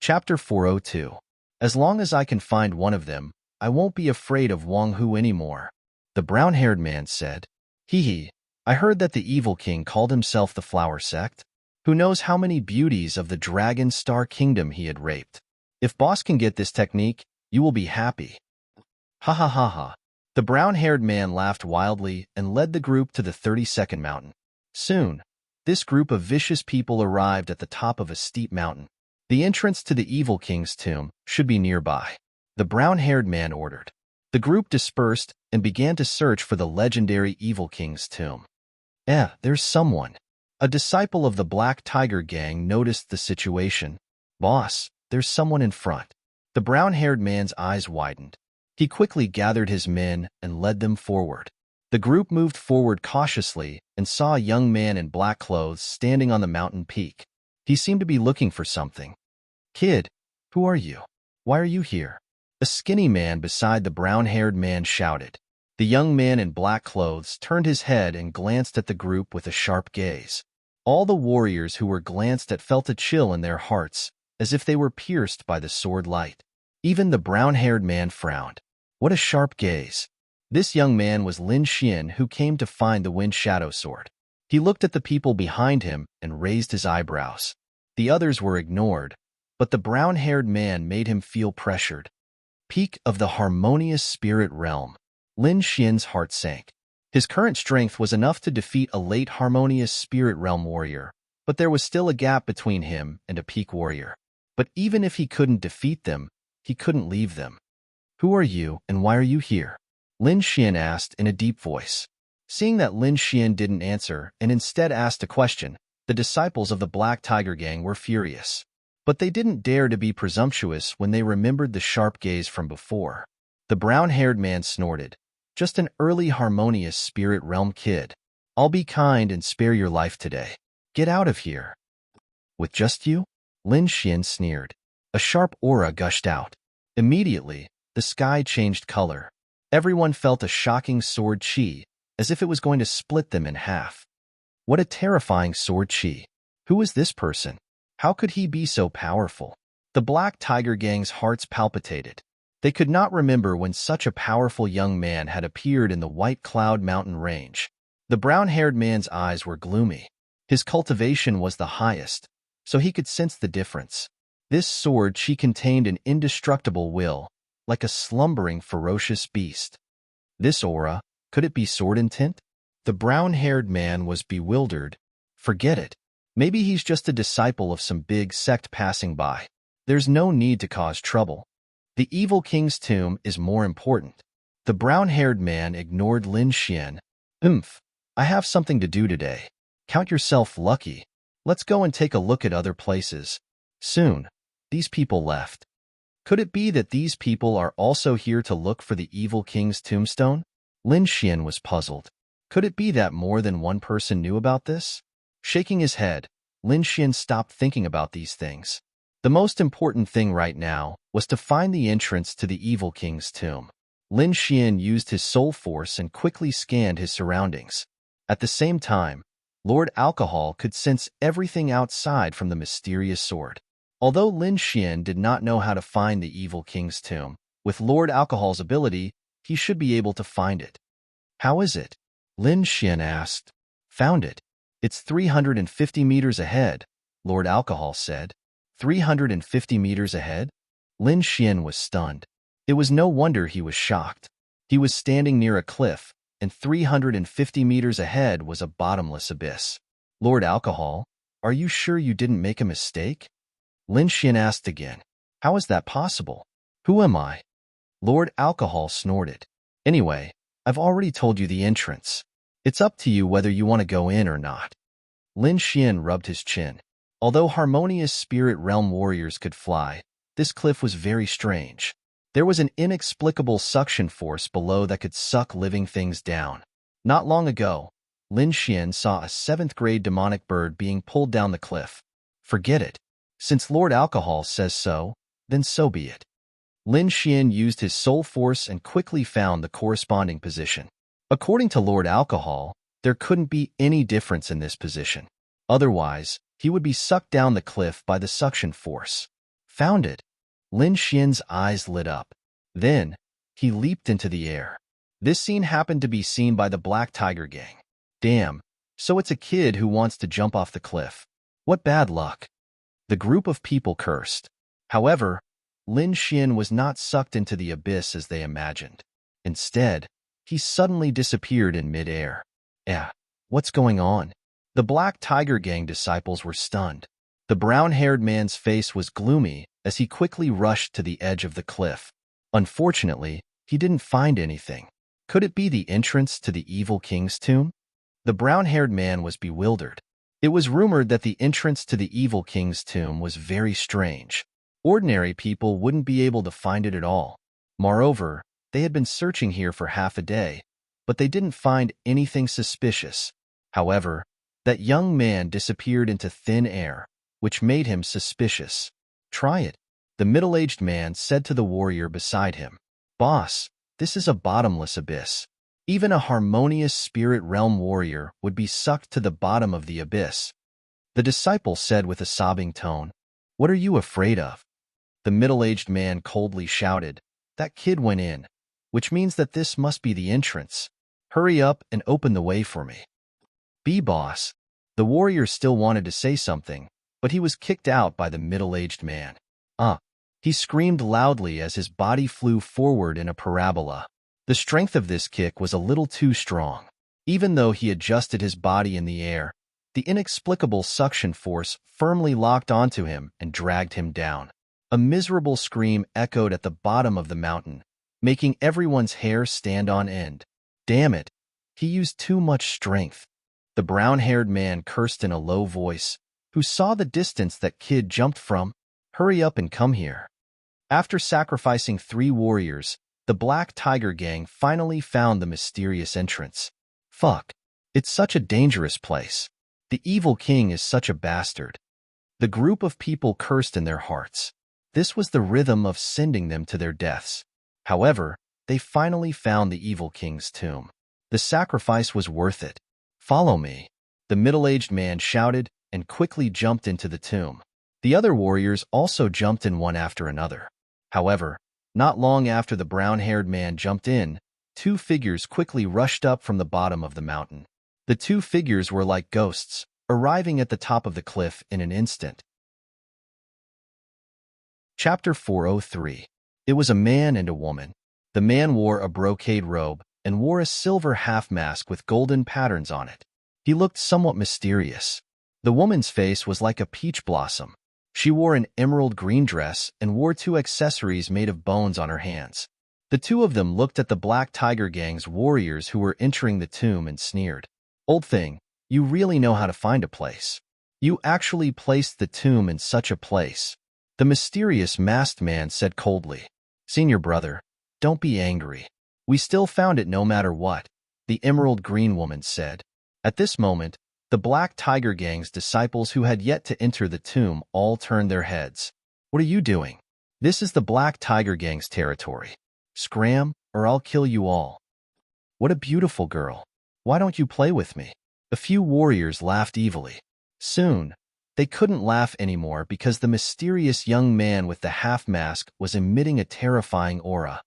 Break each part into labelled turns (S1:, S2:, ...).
S1: Chapter 402. As long as I can find one of them, I won't be afraid of Wang Hu anymore. The brown-haired man said. Hee, I heard that the evil king called himself the Flower Sect. Who knows how many beauties of the Dragon Star Kingdom he had raped. If boss can get this technique, you will be happy. Ha ha ha ha. The brown-haired man laughed wildly and led the group to the 32nd mountain. Soon, this group of vicious people arrived at the top of a steep mountain. The entrance to the evil king's tomb should be nearby. The brown-haired man ordered. The group dispersed and began to search for the legendary evil king's tomb. There's someone. A disciple of the Black Tiger gang noticed the situation. Boss, there's someone in front. The brown-haired man's eyes widened. He quickly gathered his men and led them forward. The group moved forward cautiously and saw a young man in black clothes standing on the mountain peak. He seemed to be looking for something. Kid, who are you? Why are you here? A skinny man beside the brown-haired man shouted. The young man in black clothes turned his head and glanced at the group with a sharp gaze. All the warriors who were glanced at felt a chill in their hearts, as if they were pierced by the sword light. Even the brown-haired man frowned. What a sharp gaze. This young man was Lin Xian, who came to find the Wind Shadow Sword. He looked at the people behind him and raised his eyebrows. The others were ignored, but the brown-haired man made him feel pressured. Peak of the harmonious spirit realm. Lin Xian's heart sank. His current strength was enough to defeat a late harmonious spirit realm warrior, but there was still a gap between him and a peak warrior. But even if he couldn't defeat them, he couldn't leave them. Who are you and why are you here? Lin Xian asked in a deep voice. Seeing that Lin Xian didn't answer and instead asked a question, the disciples of the Black Tiger gang were furious. But they didn't dare to be presumptuous when they remembered the sharp gaze from before. The brown-haired man snorted. Just an early harmonious spirit realm kid. I'll be kind and spare your life today. Get out of here. With just you? Lin Xian sneered. A sharp aura gushed out. Immediately, the sky changed color. Everyone felt a shocking sword chi, as if it was going to split them in half. What a terrifying sword chi. Who is this person? How could he be so powerful? The Black Tiger gang's hearts palpitated. They could not remember when such a powerful young man had appeared in the White Cloud Mountain range. The brown-haired man's eyes were gloomy. His cultivation was the highest, so he could sense the difference. This sword chi contained an indestructible will, like a slumbering ferocious beast. This aura, could it be sword intent? The brown-haired man was bewildered. Forget it. Maybe he's just a disciple of some big sect passing by. There's no need to cause trouble. The evil king's tomb is more important. The brown-haired man ignored Lin Xian. I have something to do today. Count yourself lucky. Let's go and take a look at other places. Soon, these people left. Could it be that these people are also here to look for the evil king's tombstone? Lin Xian was puzzled. Could it be that more than one person knew about this? Shaking his head, Lin Xian stopped thinking about these things. The most important thing right now was to find the entrance to the evil king's tomb. Lin Xian used his soul force and quickly scanned his surroundings. At the same time, Lord Alcohol could sense everything outside from the mysterious sword. Although Lin Xian did not know how to find the evil king's tomb, with Lord Alcohol's ability, he should be able to find it. How is it? Lin Xian asked. Found it. It's 350 meters ahead, Lord Alcohol said. 350 meters ahead? Lin Xian was stunned. It was no wonder he was shocked. He was standing near a cliff, and 350 meters ahead was a bottomless abyss. Lord Alcohol, are you sure you didn't make a mistake? Lin Xian asked again. How is that possible? Who am I? Lord Alcohol snorted. Anyway, I've already told you the entrance. It's up to you whether you want to go in or not. Lin Xian rubbed his chin. Although harmonious spirit realm warriors could fly, this cliff was very strange. There was an inexplicable suction force below that could suck living things down. Not long ago, Lin Xian saw a 7th-grade demonic bird being pulled down the cliff. Forget it. Since Lord Alcohol says so, then so be it. Lin Xian used his soul force and quickly found the corresponding position. According to Lord Alcohol, there couldn't be any difference in this position. Otherwise, he would be sucked down the cliff by the suction force. Found it. Lin Xian's eyes lit up. Then, he leaped into the air. This scene happened to be seen by the Black Tiger Gang. Damn, so it's a kid who wants to jump off the cliff. What bad luck. The group of people cursed. However, Lin Xian was not sucked into the abyss as they imagined. Instead, he suddenly disappeared in mid-air. What's going on? The Black Tiger Gang disciples were stunned. The brown-haired man's face was gloomy as he quickly rushed to the edge of the cliff. Unfortunately, he didn't find anything. Could it be the entrance to the evil king's tomb? The brown-haired man was bewildered. It was rumored that the entrance to the evil king's tomb was very strange. Ordinary people wouldn't be able to find it at all. Moreover, they had been searching here for half a day, but they didn't find anything suspicious. However, that young man disappeared into thin air, which made him suspicious. Try it, the middle-aged man said to the warrior beside him. Boss, this is a bottomless abyss. Even a harmonious spirit realm warrior would be sucked to the bottom of the abyss. The disciple said with a sobbing tone, What are you afraid of? The middle-aged man coldly shouted, That kid went in, which means that this must be the entrance. Hurry up and open the way for me. Boss. The warrior still wanted to say something, but he was kicked out by the middle-aged man. He screamed loudly as his body flew forward in a parabola. The strength of this kick was a little too strong. Even though he adjusted his body in the air, the inexplicable suction force firmly locked onto him and dragged him down. A miserable scream echoed at the bottom of the mountain, making everyone's hair stand on end. Damn it, he used too much strength. The brown-haired man cursed in a low voice, who saw the distance that kid jumped from. Hurry up and come here. After sacrificing 3 warriors, the Black Tiger Gang finally found the mysterious entrance. Fuck. It's such a dangerous place. The evil king is such a bastard. The group of people cursed in their hearts. This was the rhythm of sending them to their deaths. However, they finally found the evil king's tomb. The sacrifice was worth it. Follow me. The middle-aged man shouted and quickly jumped into the tomb. The other warriors also jumped in one after another. However, not long after the brown-haired man jumped in, 2 figures quickly rushed up from the bottom of the mountain. The 2 figures were like ghosts, arriving at the top of the cliff in an instant. Chapter 403. It was a man and a woman. The man wore a brocade robe and wore a silver half-mask with golden patterns on it. He looked somewhat mysterious. The woman's face was like a peach blossom. She wore an emerald green dress and wore 2 accessories made of bones on her hands. The 2 of them looked at the Black Tiger Gang's warriors who were entering the tomb and sneered. Old thing, you really know how to find a place. You actually placed the tomb in such a place. The mysterious masked man said coldly. Senior brother, don't be angry. We still found it no matter what, the emerald green woman said. At this moment, the Black Tiger Gang's disciples who had yet to enter the tomb all turned their heads. What are you doing? This is the Black Tiger Gang's territory. Scram, or I'll kill you all. What a beautiful girl. Why don't you play with me? A few warriors laughed evilly. Soon, they couldn't laugh anymore because the mysterious young man with the half-mask was emitting a terrifying aura.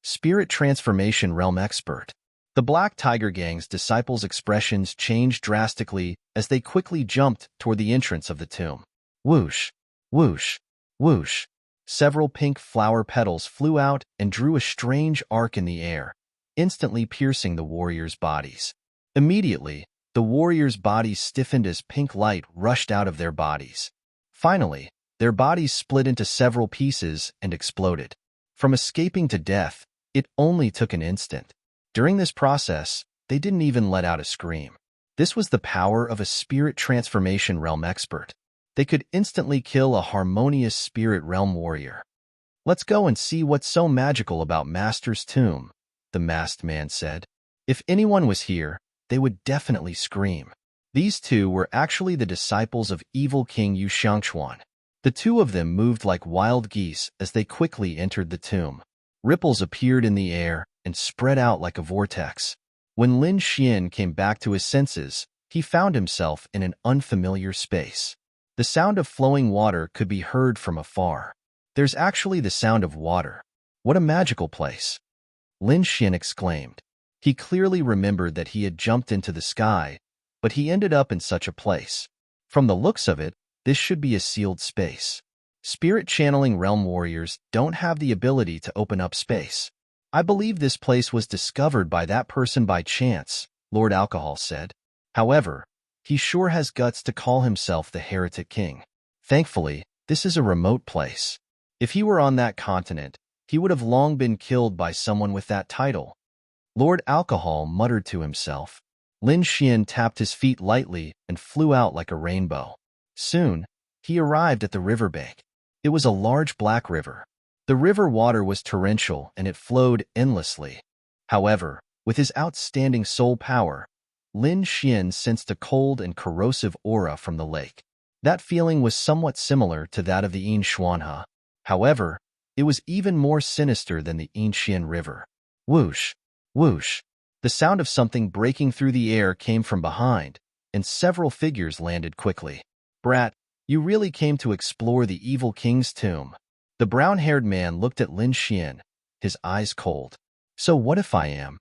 S1: Spirit Transformation Realm Expert. The Black Tiger Gang's disciples' expressions changed drastically as they quickly jumped toward the entrance of the tomb. Whoosh, whoosh, whoosh. Several pink flower petals flew out and drew a strange arc in the air, instantly piercing the warriors' bodies. Immediately, the warriors' bodies stiffened as pink light rushed out of their bodies. Finally, their bodies split into several pieces and exploded. From escaping to death, it only took an instant. During this process, they didn't even let out a scream. This was the power of a Spirit Transformation Realm expert. They could instantly kill a harmonious spirit realm warrior. Let's go and see what's so magical about Master's tomb, the masked man said. If anyone was here, they would definitely scream. These 2 were actually the disciples of evil King Yu Shangchuan. The 2 of them moved like wild geese as they quickly entered the tomb. Ripples appeared in the air and spread out like a vortex. When Lin Xian came back to his senses, he found himself in an unfamiliar space. The sound of flowing water could be heard from afar. There's actually the sound of water. What a magical place. Lin Xian exclaimed. He clearly remembered that he had jumped into the sky, but he ended up in such a place. From the looks of it, this should be a sealed space. Spirit channeling realm warriors don't have the ability to open up space. I believe this place was discovered by that person by chance, Lord Alcohol said. However, he sure has guts to call himself the Heretic King. Thankfully, this is a remote place. If he were on that continent, he would have long been killed by someone with that title. Lord Alcohol muttered to himself. Lin Xian tapped his feet lightly and flew out like a rainbow. Soon, he arrived at the riverbank. It was a large black river. The river water was torrential and it flowed endlessly. However, with his outstanding soul power, Lin Xian sensed a cold and corrosive aura from the lake. That feeling was somewhat similar to that of the Yin Xuanhe. However, it was even more sinister than the Yin River. Whoosh, whoosh. The sound of something breaking through the air came from behind, and several figures landed quickly. Brat, you really came to explore the evil king's tomb. The brown-haired man looked at Lin Xian, his eyes cold. So what if I am?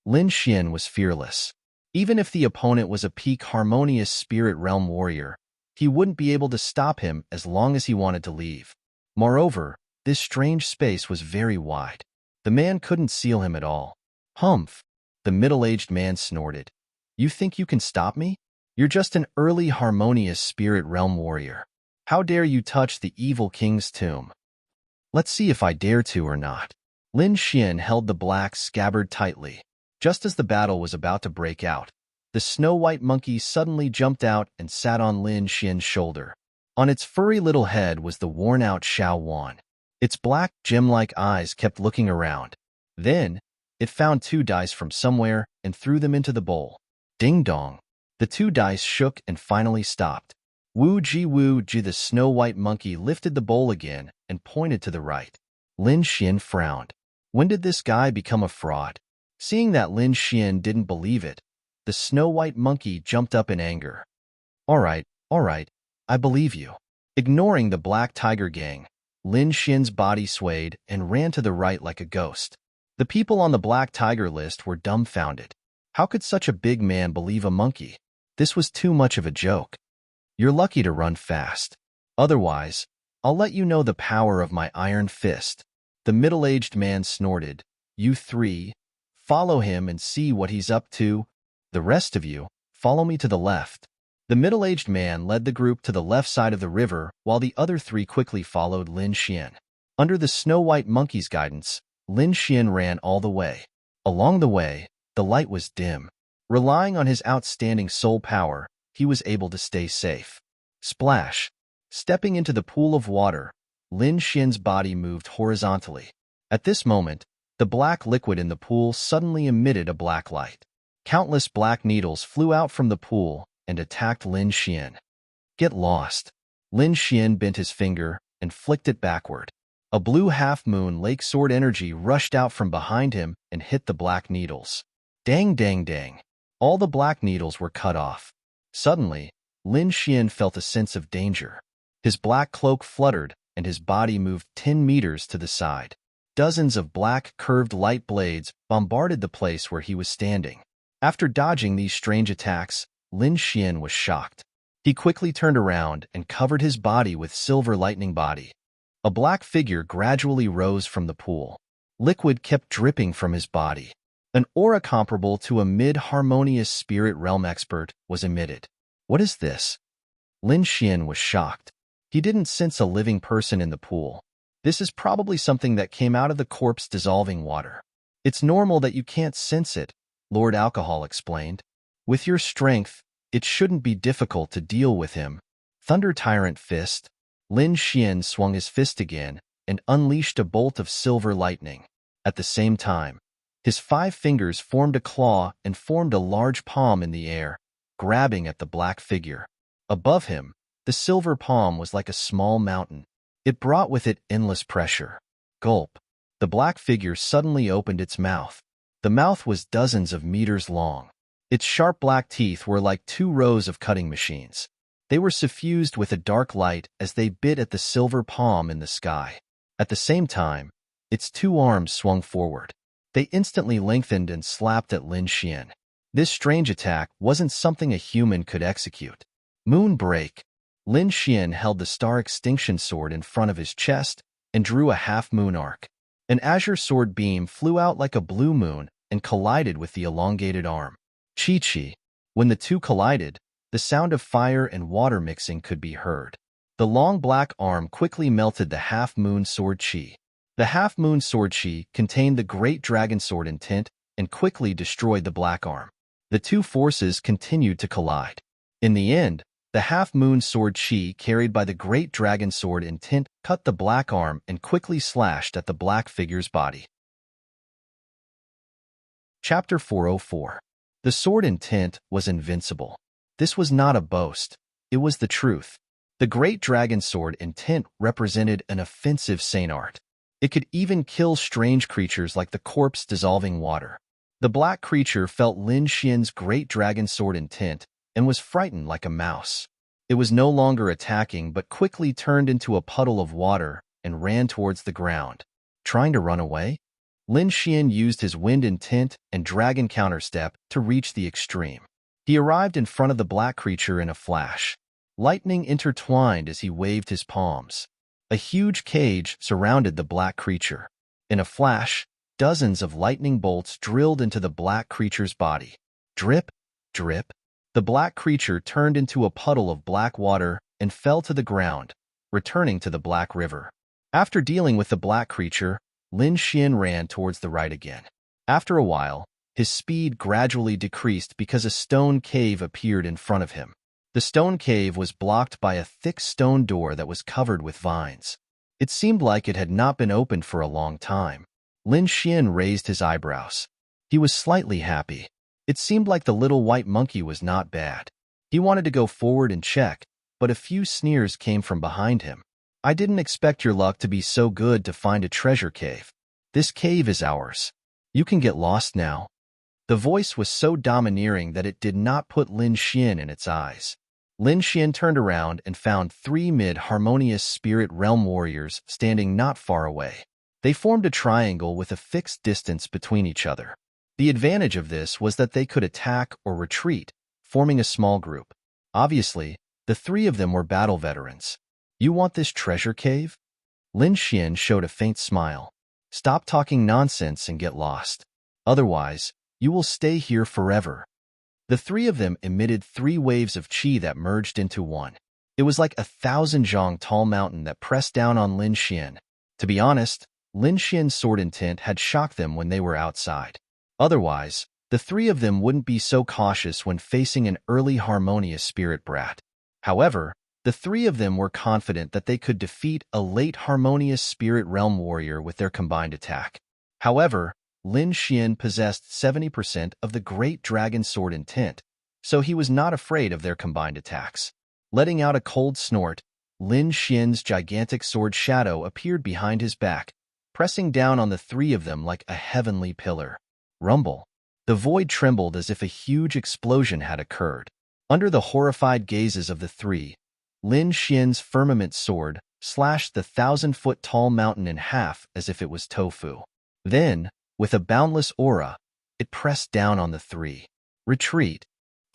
S1: Lin Xian was fearless. Even if the opponent was a peak harmonious spirit realm warrior, he wouldn't be able to stop him as long as he wanted to leave. Moreover, this strange space was very wide. The man couldn't seal him at all. Humph! The middle-aged man snorted. You think you can stop me? You're just an early harmonious spirit realm warrior. How dare you touch the evil king's tomb? Let's see if I dare to or not. Lin Xian held the black scabbard tightly. Just as the battle was about to break out, the snow-white monkey suddenly jumped out and sat on Lin Xian's shoulder. On its furry little head was the worn-out Xiao Wan. Its black, gem-like eyes kept looking around. Then, it found 2 dice from somewhere and threw them into the bowl. Ding-dong. The 2 dice shook and finally stopped. Woo-ji, the snow-white monkey lifted the bowl again and pointed to the right. Lin Xian frowned. When did this guy become a fraud? Seeing that Lin Xian didn't believe it, the snow-white monkey jumped up in anger. All right, I believe you. Ignoring the black tiger gang, Lin Xian's body swayed and ran to the right like a ghost. The people on the black tiger list were dumbfounded. How could such a big man believe a monkey? This was too much of a joke. You're lucky to run fast. Otherwise, I'll let you know the power of my iron fist. The middle-aged man snorted. You 3, follow him and see what he's up to. The rest of you, follow me to the left. The middle-aged man led the group to the left side of the river, while the other 3 quickly followed Lin Xian. Under the snow-white monkey's guidance, Lin Xian ran all the way. Along the way, the light was dim. Relying on his outstanding soul power, he was able to stay safe. Splash! Stepping into the pool of water, Lin Xian's body moved horizontally. At this moment, the black liquid in the pool suddenly emitted a black light. Countless black needles flew out from the pool and attacked Lin Xian. Get lost. Lin Xian bent his finger and flicked it backward. A blue half-moon lake sword energy rushed out from behind him and hit the black needles. Dang, dang, dang. All the black needles were cut off. Suddenly, Lin Xian felt a sense of danger. His black cloak fluttered and his body moved 10 meters to the side. Dozens of black, curved light blades bombarded the place where he was standing. After dodging these strange attacks, Lin Xian was shocked. He quickly turned around and covered his body with silver lightning body. A black figure gradually rose from the pool. Liquid kept dripping from his body. An aura comparable to a mid-harmonious spirit realm expert was emitted. What is this? Lin Xian was shocked. He didn't sense a living person in the pool. This is probably something that came out of the corpse dissolving water. It's normal that you can't sense it, Lord Alcohol explained. With your strength, it shouldn't be difficult to deal with him. Thunder Tyrant Fist. Lin Xian swung his fist again and unleashed a bolt of silver lightning. At the same time, his 5 fingers formed a claw and formed a large palm in the air, grabbing at the black figure. Above him, the silver palm was like a small mountain. It brought with it endless pressure. Gulp. The black figure suddenly opened its mouth. The mouth was dozens of meters long. Its sharp black teeth were like 2 rows of cutting machines. They were suffused with a dark light as they bit at the silver palm in the sky. At the same time, its two arms swung forward. They instantly lengthened and slapped at Lin Xian. This strange attack wasn't something a human could execute. Moon break. Lin Xian held the star extinction sword in front of his chest and drew a half-moon arc. An azure sword beam flew out like a blue moon and collided with the elongated arm. Chi-chi. When the two collided, the sound of fire and water mixing could be heard. The long black arm quickly melted the half-moon sword chi. The half-moon sword chi contained the great dragon sword intent and quickly destroyed the black arm. The two forces continued to collide. In the end, the half-moon sword chi carried by the great dragon sword intent cut the black arm and quickly slashed at the black figure's body. Chapter 404. The sword intent was invincible. This was not a boast. It was the truth. The great dragon sword intent represented an offensive saint art. It could even kill strange creatures like the corpse dissolving water. The black creature felt Lin Xian's great dragon sword intent and was frightened like a mouse. It was no longer attacking but quickly turned into a puddle of water and ran towards the ground. Trying to run away? Lin Xian used his wind intent and dragon counterstep to reach the extreme. He arrived in front of the black creature in a flash. Lightning intertwined as he waved his palms. A huge cage surrounded the black creature. In a flash, dozens of lightning bolts drilled into the black creature's body. Drip, drip. The black creature turned into a puddle of black water and fell to the ground, returning to the black river. After dealing with the black creature, Lin Xian ran towards the right again. After a while, his speed gradually decreased because a stone cave appeared in front of him. The stone cave was blocked by a thick stone door that was covered with vines. It seemed like it had not been opened for a long time. Lin Xian raised his eyebrows. He was slightly happy. It seemed like the little white monkey was not bad. He wanted to go forward and check, but a few sneers came from behind him. I didn't expect your luck to be so good to find a treasure cave. This cave is ours. You can get lost now. The voice was so domineering that it did not put Lin Xian in its eyes. Lin Xian turned around and found 3 mid-harmonious spirit realm warriors standing not far away. They formed a triangle with a fixed distance between each other. The advantage of this was that they could attack or retreat, forming a small group. Obviously, the 3 of them were battle veterans. You want this treasure cave? Lin Xian showed a faint smile. Stop talking nonsense and get lost. Otherwise, you will stay here forever. The 3 of them emitted 3 waves of qi that merged into one. It was like 1,000 zhang tall mountain that pressed down on Lin Xian. To be honest, Lin Xian's sword intent had shocked them when they were outside. Otherwise, the 3 of them wouldn't be so cautious when facing an early harmonious spirit brat. However, the 3 of them were confident that they could defeat a late harmonious spirit realm warrior with their combined attack. However, Lin Xian possessed 70% of the great dragon sword intent, so he was not afraid of their combined attacks. Letting out a cold snort, Lin Xian's gigantic sword shadow appeared behind his back, pressing down on the 3 of them like a heavenly pillar. Rumble. The void trembled as if a huge explosion had occurred. Under the horrified gazes of the 3, Lin Xian's firmament sword slashed the 1,000-foot-tall mountain in half as if it was tofu. Then, with a boundless aura, it pressed down on the 3. Retreat.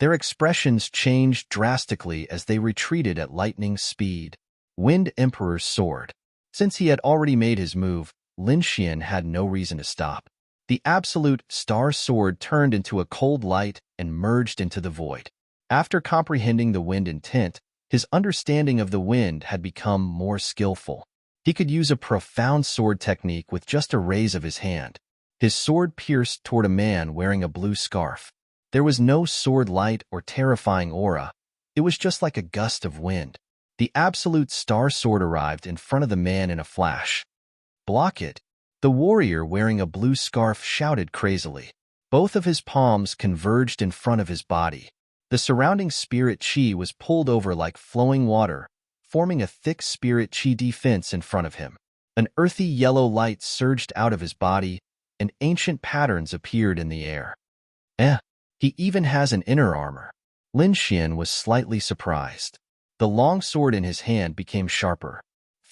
S1: Their expressions changed drastically as they retreated at lightning speed. Wind Emperor's sword. Since he had already made his move, Lin Xian had no reason to stop. The absolute star sword turned into a cold light and merged into the void. After comprehending the wind intent, his understanding of the wind had become more skillful. He could use a profound sword technique with just a raise of his hand. His sword pierced toward a man wearing a blue scarf. There was no sword light or terrifying aura. It was just like a gust of wind. The absolute star sword arrived in front of the man in a flash. Block it. The warrior wearing a blue scarf shouted crazily. Both of his palms converged in front of his body. The surrounding spirit chi was pulled over like flowing water, forming a thick spirit chi defense in front of him. An earthy yellow light surged out of his body, and ancient patterns appeared in the air. He even has an inner armor. Lin Xian was slightly surprised. The long sword in his hand became sharper.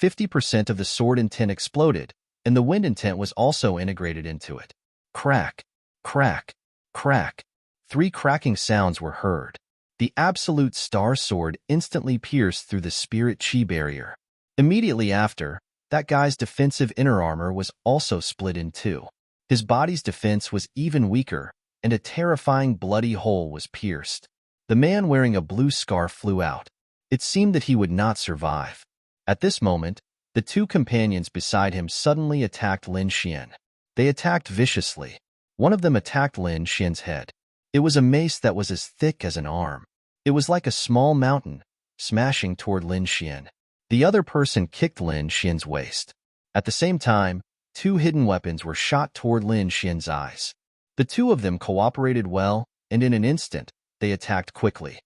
S1: 50% of the sword intent exploded, and the wind intent was also integrated into it. Crack, crack, crack. 3 cracking sounds were heard. The absolute star sword instantly pierced through the spirit chi barrier. Immediately after, that guy's defensive inner armor was also split in 2. His body's defense was even weaker, and a terrifying bloody hole was pierced. The man wearing a blue scarf flew out. It seemed that he would not survive. At this moment, the 2 companions beside him suddenly attacked Lin Xian. They attacked viciously. One of them attacked Lin Xian's head. It was a mace that was as thick as an arm. It was like a small mountain, smashing toward Lin Xian. The other person kicked Lin Xian's waist. At the same time, 2 hidden weapons were shot toward Lin Xian's eyes. The 2 of them cooperated well, and in an instant, they attacked quickly.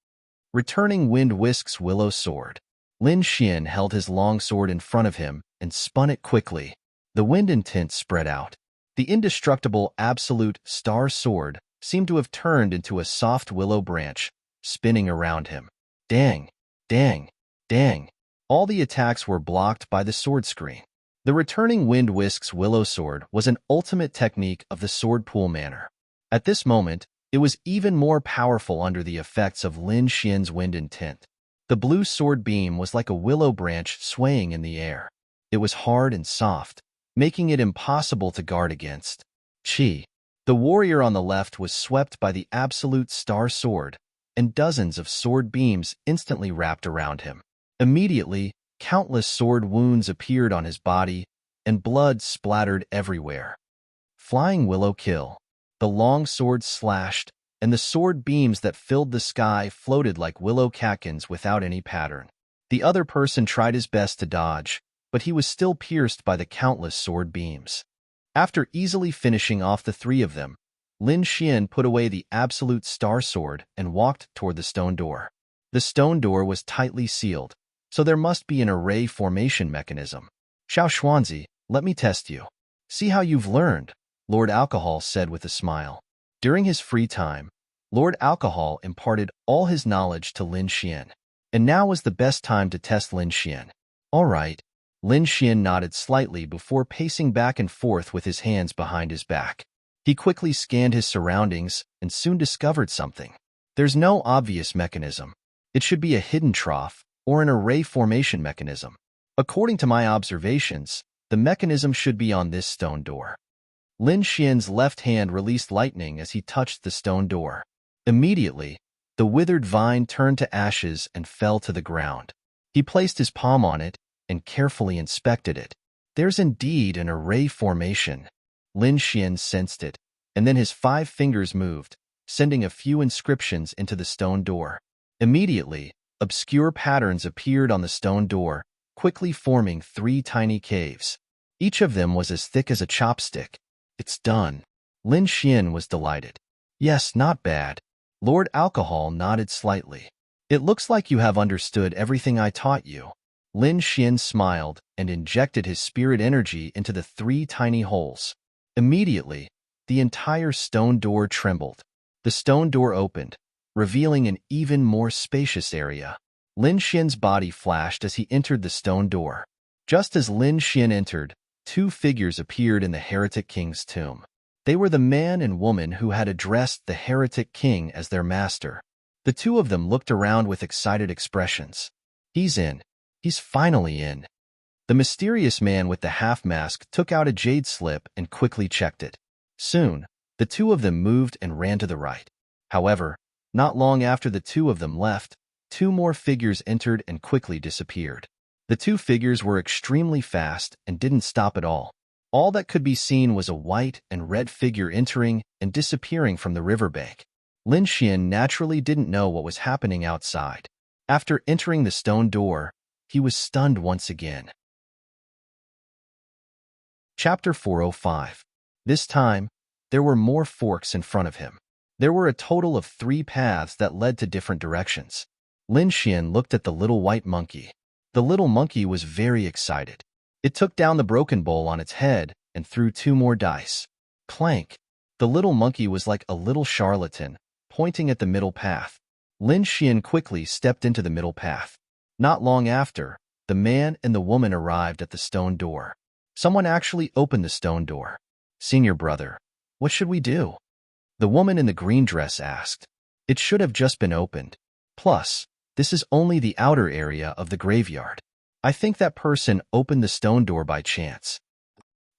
S1: Returning Wind Whisk's willow sword. Lin Xian held his long sword in front of him and spun it quickly. The wind intent spread out. The indestructible absolute star sword seemed to have turned into a soft willow branch, spinning around him. Dang, dang, dang. All the attacks were blocked by the sword screen. The returning Wind Whisk's willow sword was an ultimate technique of the sword pool manner. At this moment, it was even more powerful under the effects of Lin Xian's wind intent. The blue sword beam was like a willow branch swaying in the air. It was hard and soft, making it impossible to guard against. Chi. The warrior on the left was swept by the absolute star sword, and dozens of sword beams instantly wrapped around him. Immediately, countless sword wounds appeared on his body, and blood splattered everywhere. Flying willow kill. The long sword slashed, and the sword beams that filled the sky floated like willow catkins without any pattern. The other person tried his best to dodge, but he was still pierced by the countless sword beams. After easily finishing off the 3 of them, Lin Xian put away the absolute star sword and walked toward the stone door. The stone door was tightly sealed, so there must be an array formation mechanism. Xiao Xuanzi, let me test you. See how you've learned, Lord Alcohol said with a smile. During his free time, Lord Alcohol imparted all his knowledge to Lin Xian, and now was the best time to test Lin Xian. All right. Lin Xian nodded slightly before pacing back and forth with his hands behind his back. He quickly scanned his surroundings and soon discovered something. There's no obvious mechanism. It should be a hidden trough or an array formation mechanism. According to my observations, the mechanism should be on this stone door. Lin Xian's left hand released lightning as he touched the stone door. Immediately, the withered vine turned to ashes and fell to the ground. He placed his palm on it and carefully inspected it. There's indeed an array formation. Lin Xian sensed it, and then his 5 fingers moved, sending a few inscriptions into the stone door. Immediately, obscure patterns appeared on the stone door, quickly forming 3 tiny caves. Each of them was as thick as a chopstick. It's done. Lin Xian was delighted. Yes, not bad. Lord Alcohol nodded slightly. It looks like you have understood everything I taught you. Lin Xian smiled and injected his spirit energy into the 3 tiny holes. Immediately, the entire stone door trembled. The stone door opened, revealing an even more spacious area. Lin Xian's body flashed as he entered the stone door. Just as Lin Xian entered, 2 figures appeared in the heretic king's tomb. They were the man and woman who had addressed the heretic king as their master. The 2 of them looked around with excited expressions. He's in. He's finally in. The mysterious man with the half-mask took out a jade slip and quickly checked it. Soon, the 2 of them moved and ran to the right. However, not long after the 2 of them left, 2 more figures entered and quickly disappeared. The 2 figures were extremely fast and didn't stop at all. All that could be seen was a white and red figure entering and disappearing from the riverbank. Lin Xian naturally didn't know what was happening outside. After entering the stone door, he was stunned once again. Chapter 405. This time, there were more forks in front of him. There were a total of 3 paths that led to different directions. Lin Xian looked at the little white monkey. The little monkey was very excited. It took down the broken bowl on its head and threw 2 more dice. Clank! The little monkey was like a little charlatan, pointing at the middle path. Lin Xian quickly stepped into the middle path. Not long after, The man and the woman arrived at the stone door. Someone actually opened the stone door. "Senior brother, what should we do?" The woman in the green dress asked. "It should have just been opened. Plus, this is only the outer area of the graveyard. I think that person opened the stone door by chance.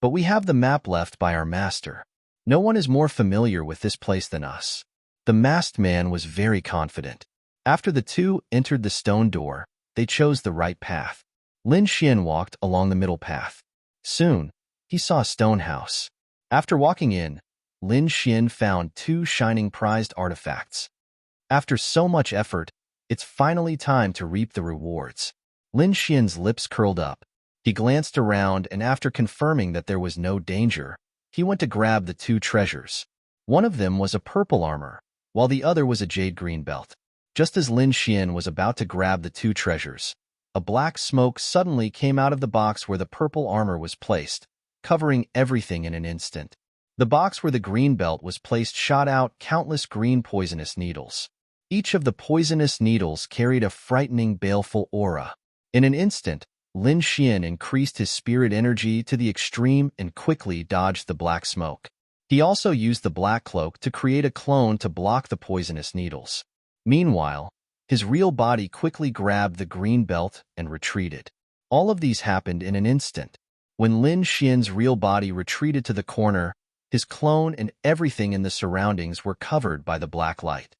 S1: But we have the map left by our master. No one is more familiar with this place than us." The masked man was very confident. After the two entered the stone door, they chose the right path. Lin Xian walked along the middle path. Soon, he saw a stone house. After walking in, Lin Xian found two shining prized artifacts. After so much effort, it's finally time to reap the rewards. Lin Xian's lips curled up. He glanced around, and after confirming that there was no danger, he went to grab the two treasures. One of them was a purple armor, while the other was a jade green belt. Just as Lin Xian was about to grab the two treasures, a black smoke suddenly came out of the box where the purple armor was placed, covering everything in an instant. The box where the green belt was placed shot out countless green poisonous needles. Each of the poisonous needles carried a frightening, baleful aura. In an instant, Lin Xian increased his spirit energy to the extreme and quickly dodged the black smoke. He also used the black cloak to create a clone to block the poisonous needles. Meanwhile, his real body quickly grabbed the green belt and retreated. All of these happened in an instant. When Lin Xian's real body retreated to the corner, his clone and everything in the surroundings were covered by the black light.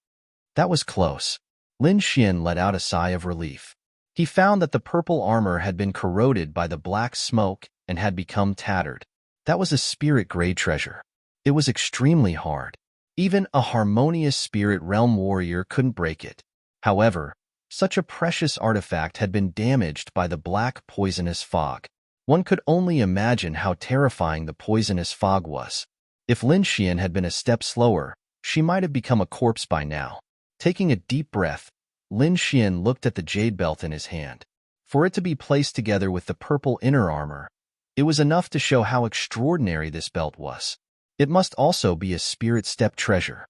S1: That was close. Lin Xian let out a sigh of relief. He found that the purple armor had been corroded by the black smoke and had become tattered. That was a spirit-grade treasure. It was extremely hard. Even a harmonious spirit realm warrior couldn't break it. However, such a precious artifact had been damaged by the black poisonous fog. One could only imagine how terrifying the poisonous fog was. If Lin Xian had been a step slower, she might have become a corpse by now. Taking a deep breath, Lin Xian looked at the jade belt in his hand. For it to be placed together with the purple inner armor, it was enough to show how extraordinary this belt was. It must also be a spirit step treasure.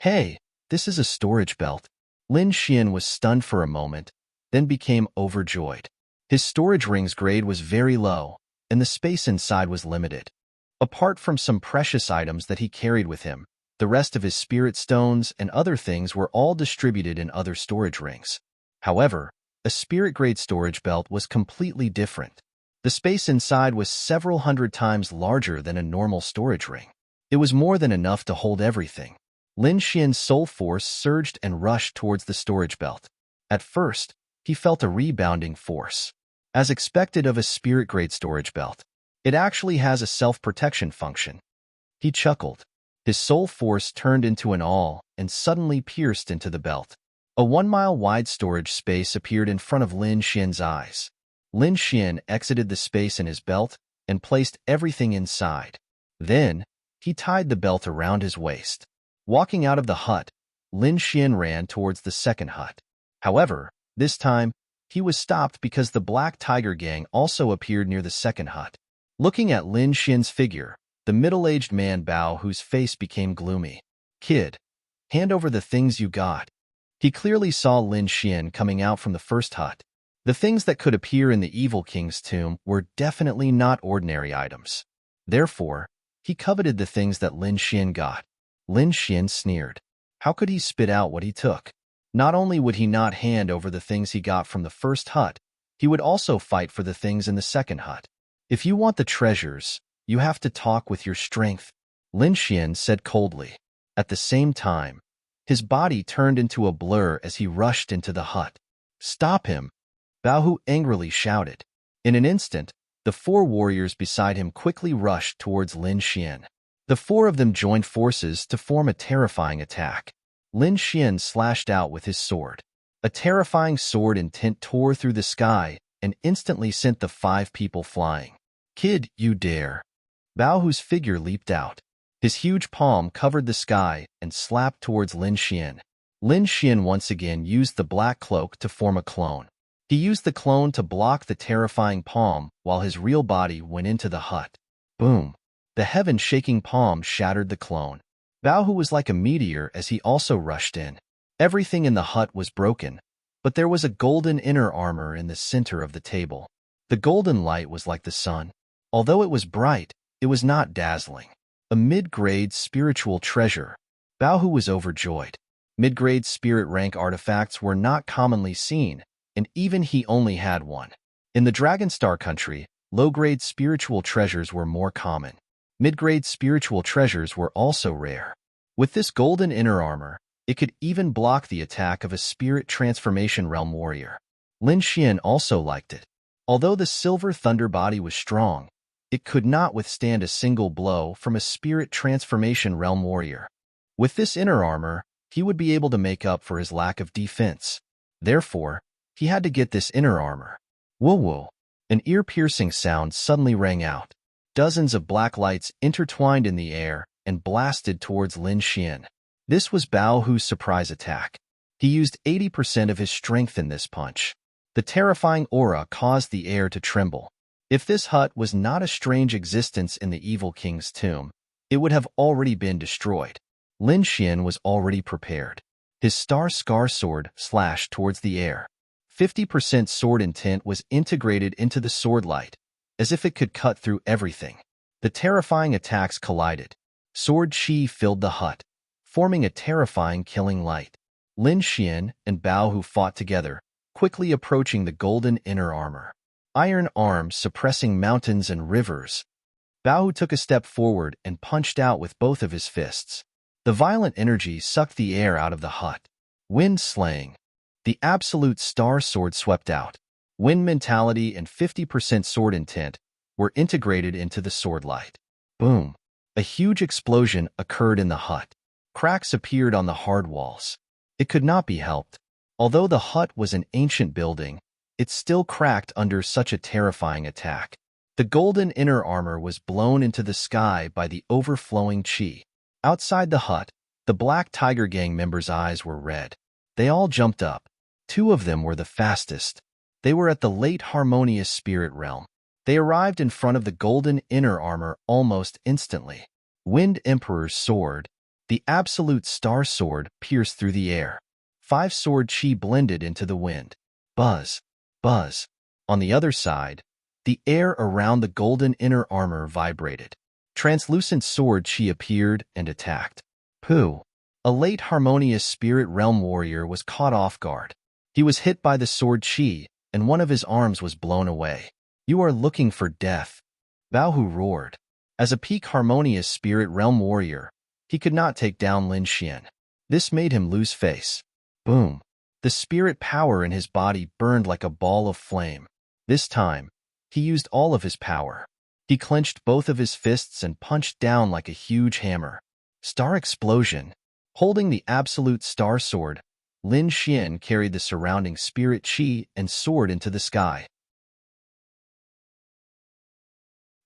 S1: "Hey, this is a storage belt." Lin Xian was stunned for a moment, then became overjoyed. His storage ring's grade was very low, and the space inside was limited. Apart from some precious items that he carried with him, the rest of his spirit stones and other things were all distributed in other storage rings. However, a spirit-grade storage belt was completely different. The space inside was several hundred times larger than a normal storage ring. It was more than enough to hold everything. Lin Xian's soul force surged and rushed towards the storage belt. At first, he felt a rebounding force. As expected of a spirit-grade storage belt, it actually has a self-protection function. He chuckled. His soul force turned into an awl and suddenly pierced into the belt. A 1-mile-wide storage space appeared in front of Lin Xian's eyes. Lin Xian exited the space in his belt and placed everything inside. Then, he tied the belt around his waist. Walking out of the hut, Lin Xian ran towards the second hut. However, this time, he was stopped because the Black Tiger Gang also appeared near the second hut. Looking at Lin Xian's figure, the middle-aged man bowed, whose face became gloomy. "Kid, hand over the things you got." He clearly saw Lin Xian coming out from the first hut. The things that could appear in the Evil King's tomb were definitely not ordinary items. Therefore, he coveted the things that Lin Xian got. Lin Xian sneered. How could he spit out what he took? Not only would he not hand over the things he got from the first hut, he would also fight for the things in the second hut. "If you want the treasures, you have to talk with your strength," Lin Xian said coldly. At the same time, his body turned into a blur as he rushed into the hut. "Stop him!" Bao Hu angrily shouted. In an instant, the 4 warriors beside him quickly rushed towards Lin Xian. The 4 of them joined forces to form a terrifying attack. Lin Xian slashed out with his sword. A terrifying sword intent tore through the sky and instantly sent the 5 people flying. "Kid, you dare!" Bao Hu's figure leaped out. His huge palm covered the sky and slapped towards Lin Xian. Lin Xian once again used the black cloak to form a clone. He used the clone to block the terrifying palm while his real body went into the hut. Boom! The heaven-shaking palm shattered the clone. Bao Hu was like a meteor as he also rushed in. Everything in the hut was broken, But there was a golden inner armor in the center of the table. The golden light was like the sun. Although it was bright, it was not dazzling. A mid-grade spiritual treasure. Baohu was overjoyed. Mid-grade spirit rank artifacts were not commonly seen, and even he only had one. In the Dragonstar country, low-grade spiritual treasures were more common. Mid-grade spiritual treasures were also rare. With this golden inner armor, it could even block the attack of a spirit transformation realm warrior. Lin Xian also liked it. Although the silver thunder body was strong, it could not withstand a single blow from a spirit transformation realm warrior. With this inner armor, he would be able to make up for his lack of defense. Therefore, he had to get this inner armor. Woo-woo! An ear-piercing sound suddenly rang out. Dozens of black lights intertwined in the air and blasted towards Lin Xian. This was Bao Hu's surprise attack. He used 80% of his strength in this punch. The terrifying aura caused the air to tremble. If this hut was not a strange existence in the evil king's tomb, it would have already been destroyed. Lin Xian was already prepared. His star scar sword slashed towards the air. 50% sword intent was integrated into the sword light, as if it could cut through everything. The terrifying attacks collided. Sword chi filled the hut, forming a terrifying killing light. Lin Xian and Bao Hu fought together, quickly approaching the golden inner armor. Iron arms suppressing mountains and rivers. Bao Hu took a step forward and punched out with both of his fists. The violent energy sucked the air out of the hut. Wind slaying. The absolute star sword swept out. Wind mentality and 50% sword intent were integrated into the sword light. Boom! A huge explosion occurred in the hut. Cracks appeared on the hard walls. It could not be helped. Although the hut was an ancient building, it still cracked under such a terrifying attack. The golden inner armor was blown into the sky by the overflowing chi. Outside the hut, the Black Tiger Gang members' eyes were red. They all jumped up. 2 of them were the fastest. They were at the late harmonious spirit realm. They arrived in front of the golden inner armor almost instantly. Wind Emperor's sword, the absolute star sword, pierced through the air. 5 sword chi blended into the wind. Buzz, buzz. On the other side, the air around the golden inner armor vibrated. Translucent sword chi appeared and attacked. Pooh! A late harmonious spirit realm warrior was caught off guard. He was hit by the sword chi, and one of his arms was blown away. You are looking for death. Bao Hu roared. As a peak harmonious spirit realm warrior, he could not take down Lin Xian. This made him lose face. Boom! The spirit power in his body burned like a ball of flame. This time, he used all of his power. He clenched both of his fists and punched down like a huge hammer. Star explosion. Holding the absolute star sword, Lin Xian carried the surrounding spirit chi and sword into the sky.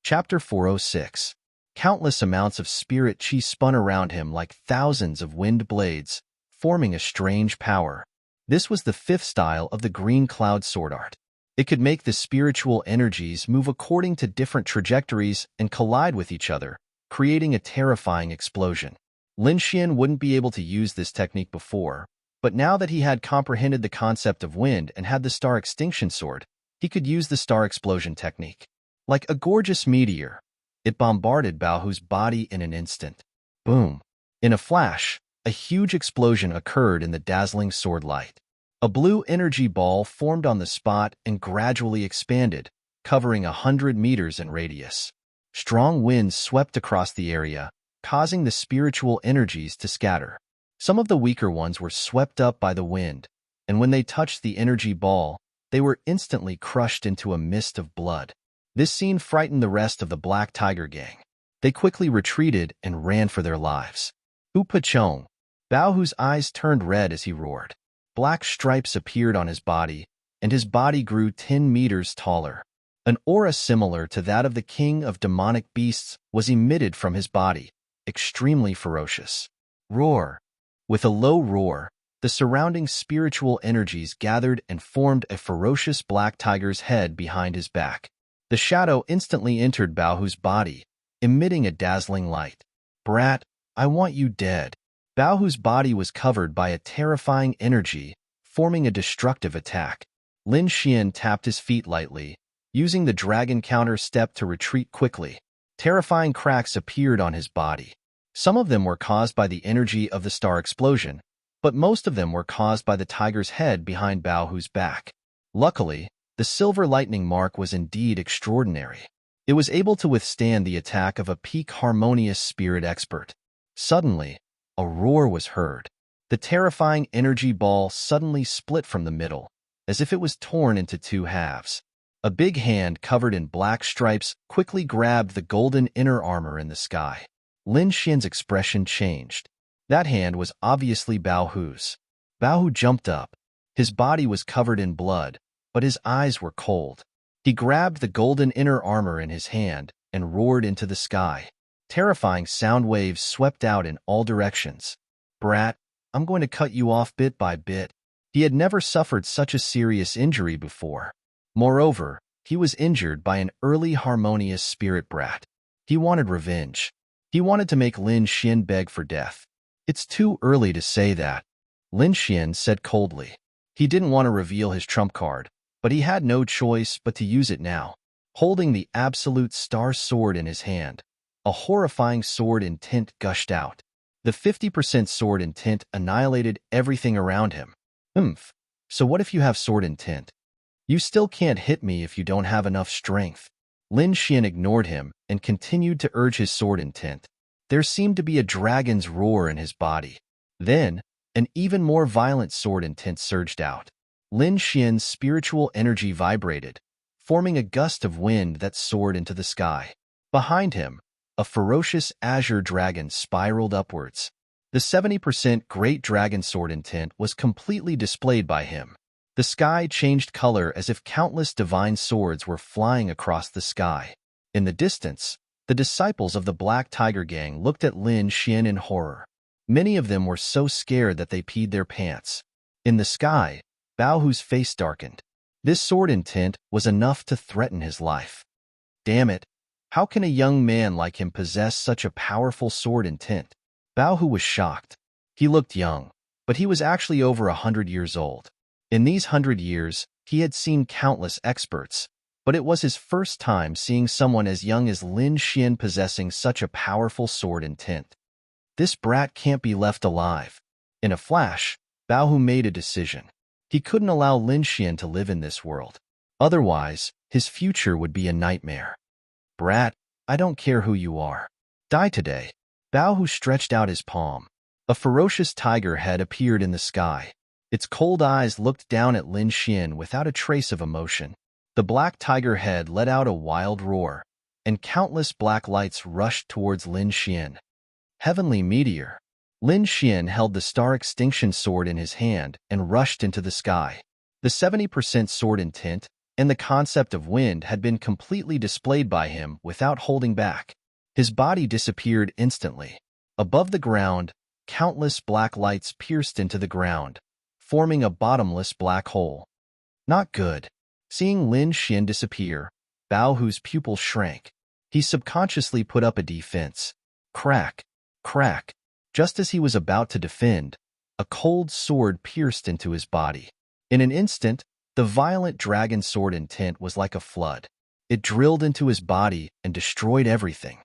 S1: Chapter 406. Countless amounts of spirit chi spun around him like thousands of wind blades, forming a strange power. This was the 5th style of the green cloud sword art. It could make the spiritual energies move according to different trajectories and collide with each other, creating a terrifying explosion. Lin Xian wouldn't be able to use this technique before, but now that he had comprehended the concept of wind and had the star extinction sword, he could use the star explosion technique. Like a gorgeous meteor, it bombarded Bao Hu's body in an instant. Boom! In a flash, a huge explosion occurred in the dazzling sword light. A blue energy ball formed on the spot and gradually expanded, covering 100 meters in radius. Strong winds swept across the area, causing the spiritual energies to scatter. Some of the weaker ones were swept up by the wind, and when they touched the energy ball, they were instantly crushed into a mist of blood. This scene frightened the rest of the Black Tiger Gang. They quickly retreated and ran for their lives. Upachong! Bao Hu's eyes turned red as he roared. Black stripes appeared on his body, and his body grew 10 meters taller. An aura similar to that of the king of demonic beasts was emitted from his body, extremely ferocious. Roar! With a low roar, the surrounding spiritual energies gathered and formed a ferocious black tiger's head behind his back. The shadow instantly entered Bao Hu's body, emitting a dazzling light. Brat, I want you dead. Bao Hu's body was covered by a terrifying energy, forming a destructive attack. Lin Xian tapped his feet lightly, using the dragon counter step to retreat quickly. Terrifying cracks appeared on his body. Some of them were caused by the energy of the star explosion, but most of them were caused by the tiger's head behind Bao Hu's back. Luckily, the silver lightning mark was indeed extraordinary. It was able to withstand the attack of a peak harmonious spirit expert. Suddenly, a roar was heard. The terrifying energy ball suddenly split from the middle, as if it was torn into two halves. A big hand covered in black stripes quickly grabbed the golden inner armor in the sky. Lin Xian's expression changed. That hand was obviously Bao Hu's. Bao Hu jumped up. His body was covered in blood, but his eyes were cold. He grabbed the golden inner armor in his hand and roared into the sky. Terrifying sound waves swept out in all directions. "Brat, I'm going to cut you off bit by bit." He had never suffered such a serious injury before. Moreover, he was injured by an early harmonious spirit brat. He wanted revenge. He wanted to make Lin Xian beg for death. "It's too early to say that," Lin Xian said coldly. He didn't want to reveal his trump card, but he had no choice but to use it now. Holding the absolute star sword in his hand, a horrifying sword in tint gushed out. The 50% sword in tint annihilated everything around him. So what if you have sword in tint? You still can't hit me if you don't have enough strength." Lin Xian ignored him and continued to urge his sword in tint. There seemed to be a dragon's roar in his body. Then, an even more violent sword in tint surged out. Lin Xian's spiritual energy vibrated, forming a gust of wind that soared into the sky. Behind him, a ferocious azure dragon spiraled upwards. The 70% great dragon sword in tint was completely displayed by him. The sky changed color as if countless divine swords were flying across the sky. In the distance, the disciples of the Black Tiger Gang looked at Lin Xian in horror. Many of them were so scared that they peed their pants. In the sky, Bao Hu's face darkened. This sword in tint was enough to threaten his life. Damn it! How can a young man like him possess such a powerful sword in tint? Bao Hu was shocked. He looked young, but he was actually over 100 years old. In these 100 years, he had seen countless experts, but it was his first time seeing someone as young as Lin Xian possessing such a powerful sword in tint. This brat can't be left alive. In a flash, Bao Hu made a decision. He couldn't allow Lin Xian to live in this world. Otherwise, his future would be a nightmare. "Brat, I don't care who you are. Die today." Bao Hu stretched out his palm. A ferocious tiger head appeared in the sky. Its cold eyes looked down at Lin Xian without a trace of emotion. The black tiger head let out a wild roar, and countless black lights rushed towards Lin Xian. Heavenly meteor. Lin Xian held the star extinction sword in his hand and rushed into the sky. The 70% sword in tint and the concept of wind had been completely displayed by him without holding back. His body disappeared instantly. Above the ground, countless black lights pierced into the ground, forming a bottomless black hole. Not good. Seeing Lin Xian disappear, Bao Hu's pupil shrank. He subconsciously put up a defense. Crack, crack. Just as he was about to defend, a cold sword pierced into his body. In an instant, the violent dragon sword in tint was like a flood. It drilled into his body and destroyed everything.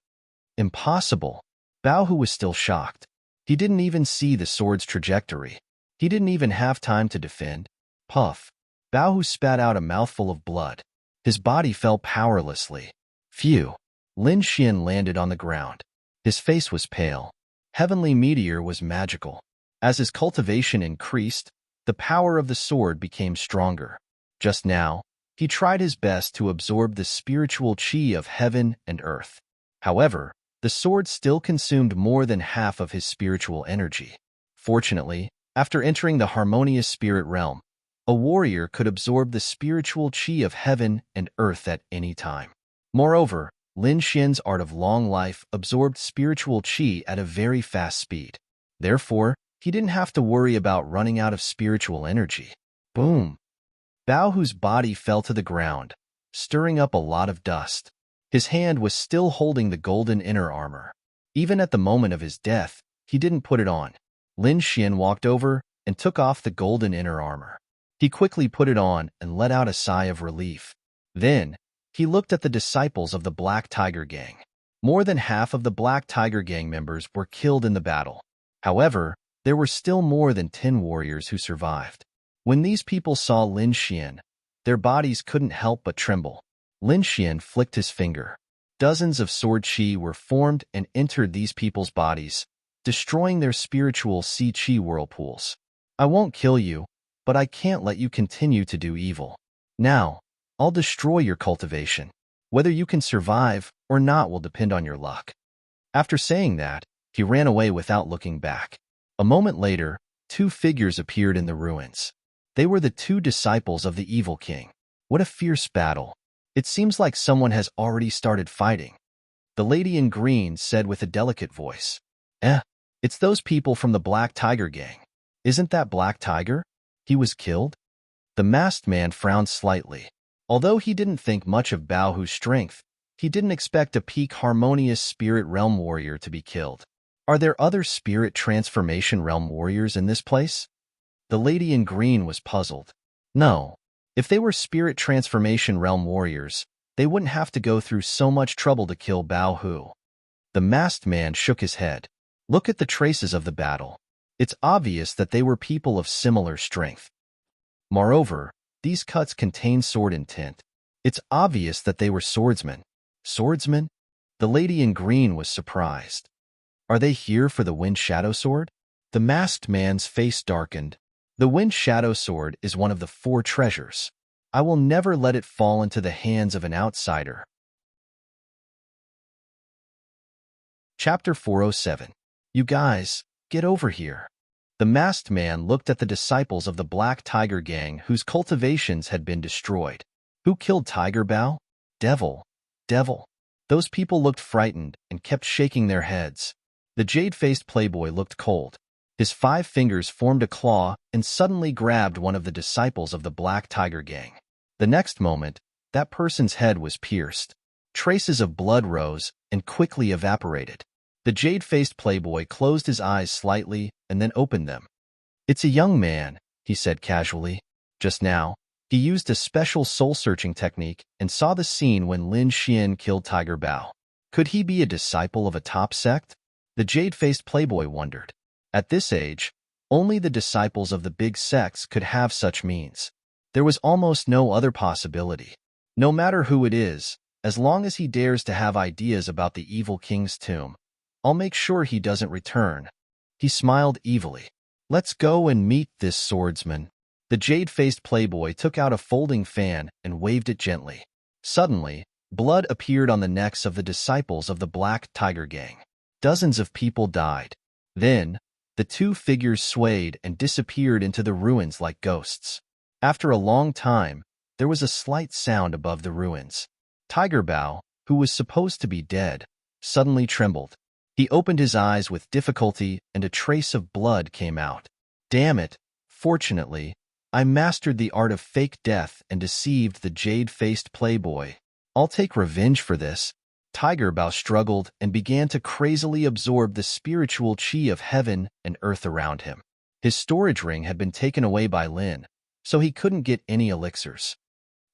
S1: Impossible. Bao Hu was still shocked. He didn't even see the sword's trajectory. He didn't even have time to defend. Puff. Bao Hu spat out a mouthful of blood. His body fell powerlessly. Phew. Lin Xian landed on the ground. His face was pale. Heavenly meteor was magical. As his cultivation increased, the power of the sword became stronger. Just now, he tried his best to absorb the spiritual chi of heaven and earth. However, the sword still consumed more than half of his spiritual energy. Fortunately, after entering the harmonious spirit realm, a warrior could absorb the spiritual chi of heaven and earth at any time. Moreover, Lin Xian's art of long life absorbed spiritual chi at a very fast speed. Therefore, he didn't have to worry about running out of spiritual energy. Boom! Bao Hu's body fell to the ground, stirring up a lot of dust. His hand was still holding the golden inner armor. Even at the moment of his death, he didn't put it on. Lin Xian walked over and took off the golden inner armor. He quickly put it on and let out a sigh of relief. Then, he looked at the disciples of the Black Tiger Gang. More than half of the Black Tiger Gang members were killed in the battle. However, there were still more than 10 warriors who survived. When these people saw Lin Xian, their bodies couldn't help but tremble. Lin Xian flicked his finger. Dozens of sword chi were formed and entered these people's bodies, destroying their spiritual si chi whirlpools. I won't kill you, but I can't let you continue to do evil. Now, I'll destroy your cultivation. Whether you can survive or not will depend on your luck. After saying that, he ran away without looking back. A moment later, 2 figures appeared in the ruins. They were the 2 disciples of the evil king. What a fierce battle. It seems like someone has already started fighting. The lady in green said with a delicate voice. It's those people from the Black Tiger Gang. Isn't that Black Tiger? He was killed? The masked man frowned slightly. Although he didn't think much of Bao Hu's strength, he didn't expect a peak harmonious spirit realm warrior to be killed. Are there other spirit transformation realm warriors in this place? The lady in green was puzzled. No. If they were spirit transformation realm warriors, they wouldn't have to go through so much trouble to kill Bao Hu. The masked man shook his head. Look at the traces of the battle. It's obvious that they were people of similar strength. Moreover, these cuts contain sword intent. It's obvious that they were swordsmen. Swordsmen? The lady in green was surprised. Are they here for the Wind Shadow Sword? The masked man's face darkened. The Wind Shadow Sword is one of the 4 treasures. I will never let it fall into the hands of an outsider. Chapter 407. You guys, get over here. The masked man looked at the disciples of the Black Tiger Gang whose cultivations had been destroyed. Who killed Tiger Bao? Devil. Devil. Those people looked frightened and kept shaking their heads. The jade-faced playboy looked cold. His 5 fingers formed a claw and suddenly grabbed one of the disciples of the Black Tiger Gang. The next moment, that person's head was pierced. Traces of blood rose and quickly evaporated. The jade-faced playboy closed his eyes slightly and then opened them. It's a young man, he said casually. Just now, he used a special soul-searching technique and saw the scene when Lin Xian killed Tiger Bao. Could he be a disciple of a top sect? The jade-faced playboy wondered. At this age, only the disciples of the big sects could have such means. There was almost no other possibility. No matter who it is, as long as he dares to have ideas about the evil king's tomb, I'll make sure he doesn't return. He smiled evilly. Let's go and meet this swordsman. The jade-faced playboy took out a folding fan and waved it gently. Suddenly, blood appeared on the necks of the disciples of the Black Tiger Gang. Dozens of people died. Then, the 2 figures swayed and disappeared into the ruins like ghosts. After a long time, there was a slight sound above the ruins. Tiger Bao, who was supposed to be dead, suddenly trembled. He opened his eyes with difficulty and a trace of blood came out. Damn it! Fortunately, I mastered the art of fake death and deceived the jade-faced playboy. I'll take revenge for this. Tiger Bao struggled and began to crazily absorb the spiritual chi of heaven and earth around him. His storage ring had been taken away by Lin, so he couldn't get any elixirs.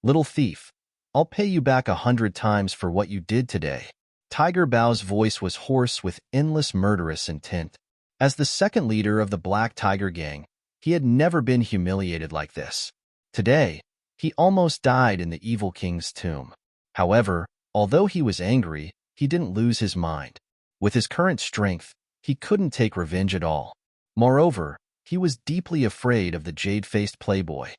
S1: Little thief, I'll pay you back 100 times for what you did today. Tiger Bao's voice was hoarse with endless murderous intent. As the second leader of the Black Tiger Gang, he had never been humiliated like this. Today, he almost died in the evil king's tomb. However, although he was angry, he didn't lose his mind. With his current strength, he couldn't take revenge at all. Moreover, he was deeply afraid of the jade-faced playboy.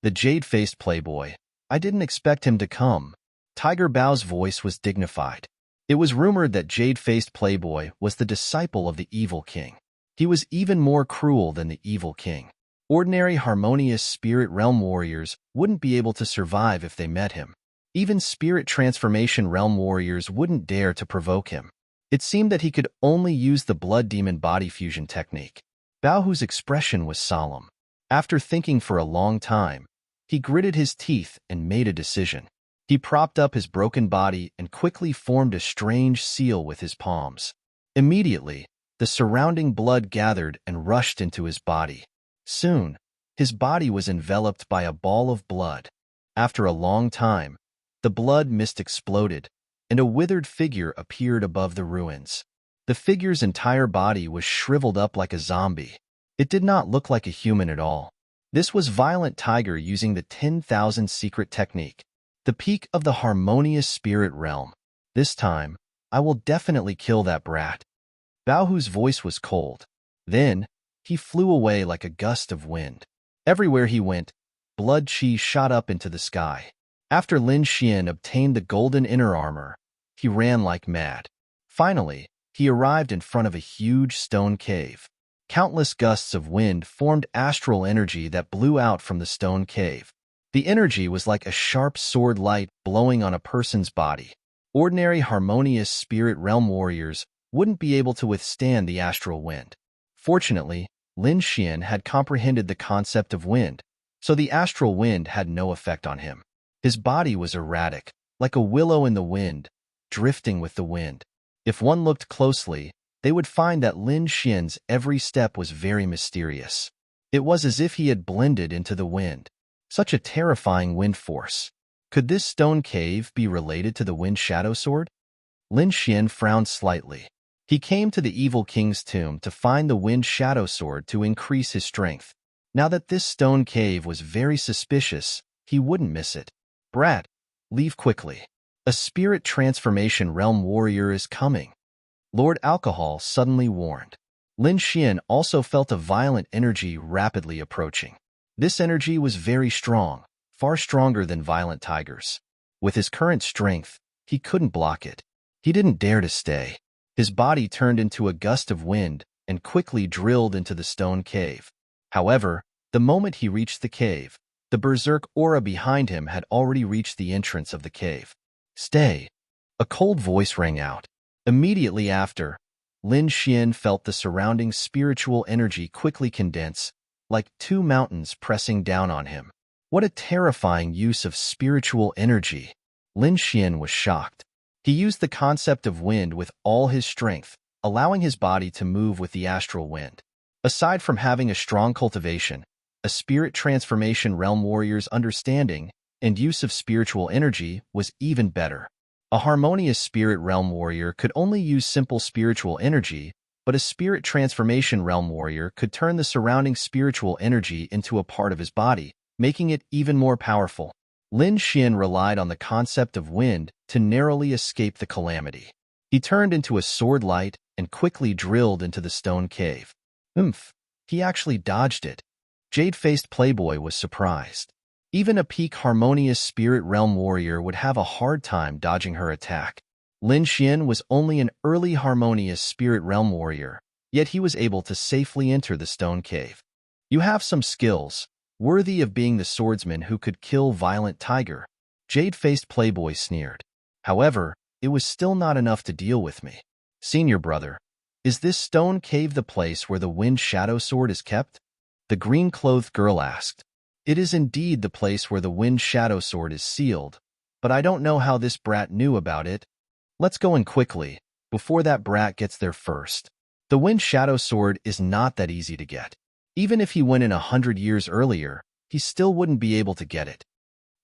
S1: The jade-faced playboy. I didn't expect him to come. Tiger Bao's voice was dignified. It was rumored that jade-faced playboy was the disciple of the evil king. He was even more cruel than the evil king. Ordinary harmonious spirit realm warriors wouldn't be able to survive if they met him. Even spirit transformation realm warriors wouldn't dare to provoke him. It seemed that he could only use the blood demon body fusion technique. Bao Hu's expression was solemn. After thinking for a long time, he gritted his teeth and made a decision. He propped up his broken body and quickly formed a strange seal with his palms. Immediately, the surrounding blood gathered and rushed into his body. Soon, His body was enveloped by a ball of blood. After a long time, the blood mist exploded, and a withered figure appeared above the ruins. The figure's entire body was shriveled up like a zombie. It did not look like a human at all. This was Violent Tiger using the 10,000 secret technique, the peak of the harmonious spirit realm. This time, I will definitely kill that brat. Baohu's voice was cold. Then, he flew away like a gust of wind. Everywhere he went, blood chi shot up into the sky. After Lin Xian obtained the golden inner armor, he ran like mad. Finally, he arrived in front of a huge stone cave. Countless gusts of wind formed astral energy that blew out from the stone cave. The energy was like a sharp sword light blowing on a person's body. Ordinary harmonious spirit realm warriors wouldn't be able to withstand the astral wind. Fortunately, Lin Xian had comprehended the concept of wind, so the astral wind had no effect on him. His body was erratic, like a willow in the wind, drifting with the wind. If one looked closely, they would find that Lin Xian's every step was very mysterious. It was as if he had blended into the wind. Such a terrifying wind force. Could this stone cave be related to the Wind Shadow Sword? Lin Xian frowned slightly. He came to the evil king's tomb to find the Wind Shadow Sword to increase his strength. Now that this stone cave was very suspicious, he wouldn't miss it. Brat, leave quickly. A spirit transformation realm warrior is coming. Lord Alcohol suddenly warned. Lin Xian also felt a violent energy rapidly approaching. This energy was very strong, far stronger than Violent Tiger's. With his current strength, he couldn't block it. He didn't dare to stay. His body turned into a gust of wind and quickly drilled into the stone cave. However, the moment he reached the cave, the berserk aura behind him had already reached the entrance of the cave. Stay! A cold voice rang out. Immediately after, Lin Xian felt the surrounding spiritual energy quickly condense, like two mountains pressing down on him. What a terrifying use of spiritual energy! Lin Xian was shocked. He used the concept of wind with all his strength, allowing his body to move with the astral wind. Aside from having a strong cultivation, a spirit transformation realm warrior's understanding and use of spiritual energy was even better. A harmonious spirit realm warrior could only use simple spiritual energy, but a spirit transformation realm warrior could turn the surrounding spiritual energy into a part of his body, making it even more powerful. Lin Xian relied on the concept of wind to narrowly escape the calamity. He turned into a sword light and quickly drilled into the stone cave. He actually dodged it. Jade-faced Playboy was surprised. Even a peak harmonious spirit realm warrior would have a hard time dodging her attack. Lin Xian was only an early harmonious spirit realm warrior, yet he was able to safely enter the stone cave. You have some skills, worthy of being the swordsman who could kill Violent Tiger. Jade-faced Playboy sneered. However, it was still not enough to deal with me. Senior brother, is this stone cave the place where the Wind Shadow Sword is kept? The green-clothed girl asked. It is indeed the place where the Wind Shadow Sword is sealed, but I don't know how this brat knew about it. Let's go in quickly, before that brat gets there first. The Wind Shadow Sword is not that easy to get. Even if he went in 100 years earlier, he still wouldn't be able to get it.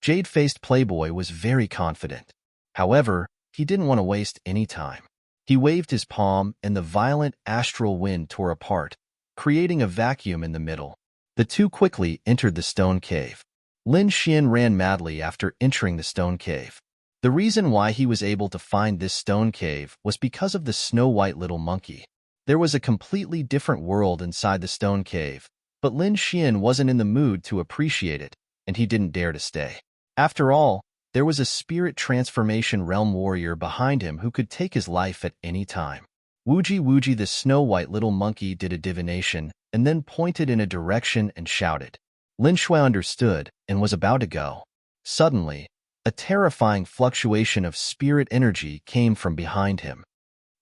S1: Jade-faced Playboy was very confident. However, he didn't want to waste any time. He waved his palm and the violent astral wind tore apart, creating a vacuum in the middle. The two quickly entered the stone cave. Lin Xian ran madly after entering the stone cave. The reason why he was able to find this stone cave was because of the snow-white little monkey. There was a completely different world inside the stone cave, but Lin Xian wasn't in the mood to appreciate it, and he didn't dare to stay. After all, there was a spirit transformation realm warrior behind him who could take his life at any time. Wooji the snow-white little monkey did a divination and then pointed in a direction and shouted. Lin Shui understood and was about to go. Suddenly, a terrifying fluctuation of spirit energy came from behind him.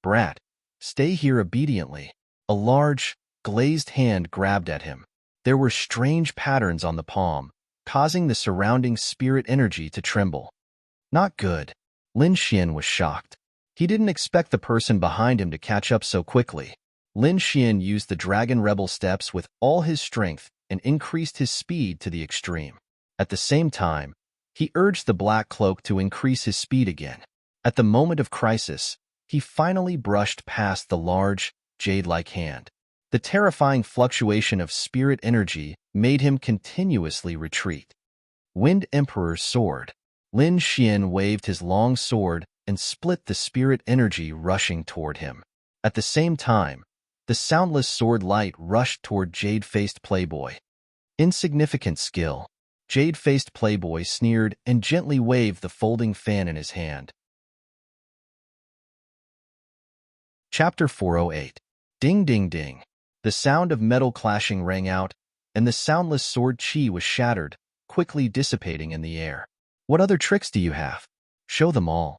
S1: Brat, stay here obediently. A large, glazed hand grabbed at him. There were strange patterns on the palm, causing the surrounding spirit energy to tremble. Not good. Lin Xian was shocked. He didn't expect the person behind him to catch up so quickly. Lin Xian used the Dragon Rebel steps with all his strength and increased his speed to the extreme. At the same time, he urged the Black Cloak to increase his speed again. At the moment of crisis, he finally brushed past the large, jade-like hand. The terrifying fluctuation of spirit energy made him continuously retreat. Wind Emperor's sword. Lin Xian waved his long sword and split the spirit energy rushing toward him. At the same time, the soundless sword light rushed toward Jade-faced Playboy. Insignificant skill. Jade-faced Playboy sneered and gently waved the folding fan in his hand. Chapter 408. Ding ding ding. The sound of metal clashing rang out, and the soundless sword chi was shattered, quickly dissipating in the air. What other tricks do you have? Show them all.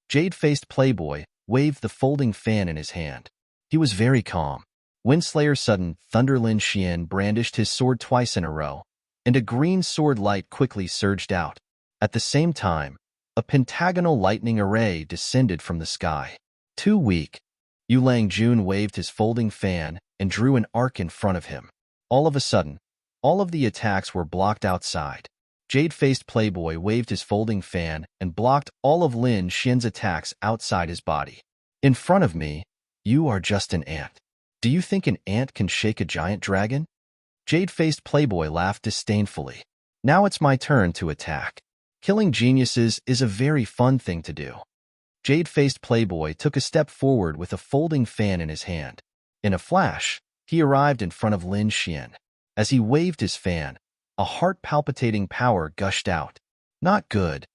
S1: Jade-faced Playboy waved the folding fan in his hand. He was very calm. Windslayer's sudden thunder. Lin Xian brandished his sword twice in a row, and a green sword light quickly surged out. At the same time, a pentagonal lightning array descended from the sky. Too weak. Yu Langjun waved his folding fan and drew an arc in front of him. All of a sudden, all of the attacks were blocked outside. Jade-faced Playboy waved his folding fan and blocked all of Lin Xian's attacks outside his body. In front of me, you are just an ant. Do you think an ant can shake a giant dragon? Jade-faced Playboy laughed disdainfully. Now it's my turn to attack. Killing geniuses is a very fun thing to do. Jade-faced Playboy took a step forward with a folding fan in his hand. In a flash, he arrived in front of Lin Xian. As he waved his fan, a heart-palpitating power gushed out. Not good.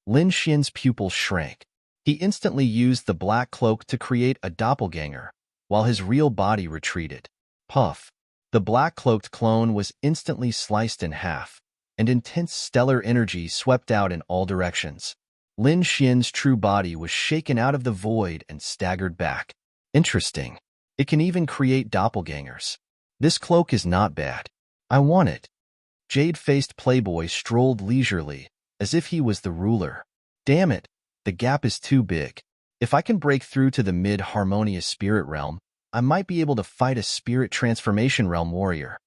S1: Lin Xian's pupils shrank. He instantly used the Black Cloak to create a doppelganger, while his real body retreated. Puff. The black-cloaked clone was instantly sliced in half, and intense stellar energy swept out in all directions. Lin Xian's true body was shaken out of the void and staggered back. Interesting. It can even create doppelgangers. This cloak is not bad. I want it. Jade-faced Playboy strolled leisurely, as if he was the ruler. Damn it, the gap is too big. If I can break through to the mid-harmonious spirit realm, I might be able to fight a spirit transformation realm warrior.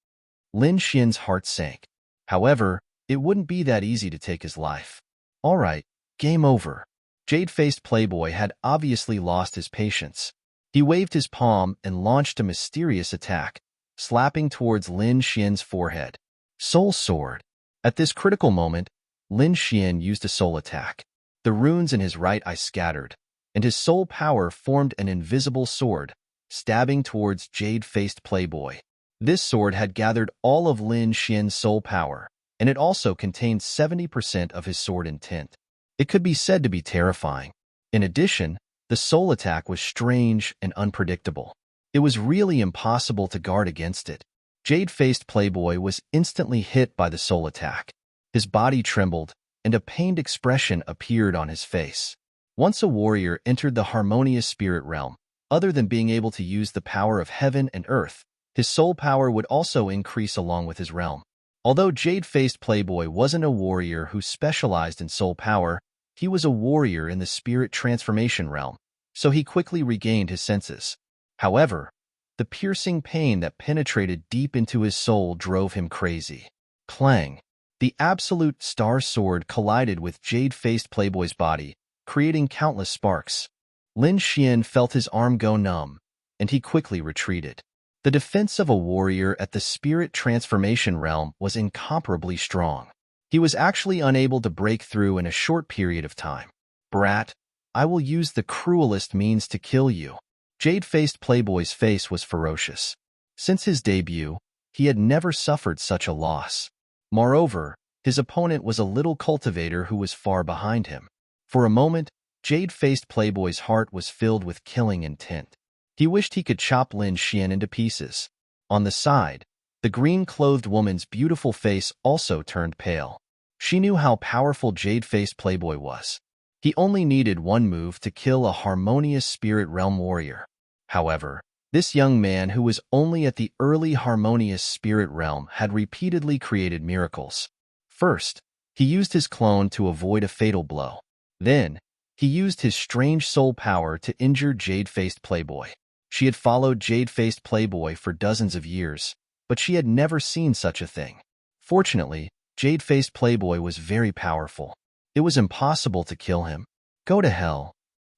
S1: Lin Xian's heart sank. However, it wouldn't be that easy to take his life. All right, game over. Jade-faced Playboy had obviously lost his patience. He waved his palm and launched a mysterious attack, slapping towards Lin Xian's forehead. Soul Sword. At this critical moment, Lin Xian used a soul attack. The runes in his right eye scattered, and his soul power formed an invisible sword, stabbing towards Jade-faced Playboy. This sword had gathered all of Lin Xian's soul power, and it also contained 70% of his sword intent. It could be said to be terrifying. In addition, the soul attack was strange and unpredictable. It was really impossible to guard against it. Jade-faced Playboy was instantly hit by the soul attack. His body trembled, and a pained expression appeared on his face. Once a warrior entered the harmonious spirit realm, other than being able to use the power of heaven and earth, his soul power would also increase along with his realm. Although Jade-faced Playboy wasn't a warrior who specialized in soul power, he was a warrior in the spirit transformation realm, so he quickly regained his senses. However, the piercing pain that penetrated deep into his soul drove him crazy. Clang! The absolute star sword collided with Jade-faced Playboy's body, creating countless sparks. Lin Xian felt his arm go numb, and he quickly retreated. The defense of a warrior at the spirit transformation realm was incomparably strong. He was actually unable to break through in a short period of time. Brat, I will use the cruelest means to kill you. Jade-faced Playboy's face was ferocious. Since his debut, he had never suffered such a loss. Moreover, his opponent was a little cultivator who was far behind him. For a moment, Jade-faced Playboy's heart was filled with killing intent. He wished he could chop Lin Xian into pieces. On the side, the green-clothed woman's beautiful face also turned pale. She knew how powerful Jade-faced Playboy was. He only needed one move to kill a harmonious spirit realm warrior. However, this young man who was only at the early harmonious spirit realm had repeatedly created miracles. First, he used his clone to avoid a fatal blow. Then, he used his strange soul power to injure Jade-faced Playboy. She had followed Jade-faced Playboy for dozens of years, but she had never seen such a thing. Fortunately, Jade-faced Playboy was very powerful. It was impossible to kill him. Go to hell.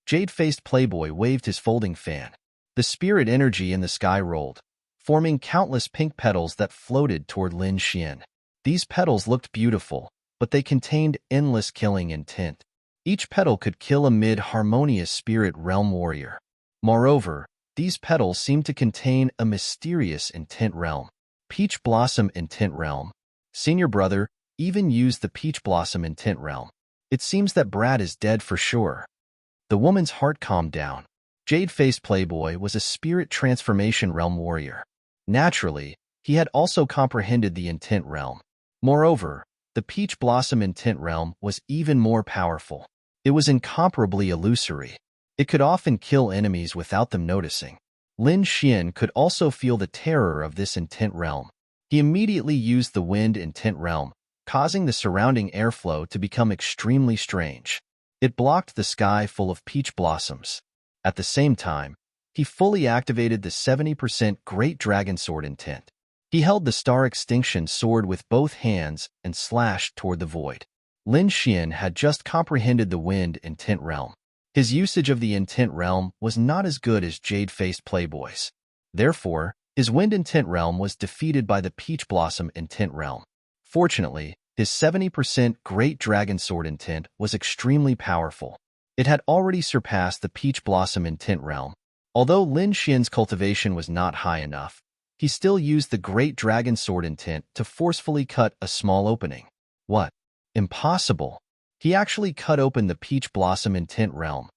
S1: Jade-faced Playboy waved his folding fan. The spirit energy in the sky rolled, forming countless pink petals that floated toward Lin Xian. These petals looked beautiful, but they contained endless killing intent. Each petal could kill a mid-harmonious spirit realm warrior. Moreover, these petals seemed to contain a mysterious intent realm. Peach Blossom Intent Realm. Senior brother even used the Peach Blossom Intent Realm. It seems that Brad is dead for sure. The woman's heart calmed down. Jade-faced Playboy was a spirit transformation realm warrior. Naturally, he had also comprehended the intent realm. Moreover, the Peach Blossom Intent Realm was even more powerful. It was incomparably illusory. It could often kill enemies without them noticing. Lin Xian could also feel the terror of this intent realm. He immediately used the wind intent realm, causing the surrounding airflow to become extremely strange. It blocked the sky full of peach blossoms. At the same time, he fully activated the 70% Great Dragon Sword intent. He held the Star Extinction Sword with both hands and slashed toward the void. Lin Xian had just comprehended the wind intent realm. His usage of the intent realm was not as good as Jade-faced Playboy's. Therefore, his wind intent realm was defeated by the Peach Blossom intent realm. Fortunately, his 70% Great Dragon Sword intent was extremely powerful. It had already surpassed the Peach Blossom intent realm. Although Lin Xian's cultivation was not high enough, he still used the Great Dragon Sword intent to forcefully cut a small opening. What? Impossible! He actually cut open the Peach Blossom intent realm.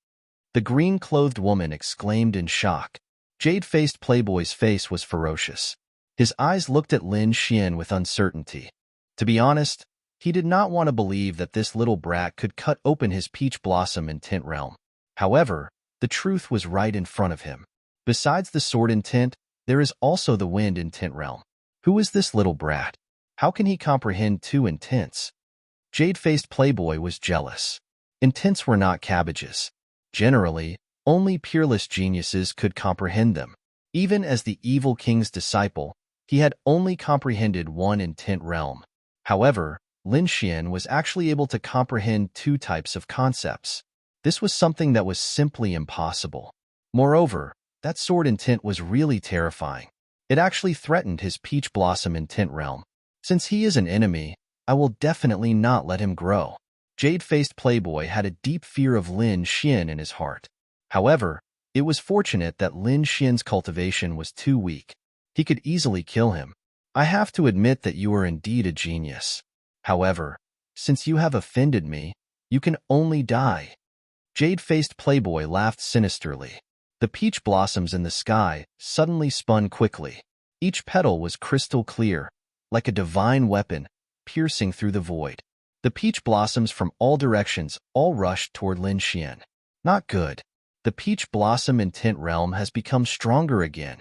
S1: The green-clothed woman exclaimed in shock. Jade-faced Playboy's face was ferocious. His eyes looked at Lin Xian with uncertainty. To be honest, he did not want to believe that this little brat could cut open his Peach Blossom intent realm. However, the truth was right in front of him. Besides the sword intent, there is also the wind intent realm. Who is this little brat? How can he comprehend two intents? Jade-faced Playboy was jealous. Intents were not cabbages. Generally, only peerless geniuses could comprehend them. Even as the evil king's disciple, he had only comprehended one intent realm. However, Lin Xian was actually able to comprehend two types of concepts. This was something that was simply impossible. Moreover, that sword intent was really terrifying. It actually threatened his Peach Blossom intent realm. Since he is an enemy, I will definitely not let him grow. Jade-faced Playboy had a deep fear of Lin Xian in his heart. However, it was fortunate that Lin Xian's cultivation was too weak. He could easily kill him. I have to admit that you are indeed a genius. However, since you have offended me, you can only die. Jade-faced Playboy laughed sinisterly. The peach blossoms in the sky suddenly spun quickly. Each petal was crystal clear, like a divine weapon, piercing through the void. The peach blossoms from all directions all rushed toward Lin Xian. Not good. The Peach Blossom intent realm has become stronger again.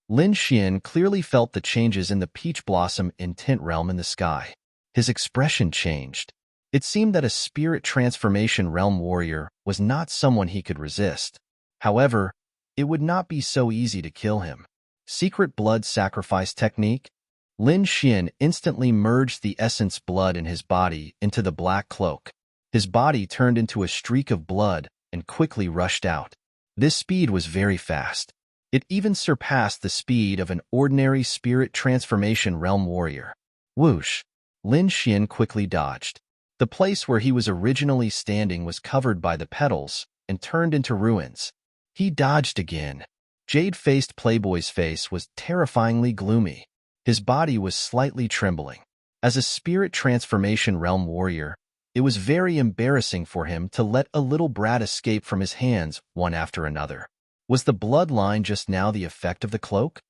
S1: Lin Xian clearly felt the changes in the Peach Blossom intent realm in the sky. His expression changed. It seemed that a spirit transformation realm warrior was not someone he could resist. However, it would not be so easy to kill him. Secret blood sacrifice technique? Lin Xian instantly merged the essence blood in his body into the black cloak. His body turned into a streak of blood and quickly rushed out. This speed was very fast. It even surpassed the speed of an ordinary spirit transformation realm warrior. Whoosh! Lin Xian quickly dodged. The place where he was originally standing was covered by the petals and turned into ruins. He dodged again. Jade-faced Playboy's face was terrifyingly gloomy. His body was slightly trembling. As a spirit transformation realm warrior, it was very embarrassing for him to let a little brat escape from his hands one after another. Was the bloodline just now the effect of the cloak?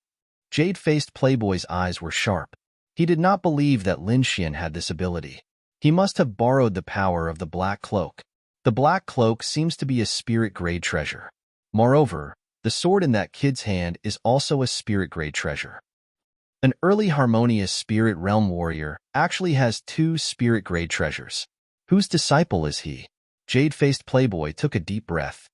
S1: Jade-faced Playboy's eyes were sharp. He did not believe that Lin Xian had this ability. He must have borrowed the power of the black cloak. The black cloak seems to be a spirit-grade treasure. Moreover, the sword in that kid's hand is also a spirit-grade treasure. An early harmonious spirit realm warrior actually has two spirit-grade treasures. Whose disciple is he? Jade-faced Playboy took a deep breath.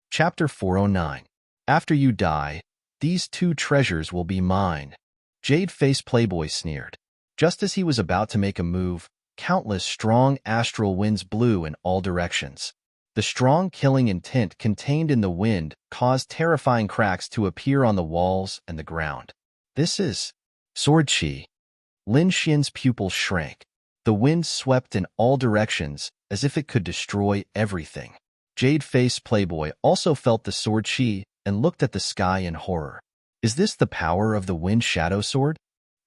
S1: Chapter 409. After you die, These 2 treasures will be mine. Jade-faced playboy sneered. Just as he was about to make a move, countless strong astral winds blew in all directions. The strong killing intent contained in the wind caused terrifying cracks to appear on the walls and the ground. This is sword chi. Lin Xian's pupils shrank. The wind swept in all directions as if it could destroy everything. Jade-faced playboy also felt the sword chi and looked at the sky in horror. Is this the power of the wind shadow sword?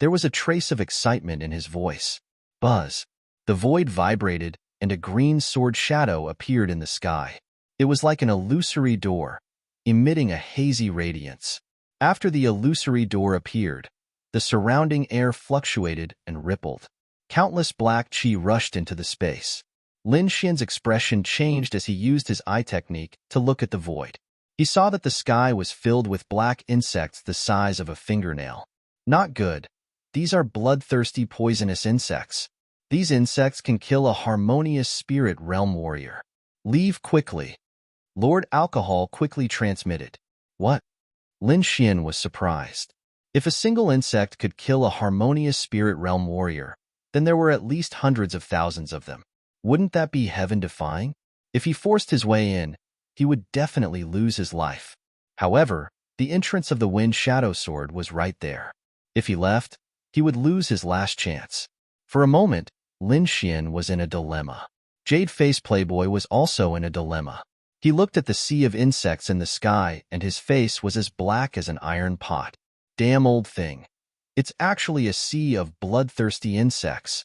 S1: There was a trace of excitement in his voice. Buzz. The void vibrated, and a green sword shadow appeared in the sky. It was like an illusory door, emitting a hazy radiance. After the illusory door appeared, the surrounding air fluctuated and rippled. Countless black chi rushed into the space. Lin Xian's expression changed as he used his eye technique to look at the void. He saw that the sky was filled with black insects the size of a fingernail. Not good. These are bloodthirsty poisonous insects. These insects can kill a harmonious spirit realm warrior. Leave quickly. Lord Alcohol quickly transmitted. What? Lin Xian was surprised. If a single insect could kill a harmonious spirit realm warrior, then there were at least hundreds of thousands of them. Wouldn't that be heaven-defying? If he forced his way in, he would definitely lose his life. However, the entrance of the Wind Shadow Sword was right there. If he left, he would lose his last chance. For a moment, Lin Xian was in a dilemma. Jade-faced playboy was also in a dilemma. He looked at the sea of insects in the sky, and his face was as black as an iron pot. Damn old thing. It's actually a sea of bloodthirsty insects.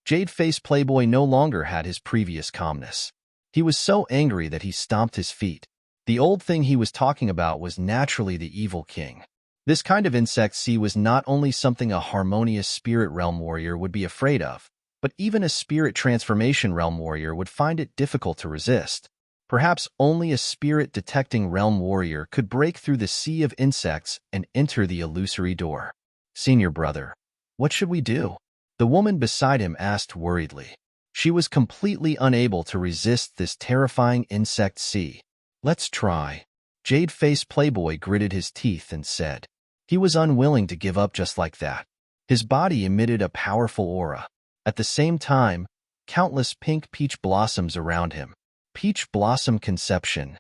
S1: Jade-faced playboy no longer had his previous calmness. He was so angry that he stomped his feet. The old thing he was talking about was naturally the evil king. This kind of insect sea was not only something a harmonious spirit realm warrior would be afraid of, but even a spirit transformation realm warrior would find it difficult to resist. Perhaps only a spirit-detecting realm warrior could break through the sea of insects and enter the illusory door. Senior brother, what should we do? The woman beside him asked worriedly. She was completely unable to resist this terrifying insect sea. Let's try. Jade-faced playboy gritted his teeth and said. He was unwilling to give up just like that. His body emitted a powerful aura. At the same time, countless pink peach blossoms around him. Peach blossom conception.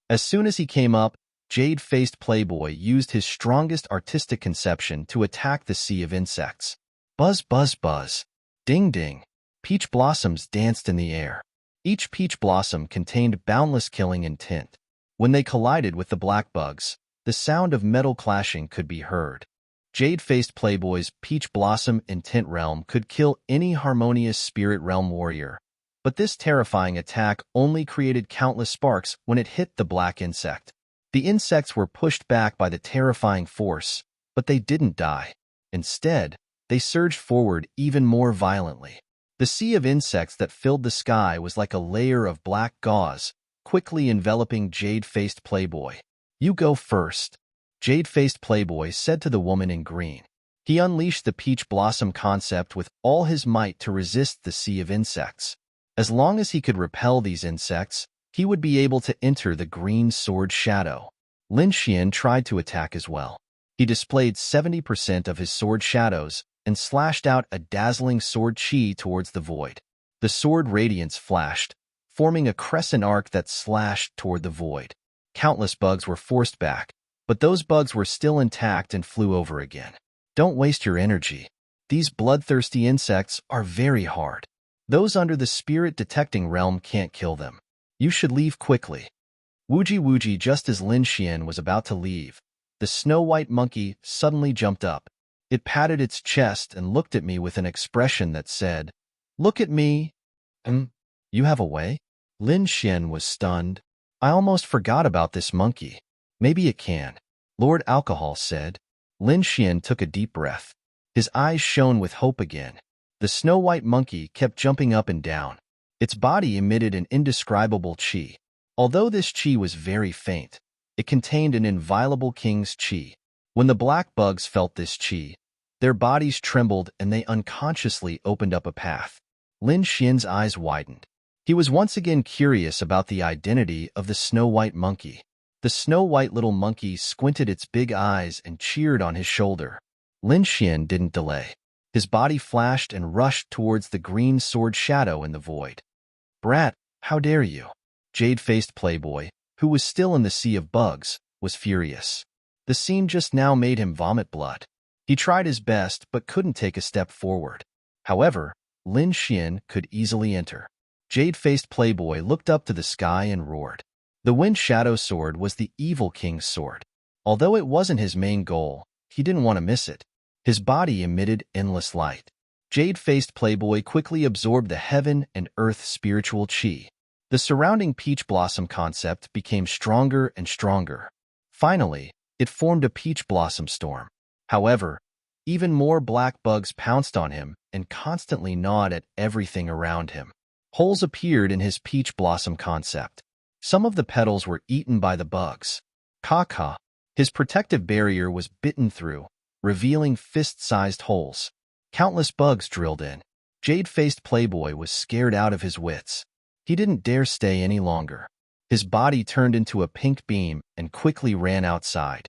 S1: As soon as he came up, Jade-faced playboy used his strongest artistic conception to attack the sea of insects. Buzz, buzz, buzz. Ding, ding. Peach blossoms danced in the air. Each peach blossom contained boundless killing intent. When they collided with the black bugs, the sound of metal clashing could be heard. Jade-faced playboy's peach blossom intent realm could kill any harmonious spirit realm warrior, but this terrifying attack only created countless sparks when it hit the black insect. The insects were pushed back by the terrifying force, but they didn't die. Instead, they surged forward even more violently. The sea of insects that filled the sky was like a layer of black gauze, quickly enveloping Jade-faced playboy. You go first. Jade-faced playboy said to the woman in green. He unleashed the peach blossom concept with all his might to resist the sea of insects. As long as he could repel these insects, he would be able to enter the green sword shadow. Lin Xian tried to attack as well. He displayed 70% of his sword shadows and slashed out a dazzling sword chi towards the void. The sword radiance flashed, forming a crescent arc that slashed toward the void. Countless bugs were forced back, but those bugs were still intact and flew over again. Don't waste your energy. These bloodthirsty insects are very hard. Those under the spirit-detecting realm can't kill them. You should leave quickly. Wooji just as Lin Xian was about to leave, the snow-white monkey suddenly jumped up. It patted its chest and looked at me with an expression that said, "Look at me." You have a way? Lin Xian was stunned. I almost forgot about this monkey. Maybe it can. Lord Alcohol said. Lin Xian took a deep breath. His eyes shone with hope again. The snow-white monkey kept jumping up and down. Its body emitted an indescribable chi. Although this chi was very faint, it contained an inviolable king's chi. When the black bugs felt this chi, their bodies trembled and they unconsciously opened up a path. Lin Xian's eyes widened. He was once again curious about the identity of the snow-white monkey. The The snow-white little monkey squinted its big eyes and cheered on his shoulder. Lin Xian didn't delay. His body flashed and rushed towards the green sword shadow in the void. Brat, how dare you? Jade-faced playboy, who was still in the sea of bugs, was furious. The scene just now made him vomit blood. He tried his best but couldn't take a step forward. However, Lin Xian could easily enter. Jade-faced playboy looked up to the sky and roared. The Wind Shadow Sword was the evil king's sword. Although it wasn't his main goal, he didn't want to miss it. His body emitted endless light. Jade-faced playboy quickly absorbed the heaven and earth spiritual chi. The surrounding peach blossom concept became stronger and stronger. Finally, it formed a peach blossom storm. However, even more black bugs pounced on him and constantly gnawed at everything around him. Holes appeared in his peach blossom concept. Some of the petals were eaten by the bugs. Caw-caw. His protective barrier was bitten through, revealing fist-sized holes. Countless bugs drilled in. Jade-faced playboy was scared out of his wits. He didn't dare stay any longer. His body turned into a pink beam and quickly ran outside.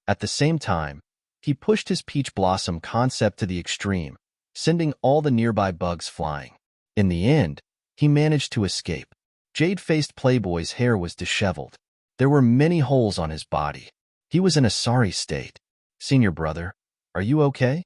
S1: At the same time, he pushed his peach blossom concept to the extreme, sending all the nearby bugs flying. In the end, he managed to escape. Jade-faced playboy's hair was disheveled. There were many holes on his body. He was in a sorry state. Senior brother, are you okay?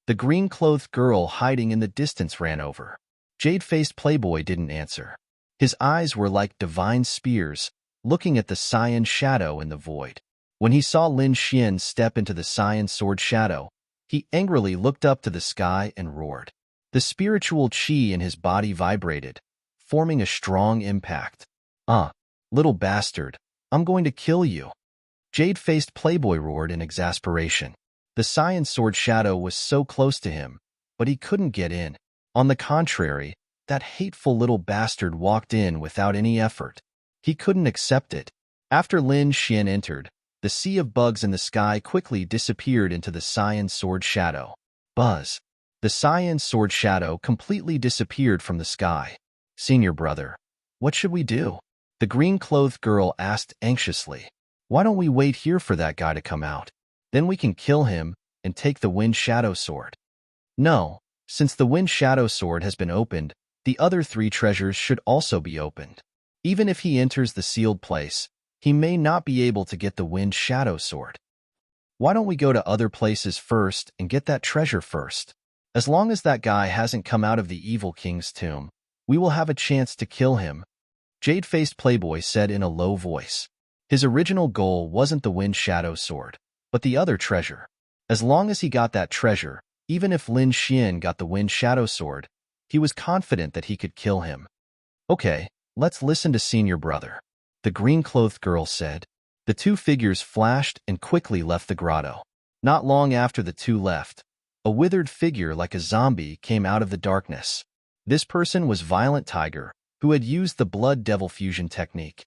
S1: The green-clothed girl hiding in the distance ran over. Jade-faced playboy didn't answer. His eyes were like divine spears, looking at the cyan shadow in the void. When he saw Lin Xian step into the cyan sword shadow, he angrily looked up to the sky and roared. The spiritual chi in his body vibrated, forming a strong impact. Little bastard, I'm going to kill you. Jade-faced playboy roared in exasperation. The cyan sword shadow was so close to him, but he couldn't get in. On the contrary, that hateful little bastard walked in without any effort. He couldn't accept it. After Lin Xian entered, the sea of bugs in the sky quickly disappeared into the cyan sword shadow. Buzz. The cyan sword shadow completely disappeared from the sky. Senior brother, what should we do? The green-clothed girl asked anxiously. Why don't we wait here for that guy to come out? Then we can kill him and take the Wind Shadow Sword. No, since the Wind Shadow Sword has been opened, the other 3 treasures should also be opened. Even if he enters the sealed place, he may not be able to get the Wind Shadow Sword. Why don't we go to other places first and get that treasure first? As long as that guy hasn't come out of the evil king's tomb, we will have a chance to kill him, Jade-faced playboy said in a low voice. His original goal wasn't the Wind Shadow Sword, but the other treasure. As long as he got that treasure, even if Lin Xian got the Wind Shadow Sword, he was confident that he could kill him. Okay, let's listen to senior brother, the green-clothed girl said. The 2 figures flashed and quickly left the grotto. Not long after the 2 left, a withered figure like a zombie came out of the darkness. This person was Violent Tiger, who had used the Blood Devil Fusion technique.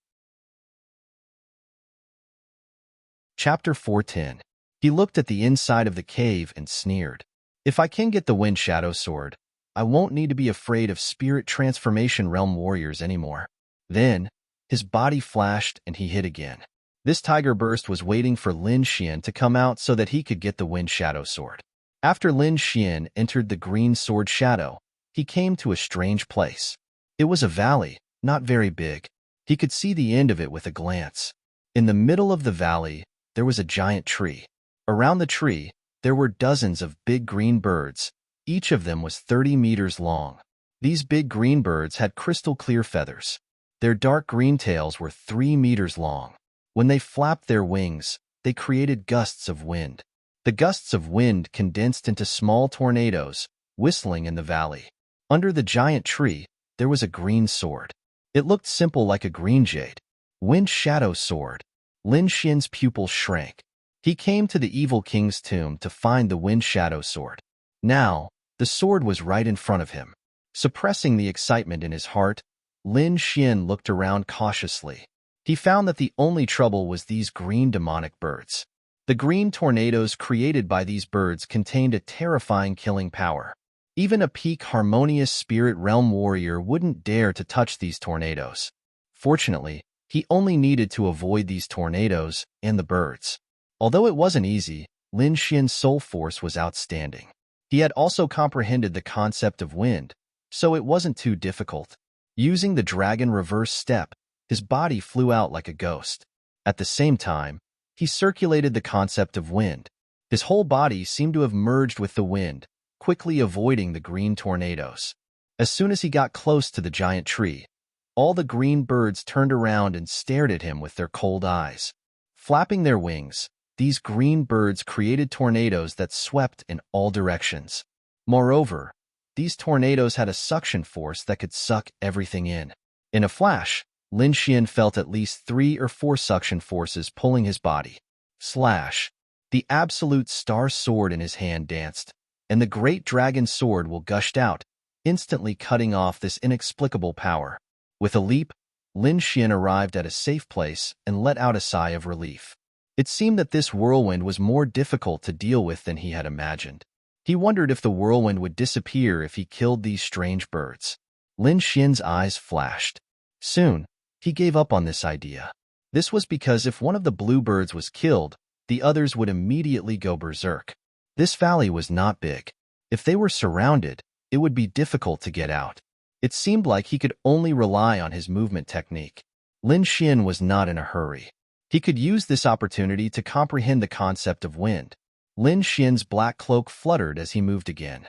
S1: Chapter 410. He looked at the inside of the cave and sneered. If I can get the Wind Shadow Sword, I won't need to be afraid of Spirit Transformation Realm warriors anymore. Then, his body flashed and he hit again. This tiger burst was waiting for Lin Xian to come out so that he could get the Wind Shadow Sword. After Lin Xian entered the green sword shadow, he came to a strange place. It was a valley, not very big. He could see the end of it with a glance. In the middle of the valley, there was a giant tree. Around the tree, there were dozens of big green birds. Each of them was 30 meters long. These big green birds had crystal-clear feathers. Their dark green tails were 3 meters long. When they flapped their wings, they created gusts of wind. The gusts of wind condensed into small tornadoes, whistling in the valley. Under the giant tree, there was a green sword. It looked simple like a green jade. Wind Shadow Sword. Lin Xian's pupil shrank. He came to the evil king's tomb to find the Wind Shadow Sword. Now, the sword was right in front of him. Suppressing the excitement in his heart, Lin Xian looked around cautiously. He found that the only trouble was these green demonic birds. The green tornadoes created by these birds contained a terrifying killing power. Even a peak harmonious spirit realm warrior wouldn't dare to touch these tornadoes. Fortunately, He only needed to avoid these tornadoes and the birds. Although it wasn't easy, Lin Xian's soul force was outstanding. He had also comprehended the concept of wind, so it wasn't too difficult. Using the dragon reverse step, his body flew out like a ghost. At the same time, he circulated the concept of wind. His whole body seemed to have merged with the wind, quickly avoiding the green tornadoes. As soon as he got close to the giant tree, all the green birds turned around and stared at him with their cold eyes. Flapping their wings, these green birds created tornadoes that swept in all directions. Moreover, these tornadoes had a suction force that could suck everything in. In a flash, Lin Xian felt at least 3 or 4 suction forces pulling his body. Slash! The absolute star sword in his hand danced, and the great dragon sword will gushed out, instantly cutting off this inexplicable power. With a leap, Lin Xian arrived at a safe place and let out a sigh of relief. It seemed that this whirlwind was more difficult to deal with than he had imagined. He wondered if the whirlwind would disappear if he killed these strange birds. Lin Xian's eyes flashed. Soon, he gave up on this idea. This was because if one of the blue birds was killed, the others would immediately go berserk. This valley was not big. If they were surrounded, it would be difficult to get out. It seemed like he could only rely on his movement technique. Lin Xian was not in a hurry. He could use this opportunity to comprehend the concept of wind. Lin Xian's black cloak fluttered as he moved again.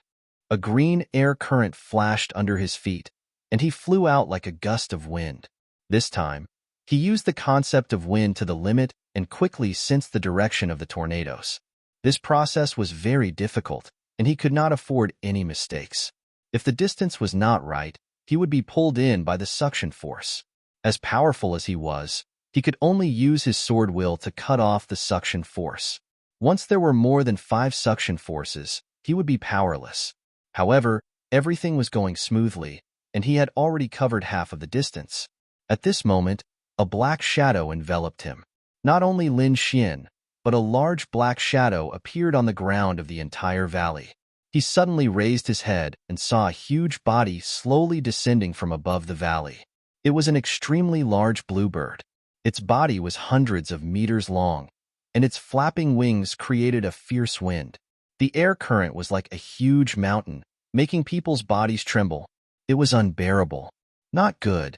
S1: A green air current flashed under his feet, and he flew out like a gust of wind. This time, he used the concept of wind to the limit and quickly sensed the direction of the tornadoes. This process was very difficult, and he could not afford any mistakes. If the distance was not right, he would be pulled in by the suction force. As powerful as he was, he could only use his sword will to cut off the suction force. Once there were more than 5 suction forces, he would be powerless. However, everything was going smoothly, and he had already covered half of the distance. At this moment, a black shadow enveloped him. Not only Lin Xian, but a large black shadow appeared on the ground of the entire valley. He suddenly raised his head and saw a huge body slowly descending from above the valley. It was an extremely large bluebird. Its body was hundreds of meters long, and its flapping wings created a fierce wind. The air current was like a huge mountain, making people's bodies tremble. It was unbearable. Not good.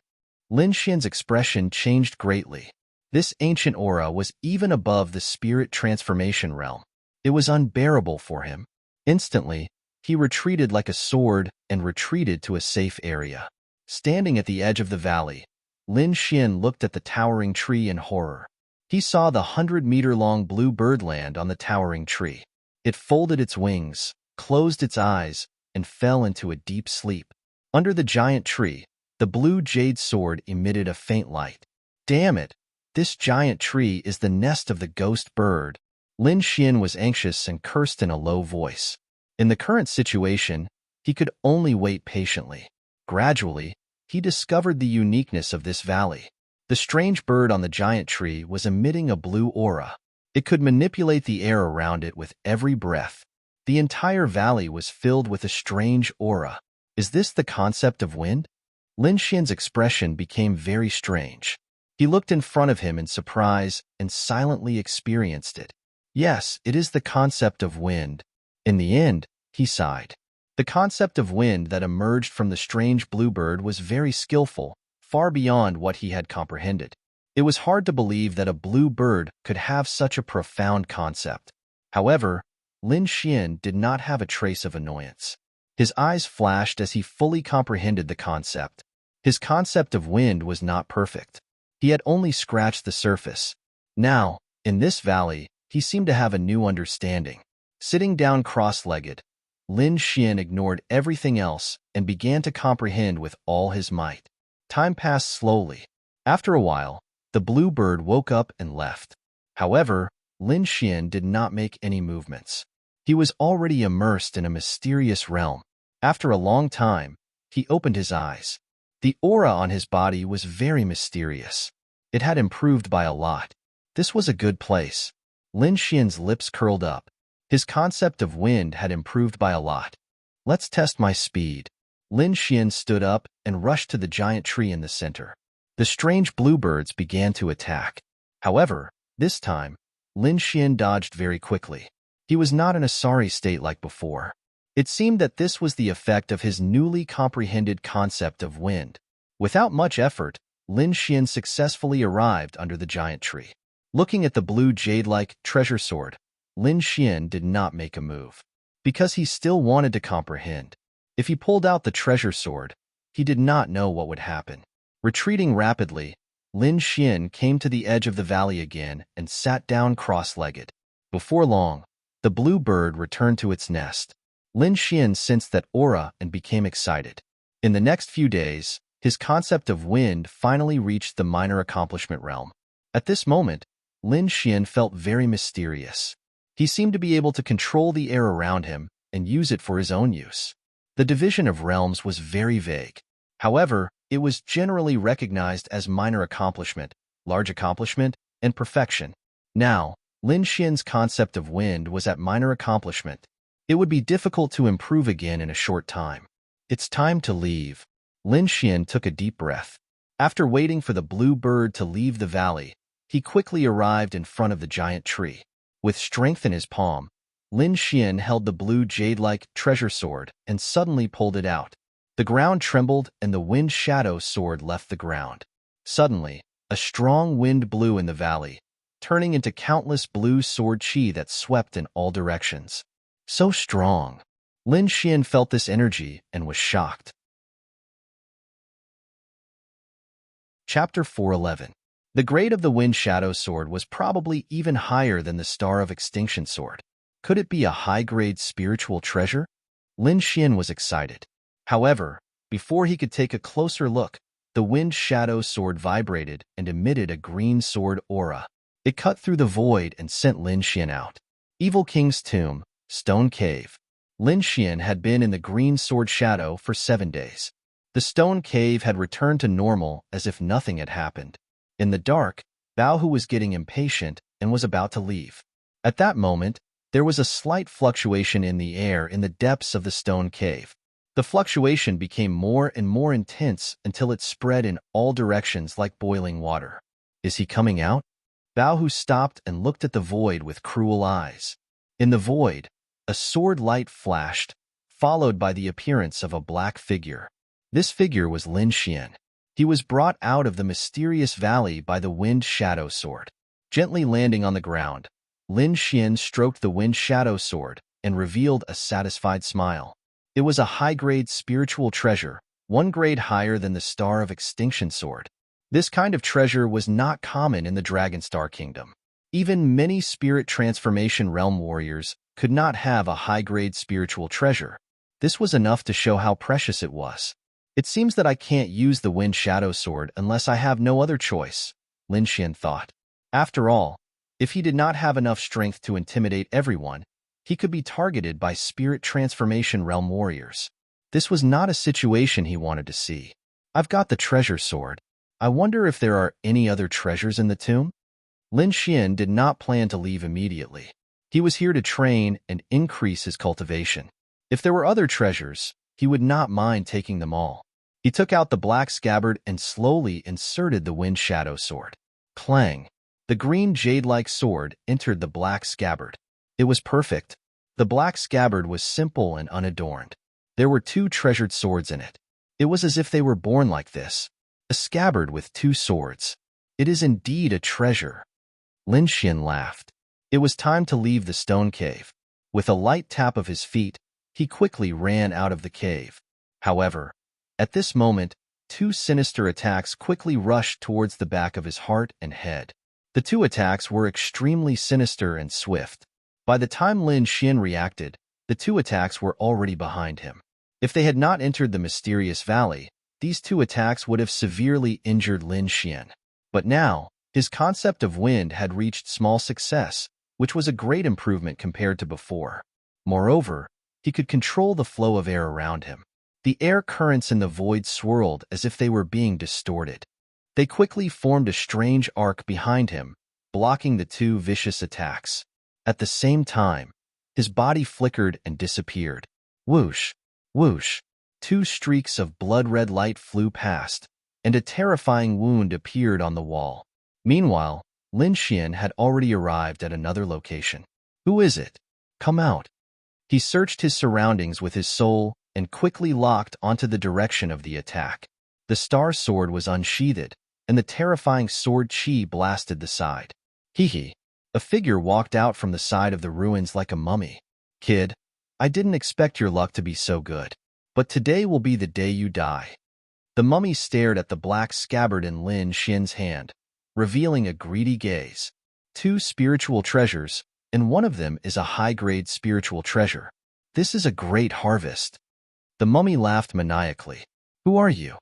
S1: Lin Xian's expression changed greatly. This ancient aura was even above the spirit transformation realm. It was unbearable for him. Instantly, he retreated like a sword and retreated to a safe area. Standing at the edge of the valley, Lin Xian looked at the towering tree in horror. He saw the 100-meter-long blue bird land on the towering tree. It folded its wings, closed its eyes, and fell into a deep sleep. Under the giant tree, the blue jade sword emitted a faint light. Damn it! This giant tree is the nest of the ghost bird. Lin Xian was anxious and cursed in a low voice. In the current situation, he could only wait patiently. Gradually, he discovered the uniqueness of this valley. The strange bird on the giant tree was emitting a blue aura. It could manipulate the air around it with every breath. The entire valley was filled with a strange aura. Is this the concept of wind? Lin Xian's expression became very strange. He looked in front of him in surprise and silently experienced it. Yes, it is the concept of wind. In the end, he sighed. The concept of wind that emerged from the strange bluebird was very skillful, far beyond what he had comprehended. It was hard to believe that a blue bird could have such a profound concept. However, Lin Xian did not have a trace of annoyance. His eyes flashed as he fully comprehended the concept. His concept of wind was not perfect. He had only scratched the surface. Now, in this valley, he seemed to have a new understanding. Sitting down cross-legged, Lin Xian ignored everything else and began to comprehend with all his might. Time passed slowly. After a while, the blue bird woke up and left. However, Lin Xian did not make any movements. He was already immersed in a mysterious realm. After a long time, he opened his eyes. The aura on his body was very mysterious. It had improved by a lot. This was a good place. Lin Xian's lips curled up. His concept of wind had improved by a lot. Let's test my speed. Lin Xian stood up and rushed to the giant tree in the center. The strange bluebirds began to attack. However, this time, Lin Xian dodged very quickly. He was not in a sorry state like before. It seemed that this was the effect of his newly comprehended concept of wind. Without much effort, Lin Xian successfully arrived under the giant tree. Looking at the blue jade-like treasure sword, Lin Xian did not make a move, because he still wanted to comprehend. If he pulled out the treasure sword, he did not know what would happen. Retreating rapidly, Lin Xian came to the edge of the valley again and sat down cross-legged. Before long, the blue bird returned to its nest. Lin Xian sensed that aura and became excited. In the next few days, his concept of wind finally reached the minor accomplishment realm. At this moment, Lin Xian felt very mysterious. He seemed to be able to control the air around him and use it for his own use. The division of realms was very vague. However, it was generally recognized as minor accomplishment, large accomplishment, and perfection. Now, Lin Xian's concept of wind was at minor accomplishment. It would be difficult to improve again in a short time. It's time to leave. Lin Xian took a deep breath. After waiting for the blue bird to leave the valley, he quickly arrived in front of the giant tree. With strength in his palm, Lin Xian held the blue jade-like treasure sword and suddenly pulled it out. The ground trembled and the wind shadow sword left the ground. Suddenly, a strong wind blew in the valley, turning into countless blue sword chi that swept in all directions. So strong. Lin Xian felt this energy and was shocked. Chapter 411. The grade of the Wind Shadow Sword was probably even higher than the Star of Extinction Sword. Could it be a high-grade spiritual treasure? Lin Xian was excited. However, before he could take a closer look, the Wind Shadow Sword vibrated and emitted a green sword aura. It cut through the void and sent Lin Xian out. Evil King's Tomb, Stone Cave. Lin Xian had been in the green sword shadow for 7 days. The stone cave had returned to normal as if nothing had happened. In the dark, Bao Hu was getting impatient and was about to leave. At that moment, there was a slight fluctuation in the air in the depths of the stone cave. The fluctuation became more and more intense until it spread in all directions like boiling water. Is he coming out? Bao Hu stopped and looked at the void with cruel eyes. In the void, a sword light flashed, followed by the appearance of a black figure. This figure was Lin Xian. He was brought out of the mysterious valley by the Wind Shadow Sword. Gently landing on the ground, Lin Xian stroked the Wind Shadow Sword and revealed a satisfied smile. It was a high-grade spiritual treasure, 1 grade higher than the Star of Extinction Sword. This kind of treasure was not common in the Dragonstar Kingdom. Even many spirit transformation realm warriors could not have a high-grade spiritual treasure. This was enough to show how precious it was. It seems that I can't use the Wind Shadow Sword unless I have no other choice, Lin Xian thought. After all, if he did not have enough strength to intimidate everyone, he could be targeted by spirit transformation realm warriors. This was not a situation he wanted to see. I've got the treasure sword. I wonder if there are any other treasures in the tomb? Lin Xian did not plan to leave immediately. He was here to train and increase his cultivation. If there were other treasures, he would not mind taking them all. He took out the black scabbard and slowly inserted the Wind Shadow Sword. Clang! The green jade-like sword entered the black scabbard. It was perfect. The black scabbard was simple and unadorned. There were 2 treasured swords in it. It was as if they were born like this. A scabbard with 2 swords. It is indeed a treasure. Lin Xian laughed. It was time to leave the stone cave. With a light tap of his feet, he quickly ran out of the cave. However, at this moment, 2 sinister attacks quickly rushed towards the back of his heart and head. The 2 attacks were extremely sinister and swift. By the time Lin Xian reacted, the 2 attacks were already behind him. If they had not entered the mysterious valley, these 2 attacks would have severely injured Lin Xian. But now, his concept of wind had reached small success, which was a great improvement compared to before. Moreover, he could control the flow of air around him. The air currents in the void swirled as if they were being distorted. They quickly formed a strange arc behind him, blocking the 2 vicious attacks. At the same time, his body flickered and disappeared. Whoosh! Whoosh! 2 streaks of blood-red light flew past, and a terrifying wound appeared on the wall. Meanwhile, Lin Xian had already arrived at another location. Who is it? Come out. He searched his surroundings with his soul and quickly locked onto the direction of the attack. The star sword was unsheathed, and the terrifying sword chi blasted the side. Hee. A figure walked out from the side of the ruins like a mummy. Kid, I didn't expect your luck to be so good. But today will be the day you die. The mummy stared at the black scabbard in Lin Xian's hand, revealing a greedy gaze. 2 spiritual treasures, and one of them is a high-grade spiritual treasure. This is a great harvest. The mummy laughed maniacally. Who are you?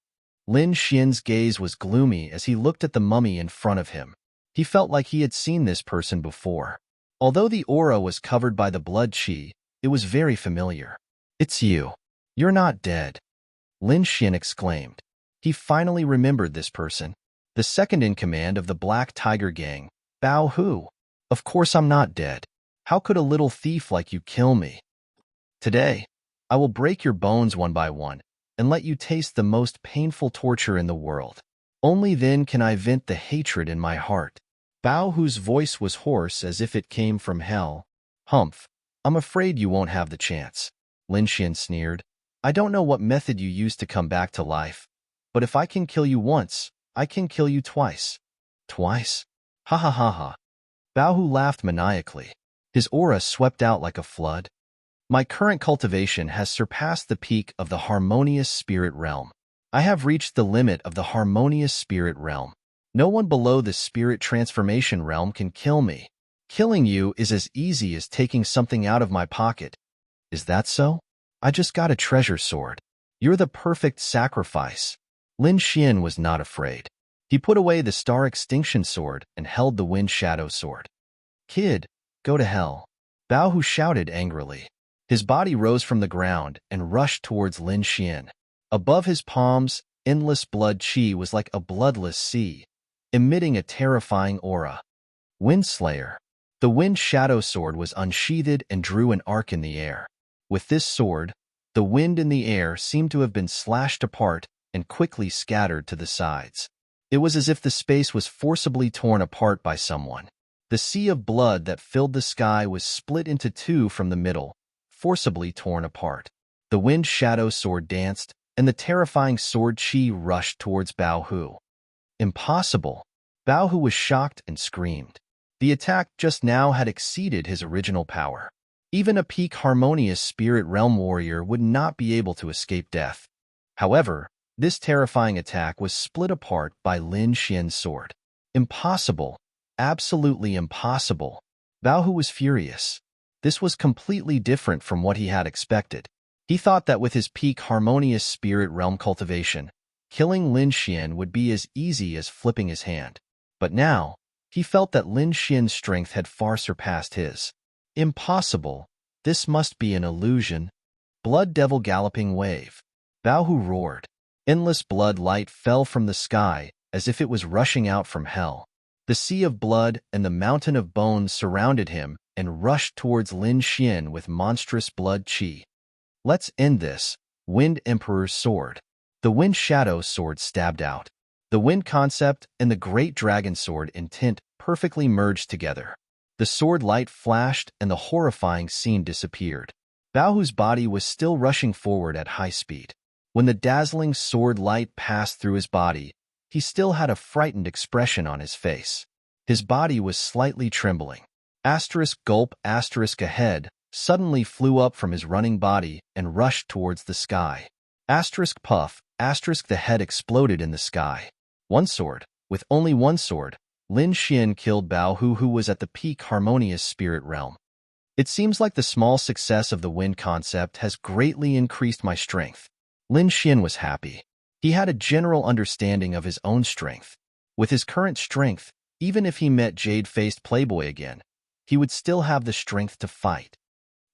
S1: Lin Xian's gaze was gloomy as he looked at the mummy in front of him. He felt like he had seen this person before. Although the aura was covered by the blood chi, it was very familiar. It's you. You're not dead. Lin Xian exclaimed. He finally remembered this person. The second in command of the Black Tiger Gang, Bao Hu. Of course I'm not dead. How could a little thief like you kill me? Today, I will break your bones one by one and let you taste the most painful torture in the world. Only then can I vent the hatred in my heart. Bao Hu's voice was hoarse as if it came from hell. Humph, I'm afraid you won't have the chance. Lin Xian sneered. I don't know what method you used to come back to life, but if I can kill you once, I can kill you twice. Twice? Ha ha ha ha. Bao Hu laughed maniacally. His aura swept out like a flood. My current cultivation has surpassed the peak of the harmonious spirit realm. I have reached the limit of the harmonious spirit realm. No one below the spirit transformation realm can kill me. Killing you is as easy as taking something out of my pocket. Is that so? I just got a treasure sword. You're the perfect sacrifice. Lin Xian was not afraid. He put away the star extinction sword and held the wind shadow sword. Kid, go to hell. Bao Hu shouted angrily. His body rose from the ground and rushed towards Lin Xian. Above his palms, endless blood chi was like a bloodless sea, emitting a terrifying aura. Windslayer. The wind shadow sword was unsheathed and drew an arc in the air. With this sword, the wind in the air seemed to have been slashed apart and quickly scattered to the sides. It was as if the space was forcibly torn apart by someone. The sea of blood that filled the sky was split into 2 from the middle, forcibly torn apart. The wind shadow sword danced, and the terrifying sword chi rushed towards Bao Hu. Impossible! Bao Hu was shocked and screamed. The attack just now had exceeded his original power. Even a peak harmonious spirit realm warrior would not be able to escape death. However, this terrifying attack was split apart by Lin Xian's sword. Impossible. Absolutely impossible. Bao Hu was furious. This was completely different from what he had expected. He thought that with his peak harmonious spirit realm cultivation, killing Lin Xian would be as easy as flipping his hand. But now, he felt that Lin Xian's strength had far surpassed his. Impossible. This must be an illusion. Blood devil galloping wave. Bao Hu roared. Endless blood light fell from the sky as if it was rushing out from hell. The sea of blood and the mountain of bones surrounded him and rushed towards Lin Xian with monstrous blood chi. Let's end this. Wind Emperor's sword. The wind shadow sword stabbed out. The wind concept and the great dragon sword intent perfectly merged together. The sword light flashed and the horrifying scene disappeared. Bao Hu's body was still rushing forward at high speed. When the dazzling sword light passed through his body, he still had a frightened expression on his face. His body was slightly trembling. Asterisk gulp asterisk ahead suddenly flew up from his running body and rushed towards the sky. Asterisk puff asterisk the head exploded in the sky. One sword. With only one sword, Lin Xian killed Bao Hu, who was at the peak harmonious spirit realm. It seems like the small success of the wind concept has greatly increased my strength. Lin Xian was happy. He had a general understanding of his own strength. With his current strength, even if he met Jade-faced Playboy again, he would still have the strength to fight.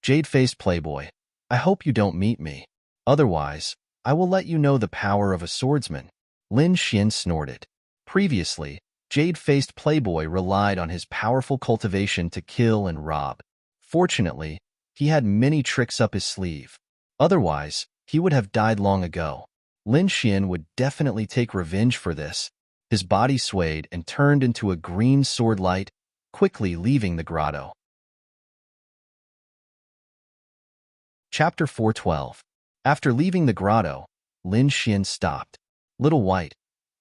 S1: Jade-faced Playboy, I hope you don't meet me. Otherwise, I will let you know the power of a swordsman. Lin Xian snorted. Previously, Jade-faced Playboy relied on his powerful cultivation to kill and rob. Fortunately, he had many tricks up his sleeve. Otherwise, he would have died long ago. Lin Xian would definitely take revenge for this. His body swayed and turned into a green sword light, quickly leaving the grotto. Chapter 412. After leaving the grotto, Lin Xian stopped. Little White,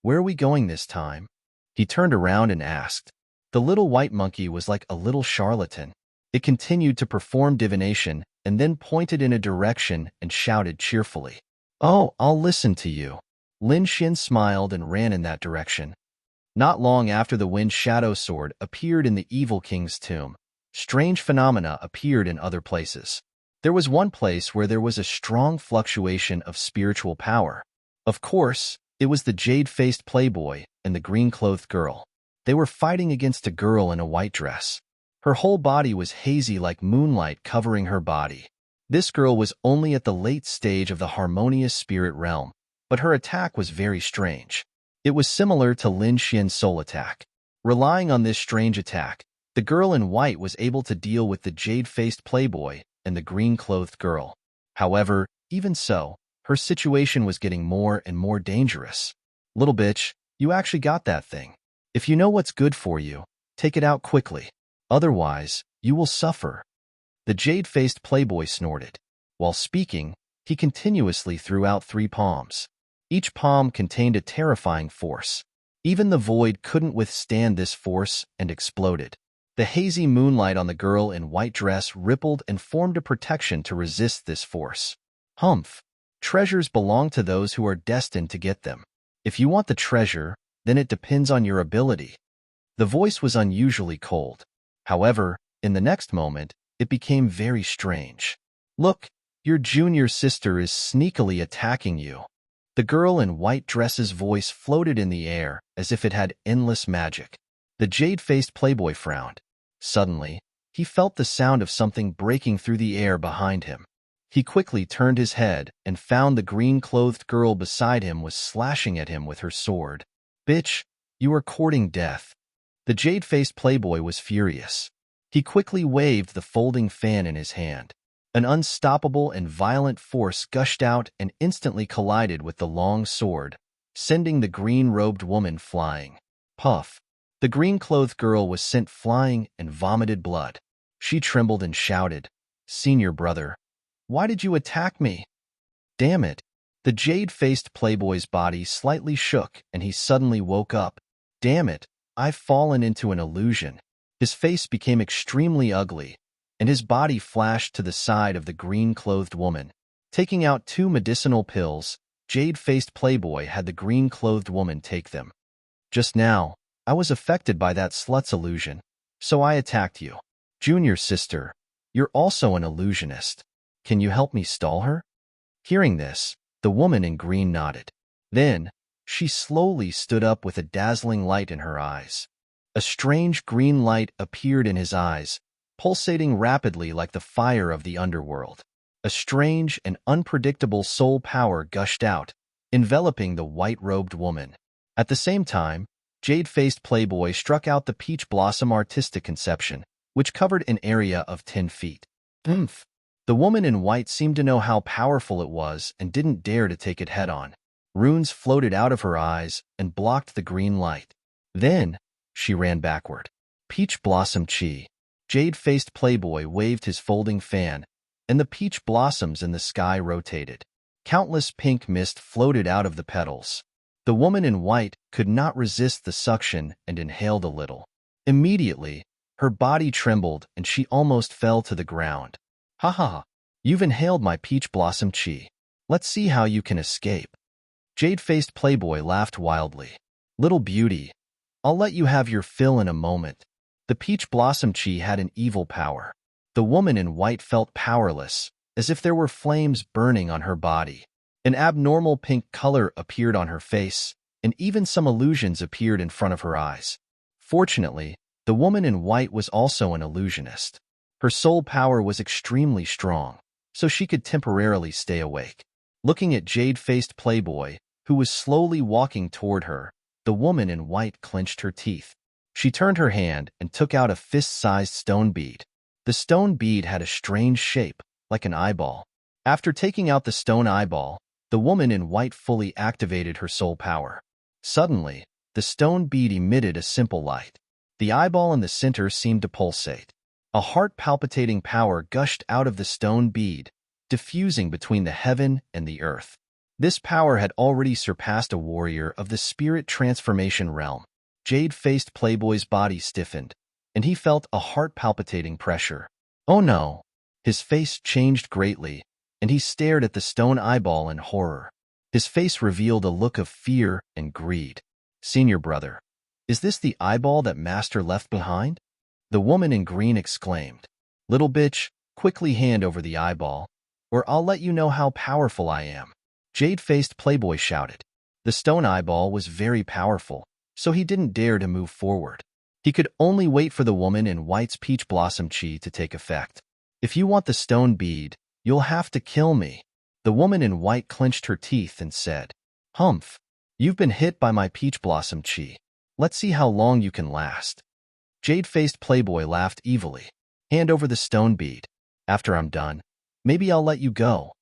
S1: where are we going this time? He turned around and asked. The little white monkey was like a little charlatan. It continued to perform divination and then pointed in a direction and shouted cheerfully, "Oh, I'll listen to you." Lin Xian smiled and ran in that direction. Not long after the wind shadow sword appeared in the evil king's tomb, strange phenomena appeared in other places. There was one place where there was a strong fluctuation of spiritual power. Of course, it was the jade-faced playboy and the green-clothed girl. They were fighting against a girl in a white dress. Her whole body was hazy like moonlight covering her body. This girl was only at the late stage of the harmonious spirit realm, but her attack was very strange. It was similar to Lin Xian's soul attack. Relying on this strange attack, the girl in white was able to deal with the jade-faced playboy and the green-clothed girl. However, even so, her situation was getting more and more dangerous. Little bitch, you actually got that thing. If you know what's good for you, take it out quickly. Otherwise, you will suffer. The jade-faced playboy snorted. While speaking, he continuously threw out 3 palms. Each palm contained a terrifying force. Even the void couldn't withstand this force and exploded. The hazy moonlight on the girl in white dress rippled and formed a protection to resist this force. Humph! Treasures belong to those who are destined to get them. If you want the treasure, then it depends on your ability. The voice was unusually cold. However, in the next moment, it became very strange. Look, your junior sister is sneakily attacking you. The girl in white dress's voice floated in the air as if it had endless magic. The jade-faced playboy frowned. Suddenly, he felt the sound of something breaking through the air behind him. He quickly turned his head and found the green-clothed girl beside him was slashing at him with her sword. Bitch, you are courting death. The jade-faced playboy was furious. He quickly waved the folding fan in his hand. An unstoppable and violent force gushed out and instantly collided with the long sword, sending the green-robed woman flying. Puff! The green-clothed girl was sent flying and vomited blood. She trembled and shouted, "Senior brother, why did you attack me?" Damn it! The jade-faced playboy's body slightly shook and he suddenly woke up. Damn it! I've fallen into an illusion. His face became extremely ugly, and his body flashed to the side of the green-clothed woman. Taking out 2 medicinal pills, jade-faced playboy had the green-clothed woman take them. Just now, I was affected by that slut's illusion, so I attacked you. Junior sister, you're also an illusionist. Can you help me stall her? Hearing this, the woman in green nodded. Then, she slowly stood up with a dazzling light in her eyes. A strange green light appeared in his eyes, pulsating rapidly like the fire of the underworld. A strange and unpredictable soul power gushed out, enveloping the white-robed woman. At the same time, jade-faced playboy struck out the peach blossom artistic conception, which covered an area of 10 feet. Oomph! The woman in white seemed to know how powerful it was and didn't dare to take it head-on. Runes floated out of her eyes and blocked the green light. Then, she ran backward. Peach blossom chi. Jade-faced playboy waved his folding fan, and the peach blossoms in the sky rotated. Countless pink mist floated out of the petals. The woman in white could not resist the suction and inhaled a little. Immediately, her body trembled and she almost fell to the ground. Ha ha ha! You've inhaled my peach blossom chi. Let's see how you can escape. Jade-faced playboy laughed wildly. Little beauty, I'll let you have your fill in a moment. The peach blossom chi had an evil power. The woman in white felt powerless, as if there were flames burning on her body. An abnormal pink color appeared on her face, and even some illusions appeared in front of her eyes. Fortunately, the woman in white was also an illusionist. Her soul power was extremely strong, so she could temporarily stay awake. Looking at jade-faced playboy, who was slowly walking toward her, the woman in white clenched her teeth. She turned her hand and took out a fist-sized stone bead. The stone bead had a strange shape, like an eyeball. After taking out the stone eyeball, The woman in white fully activated her soul power. Suddenly, the stone bead emitted a simple light. The eyeball in the center seemed to pulsate. A heart-palpitating power gushed out of the stone bead, diffusing between the heaven and the earth. This power had already surpassed a warrior of the spirit transformation realm. Jade-faced Playboy's body stiffened, and he felt a heart-palpitating pressure. Oh no! His face changed greatly, and he stared at the stone eyeball in horror. His face revealed a look of fear and greed. Senior brother, is this the eyeball that Master left behind? The woman in green exclaimed. Little bitch, quickly hand over the eyeball, or I'll let you know how powerful I am. Jade-faced Playboy shouted. The stone eyeball was very powerful, so he didn't dare to move forward. He could only wait for the woman in white's peach blossom chi to take effect. If you want the stone bead, you'll have to kill me. The woman in white clenched her teeth and said, Humph, you've been hit by my peach blossom chi. Let's see how long you can last. Jade-faced Playboy laughed evilly. Hand over the stone bead. After I'm done, maybe I'll let you go.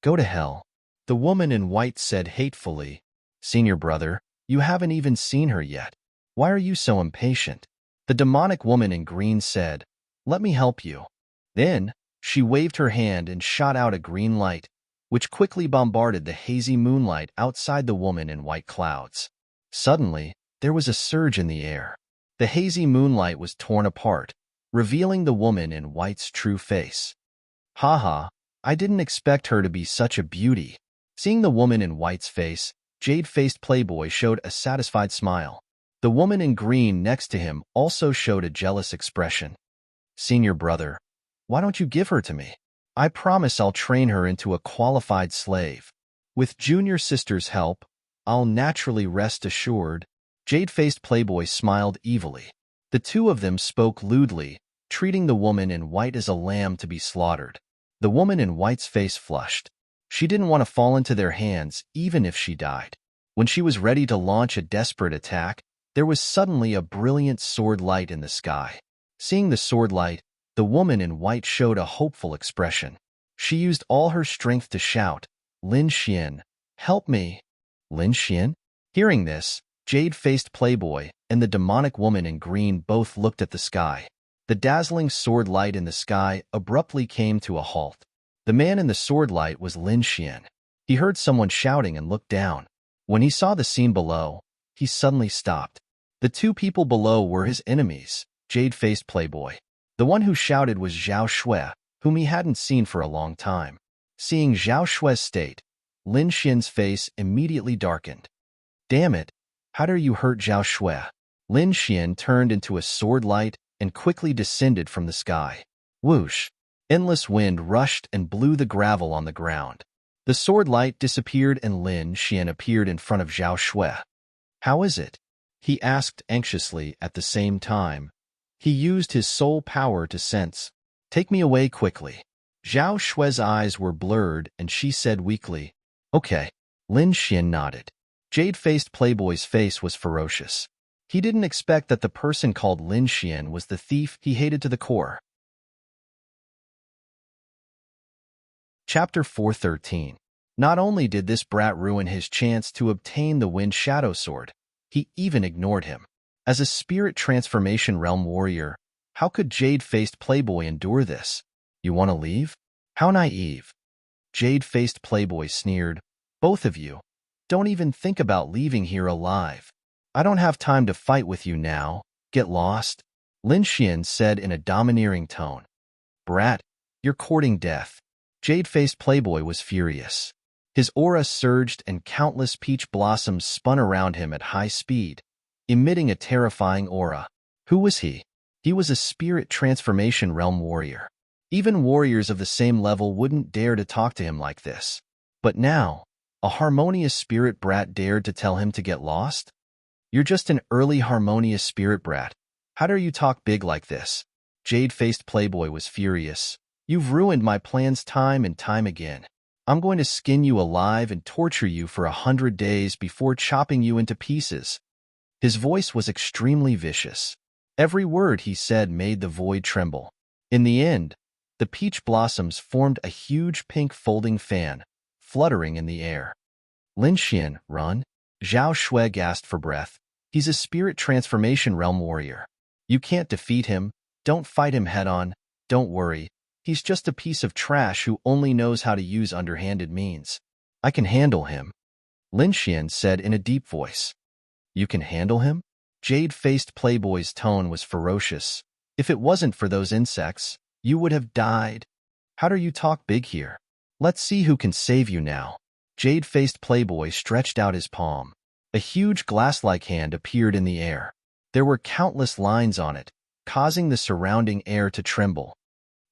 S1: Go to hell. The woman in white said hatefully, Senior brother, you haven't even seen her yet. Why are you so impatient? The demonic woman in green said, Let me help you. Then, she waved her hand and shot out a green light, which quickly bombarded the hazy moonlight outside the woman in white clouds. Suddenly, there was a surge in the air. The hazy moonlight was torn apart, revealing the woman in white's true face. Haha, I didn't expect her to be such a beauty. Seeing the woman in white's face, Jade-faced Playboy showed a satisfied smile. The woman in green next to him also showed a jealous expression. Senior brother, why don't you give her to me? I promise I'll train her into a qualified slave. With junior sister's help, I'll naturally rest assured. Jade-faced Playboy smiled evilly. The two of them spoke lewdly, treating the woman in white as a lamb to be slaughtered. The woman in white's face flushed. She didn't want to fall into their hands, even if she died. When she was ready to launch a desperate attack, there was suddenly a brilliant sword light in the sky. Seeing the sword light, the woman in white showed a hopeful expression. She used all her strength to shout, Lin Xian, help me. Lin Xian? Hearing this, Jade-faced Playboy and the demonic woman in green both looked at the sky. The dazzling sword light in the sky abruptly came to a halt. The man in the sword light was Lin Xian. He heard someone shouting and looked down. When he saw the scene below, he suddenly stopped. The two people below were his enemies, Jade-faced Playboy. The one who shouted was Zhao Shui, whom he hadn't seen for a long time. Seeing Zhao Shui's state, Lin Xian's face immediately darkened. Damn it, how dare you hurt Zhao Shui? Lin Xian turned into a sword light and quickly descended from the sky. Whoosh! Endless wind rushed and blew the gravel on the ground. The sword light disappeared and Lin Xian appeared in front of Zhao Shui. How is it? He asked anxiously at the same time. He used his soul power to sense. Take me away quickly. Zhao Shui's eyes were blurred and she said weakly, Okay. Lin Xian nodded. Jade-faced Playboy's face was ferocious. He didn't expect that the person called Lin Xian was the thief he hated to the core. Chapter 413. Not only did this brat ruin his chance to obtain the Wind Shadow Sword, he even ignored him. As a spirit transformation realm warrior, how could Jade-faced Playboy endure this? You want to leave? How naive. Jade-faced Playboy sneered. Both of you. Don't even think about leaving here alive. I don't have time to fight with you now. Get lost. Lin Xian said in a domineering tone. Brat, you're courting death. Jade-faced Playboy was furious. His aura surged and countless peach blossoms spun around him at high speed, emitting a terrifying aura. Who was he? He was a spirit transformation realm warrior. Even warriors of the same level wouldn't dare to talk to him like this. But now, a harmonious spirit brat dared to tell him to get lost? You're just an early harmonious spirit brat. How dare you talk big like this? Jade-faced Playboy was furious. You've ruined my plans time and time again. I'm going to skin you alive and torture you for 100 days before chopping you into pieces. His voice was extremely vicious. Every word he said made the void tremble. In the end, the peach blossoms formed a huge pink folding fan, fluttering in the air. Lin Xian, run! Zhao Shui gasped for breath. He's a spirit transformation realm warrior. You can't defeat him. Don't fight him head-on. Don't worry. He's just a piece of trash who only knows how to use underhanded means. I can handle him, Lin Xian said in a deep voice. You can handle him? Jade-faced playboy's tone was ferocious. If it wasn't for those insects, you would have died. How do you talk big here? Let's see who can save you now. Jade-faced playboy stretched out his palm. A huge glass-like hand appeared in the air. There were countless lines on it, causing the surrounding air to tremble.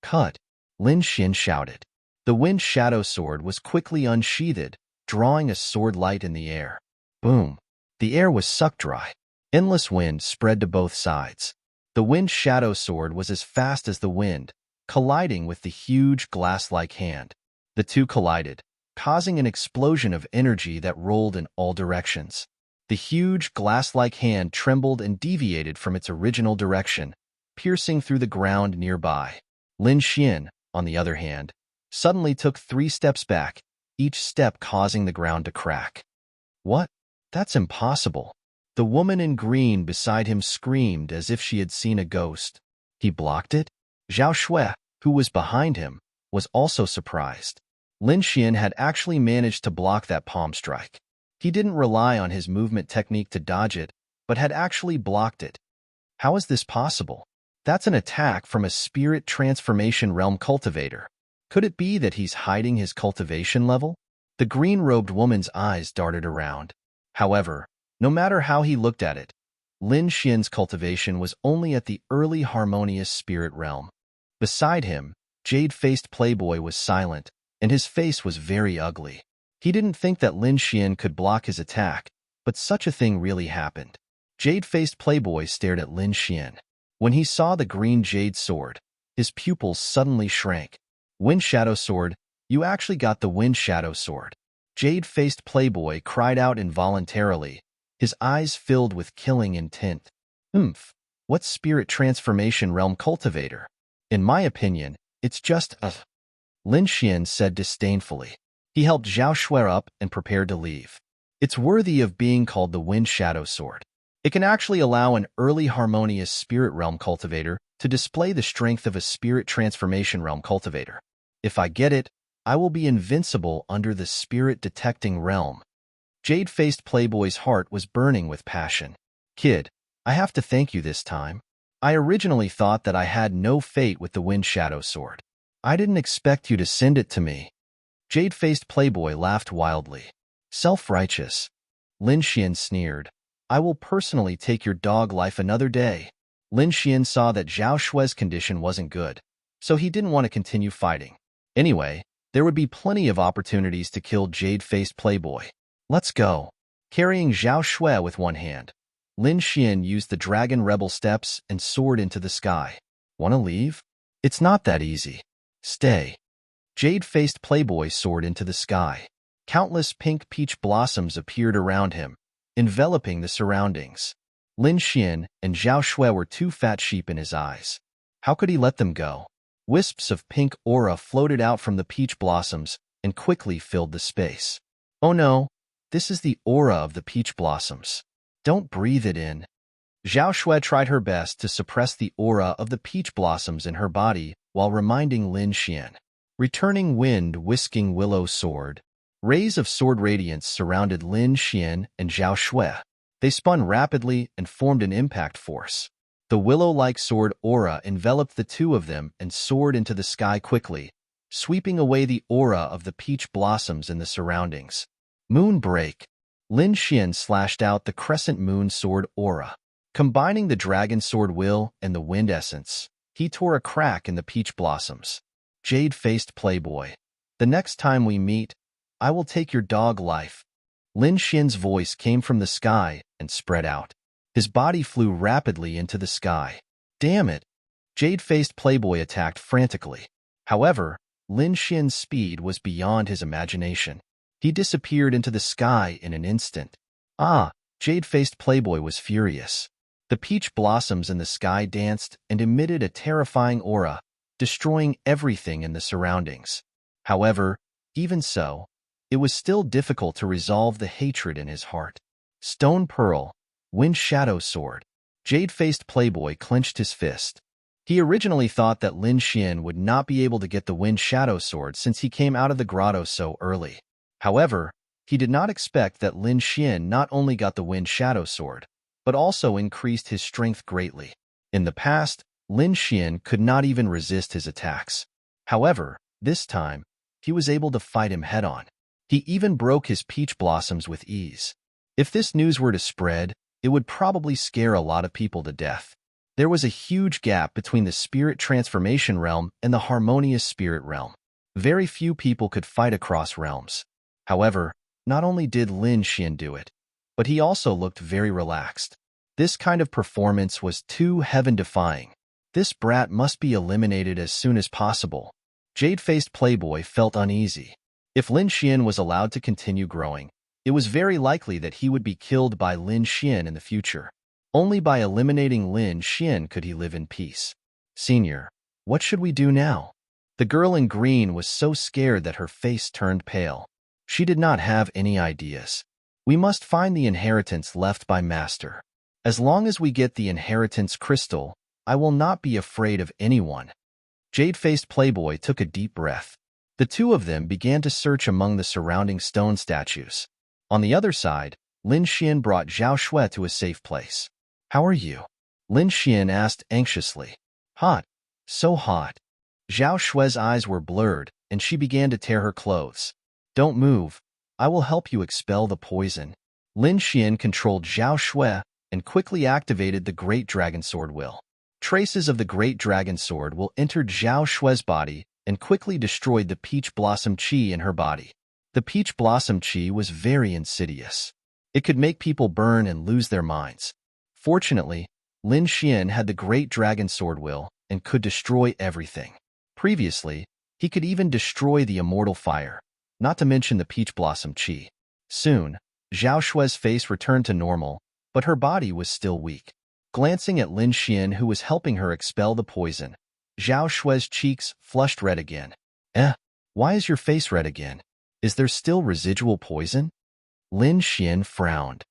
S1: Cut! Lin Xian shouted. The wind shadow sword was quickly unsheathed, drawing a sword light in the air. Boom! The air was sucked dry. Endless wind spread to both sides. The wind shadow sword was as fast as the wind, colliding with the huge glass-like hand. The two collided, causing an explosion of energy that rolled in all directions. The huge glass-like hand trembled and deviated from its original direction, piercing through the ground nearby. Lin Xian, on the other hand, suddenly took 3 steps back, each step causing the ground to crack. What? That's impossible. The woman in green beside him screamed as if she had seen a ghost. He blocked it? Zhao Shui, who was behind him, was also surprised. Lin Xian had actually managed to block that palm strike. He didn't rely on his movement technique to dodge it, but had actually blocked it. How is this possible? That's an attack from a spirit transformation realm cultivator. Could it be that he's hiding his cultivation level? The green-robed woman's eyes darted around. However, no matter how he looked at it, Lin Xian's cultivation was only at the early harmonious spirit realm. Beside him, jade-faced playboy was silent, and his face was very ugly. He didn't think that Lin Xian could block his attack, but such a thing really happened. Jade-faced playboy stared at Lin Xian. When he saw the green jade sword, his pupils suddenly shrank. Wind Shadow Sword, you actually got the Wind Shadow Sword. Jade-faced playboy cried out involuntarily, his eyes filled with killing intent. What spirit transformation realm cultivator? In my opinion, it's just a... Lin Xian said disdainfully. He helped Zhao Shui up and prepared to leave. It's worthy of being called the Wind Shadow Sword. It can actually allow an early harmonious spirit realm cultivator to display the strength of a spirit transformation realm cultivator. If I get it, I will be invincible under the spirit-detecting realm. Jade-faced playboy's heart was burning with passion. Kid, I have to thank you this time. I originally thought that I had no fate with the Wind Shadow Sword. I didn't expect you to send it to me. Jade-faced playboy laughed wildly. Self-righteous. Lin Xian sneered. I will personally take your dog life another day. Lin Xian saw that Zhao Shui's condition wasn't good, so he didn't want to continue fighting. Anyway, there would be plenty of opportunities to kill jade-faced playboy. Let's go. Carrying Zhao Shui with one hand, Lin Xian used the dragon rebel steps and soared into the sky. Want to leave? It's not that easy. Stay. Jade-faced playboy soared into the sky. Countless pink peach blossoms appeared around him, enveloping the surroundings. Lin Xian and Zhao Shui were 2 fat sheep in his eyes. How could he let them go? Wisps of pink aura floated out from the peach blossoms and quickly filled the space. Oh no, this is the aura of the peach blossoms. Don't breathe it in. Zhao Shui tried her best to suppress the aura of the peach blossoms in her body while reminding Lin Xian. Returning wind whisking willow sword. Rays of sword radiance surrounded Lin Xian and Zhao Shui. They spun rapidly and formed an impact force. The willow-like sword aura enveloped the two of them and soared into the sky quickly, sweeping away the aura of the peach blossoms in the surroundings. Moonbreak. Lin Xian slashed out the crescent moon sword aura. Combining the dragon sword will and the wind essence, he tore a crack in the peach blossoms. Jade-faced playboy. The next time we meet, I will take your dog life. Lin Xian's voice came from the sky and spread out. His body flew rapidly into the sky. Damn it! Jade-faced playboy attacked frantically. However, Lin Xian's speed was beyond his imagination. He disappeared into the sky in an instant. Jade-faced playboy was furious. The peach blossoms in the sky danced and emitted a terrifying aura, destroying everything in the surroundings. However, even so, it was still difficult to resolve the hatred in his heart. Stone Pearl, Wind Shadow Sword. Jade-faced playboy clenched his fist. He originally thought that Lin Xian would not be able to get the Wind Shadow Sword since he came out of the grotto so early. However, he did not expect that Lin Xian not only got the Wind Shadow Sword, but also increased his strength greatly. In the past, Lin Xian could not even resist his attacks. However, this time, he was able to fight him head-on. He even broke his peach blossoms with ease. If this news were to spread, it would probably scare a lot of people to death. There was a huge gap between the spirit transformation realm and the harmonious spirit realm. Very few people could fight across realms. However, not only did Lin Xian do it, but he also looked very relaxed. This kind of performance was too heaven-defying. This brat must be eliminated as soon as possible. Jade-faced playboy felt uneasy. If Lin Xian was allowed to continue growing, it was very likely that he would be killed by Lin Xian in the future. Only by eliminating Lin Xian could he live in peace. Senior, what should we do now? The girl in green was so scared that her face turned pale. She did not have any ideas. We must find the inheritance left by Master. As long as we get the inheritance crystal, I will not be afraid of anyone. Jade-faced playboy took a deep breath. The two of them began to search among the surrounding stone statues. On the other side, Lin Xian brought Zhao Shui to a safe place. How are you? Lin Xian asked anxiously. Hot. So hot. Zhao Shui's eyes were blurred, and she began to tear her clothes. Don't move. I will help you expel the poison. Lin Xian controlled Zhao Shui and quickly activated the Great Dragon Sword will. Traces of the Great Dragon Sword will entered Zhao Shui's body and quickly destroyed the Peach Blossom Qi in her body. The Peach Blossom Qi was very insidious. It could make people burn and lose their minds. Fortunately, Lin Xian had the Great Dragon Sword will and could destroy everything. Previously, he could even destroy the Immortal Fire, not to mention the Peach Blossom Qi. Soon, Zhao Shui's face returned to normal, but her body was still weak. Glancing at Lin Xian, who was helping her expel the poison, Zhao Shui's cheeks flushed red again. Why is your face red again? Is there still residual poison? Lin Xian frowned.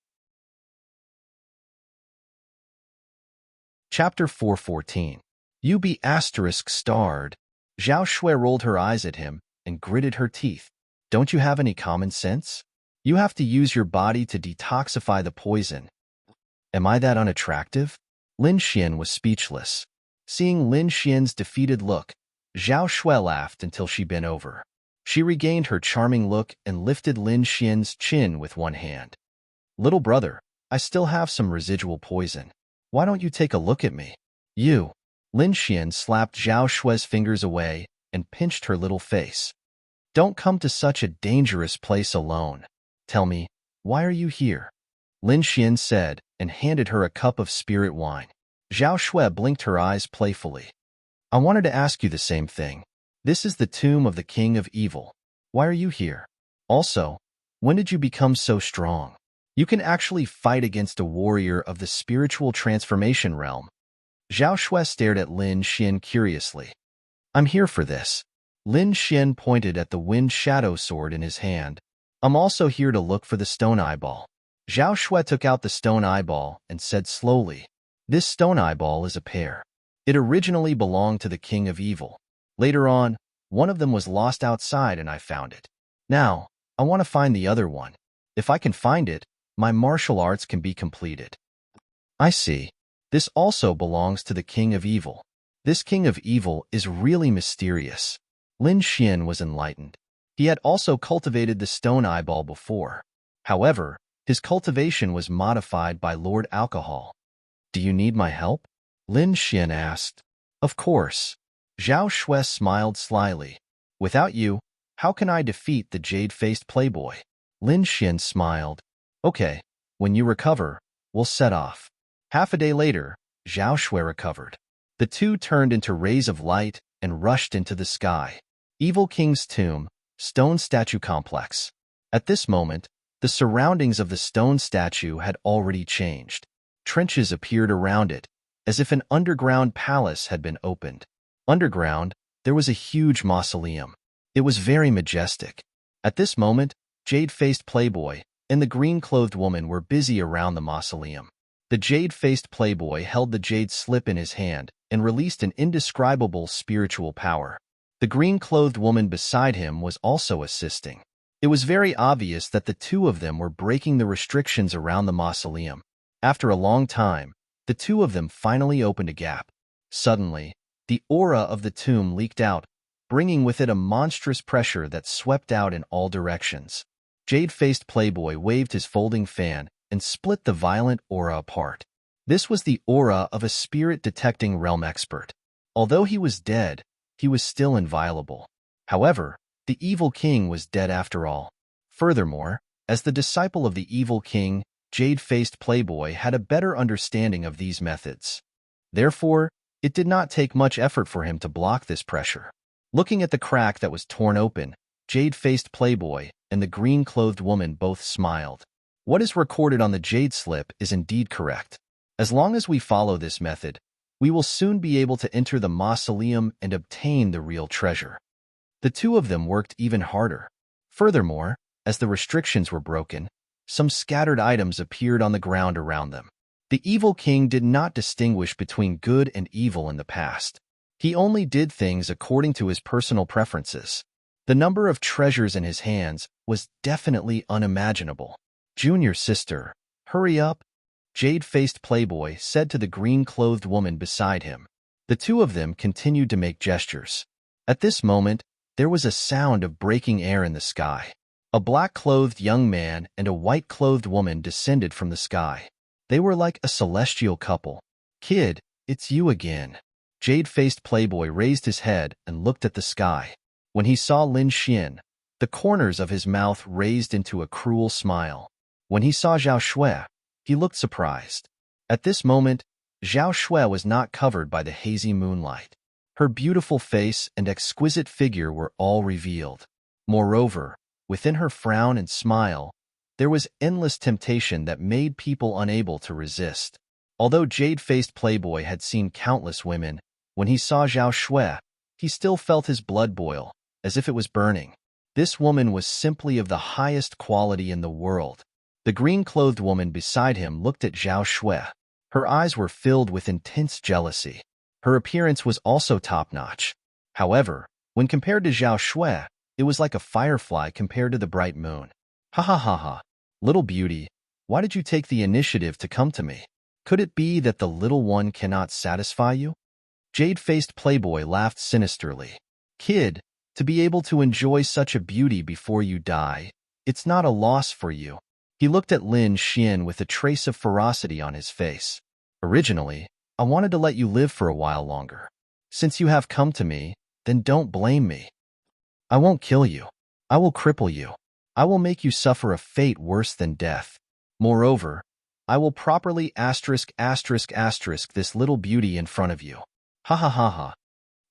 S1: Chapter 414. You be *starred. Zhao Shui rolled her eyes at him and gritted her teeth. Don't you have any common sense? You have to use your body to detoxify the poison. Am I that unattractive? Lin Xian was speechless. Seeing Lin Xian's defeated look, Zhao Shui laughed until she bent over. She regained her charming look and lifted Lin Xian's chin with one hand. Little brother, I still have some residual poison. Why don't you take a look at me? You. Lin Xian slapped Zhao Shui's fingers away and pinched her little face. Don't come to such a dangerous place alone. Tell me, why are you here? Lin Xian said and handed her a cup of spirit wine. Zhao Shui blinked her eyes playfully. I wanted to ask you the same thing. This is the tomb of the King of Evil. Why are you here? Also, when did you become so strong? You can actually fight against a warrior of the spiritual transformation realm. Zhao Shui stared at Lin Xian curiously. I'm here for this. Lin Xian pointed at the Wind Shadow Sword in his hand. I'm also here to look for the stone eyeball. Zhao Shui took out the stone eyeball and said slowly, This stone eyeball is a pair. It originally belonged to the King of Evil. Later on, one of them was lost outside and I found it. Now, I want to find the other one. If I can find it, my martial arts can be completed. I see. This also belongs to the King of Evil. This King of Evil is really mysterious. Lin Xian was enlightened. He had also cultivated the stone eyeball before. However, his cultivation was modified by Lord Alcohol. Do you need my help? Lin Xian asked. Of course. Zhao Shui smiled slyly. Without you, how can I defeat the jade-faced playboy? Lin Xian smiled. Okay, when you recover, we'll set off. Half a day later, Zhao Shui recovered. The two turned into rays of light and rushed into the sky. Evil King's Tomb, Stone Statue Complex. At this moment, the surroundings of the stone statue had already changed. Trenches appeared around it, as if an underground palace had been opened. Underground, there was a huge mausoleum. It was very majestic. At this moment, jade-faced playboy, and the green-clothed woman were busy around the mausoleum. The jade-faced playboy held the jade slip in his hand and released an indescribable spiritual power. The green-clothed woman beside him was also assisting. It was very obvious that the two of them were breaking the restrictions around the mausoleum. After a long time, the two of them finally opened a gap. Suddenly, the aura of the tomb leaked out, bringing with it a monstrous pressure that swept out in all directions. Jade-faced playboy waved his folding fan and split the violent aura apart. This was the aura of a spirit-detecting realm expert. Although he was dead, he was still inviolable. However, the evil king was dead after all. Furthermore, as the disciple of the evil king, jade-faced playboy had a better understanding of these methods. Therefore, it did not take much effort for him to block this pressure. Looking at the crack that was torn open, jade-faced playboy and the green-clothed woman both smiled. What is recorded on the jade slip is indeed correct. As long as we follow this method, we will soon be able to enter the mausoleum and obtain the real treasure. The two of them worked even harder. Furthermore, as the restrictions were broken, some scattered items appeared on the ground around them. The evil king did not distinguish between good and evil in the past. He only did things according to his personal preferences. The number of treasures in his hands was definitely unimaginable. "Junior sister, hurry up," jade-faced playboy said to the green-clothed woman beside him. The two of them continued to make gestures. At this moment, there was a sound of breaking air in the sky. A black-clothed young man and a white-clothed woman descended from the sky. They were like a celestial couple. "Kid, it's you again." Jade-faced playboy raised his head and looked at the sky. When he saw Lin Xian, the corners of his mouth raised into a cruel smile. When he saw Zhao Shui, he looked surprised. At this moment, Zhao Shui was not covered by the hazy moonlight. Her beautiful face and exquisite figure were all revealed. Moreover, within her frown and smile, there was endless temptation that made people unable to resist. Although jade-faced playboy had seen countless women, when he saw Zhao Shui, he still felt his blood boil, as if it was burning. This woman was simply of the highest quality in the world. The green-clothed woman beside him looked at Zhao Shui. Her eyes were filled with intense jealousy. Her appearance was also top-notch. However, when compared to Zhao Shui, it was like a firefly compared to the bright moon. "Ha ha ha ha. Little beauty, why did you take the initiative to come to me? Could it be that the little one cannot satisfy you?" Jade-faced playboy laughed sinisterly. "Kid, to be able to enjoy such a beauty before you die, it's not a loss for you." He looked at Lin Xian with a trace of ferocity on his face. "Originally, I wanted to let you live for a while longer. Since you have come to me, then don't blame me. I won't kill you. I will cripple you. I will make you suffer a fate worse than death. Moreover, I will properly *** this little beauty in front of you." Ha ha ha ha.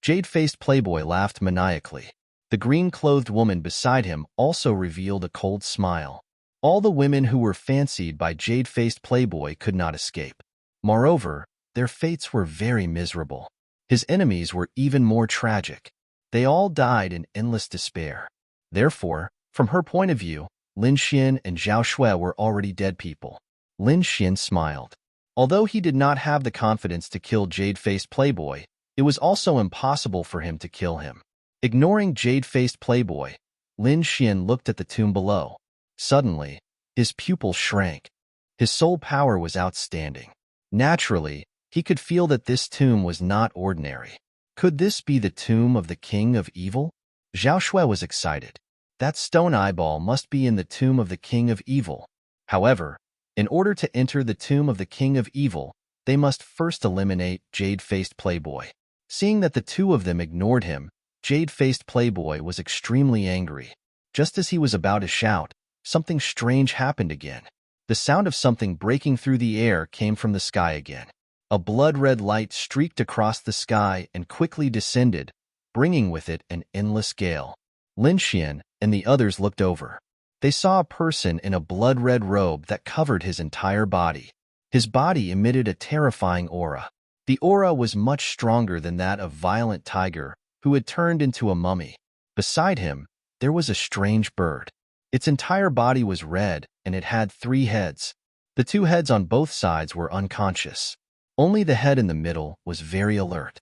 S1: Jade-faced playboy laughed maniacally. The green-clothed woman beside him also revealed a cold smile. All the women who were fancied by jade-faced playboy could not escape. Moreover, their fates were very miserable. His enemies were even more tragic. They all died in endless despair. Therefore, from her point of view, Lin Xian and Zhao Shui were already dead people. Lin Xian smiled. Although he did not have the confidence to kill jade-faced playboy, it was also impossible for him to kill him. Ignoring jade-faced playboy, Lin Xian looked at the tomb below. Suddenly, his pupil shrank. His soul power was outstanding. Naturally, he could feel that this tomb was not ordinary. Could this be the tomb of the king of evil? Zhao Shui was excited. That stone eyeball must be in the tomb of the king of evil. However, in order to enter the tomb of the king of evil, they must first eliminate jade-faced playboy. Seeing that the two of them ignored him, jade-faced playboy was extremely angry. Just as he was about to shout, something strange happened again. The sound of something breaking through the air came from the sky again. A blood-red light streaked across the sky and quickly descended, bringing with it an endless gale. Lin Xian and the others looked over. They saw a person in a blood-red robe that covered his entire body. His body emitted a terrifying aura. The aura was much stronger than that of Violent Tiger, who had turned into a mummy. Beside him, there was a strange bird. Its entire body was red, and it had 3 heads. The 2 heads on both sides were unconscious. Only the head in the middle was very alert.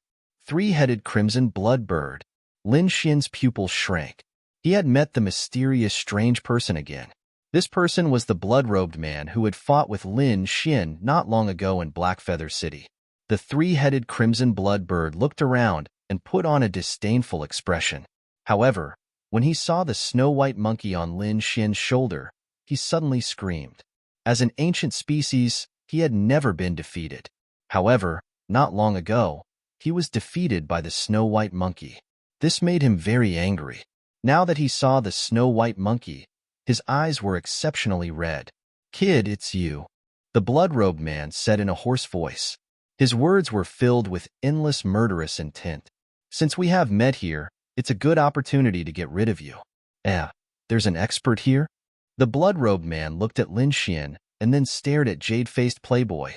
S1: 3-headed crimson blood bird. Lin Xian's pupils shrank. He had met the mysterious strange person again. This person was the blood-robed man who had fought with Lin Xian not long ago in Blackfeather City. The 3-headed crimson blood bird looked around and put on a disdainful expression. However, when he saw the snow-white monkey on Lin Xian's shoulder, he suddenly screamed. As an ancient species, he had never been defeated. However, not long ago, he was defeated by the snow-white monkey. This made him very angry. Now that he saw the snow-white monkey, his eyes were exceptionally red. "Kid, it's you," the blood-robed man said in a hoarse voice. His words were filled with endless murderous intent. "Since we have met here, it's a good opportunity to get rid of you." There's an expert here?" The blood-robed man looked at Lin Xian and then stared at jade-faced playboy.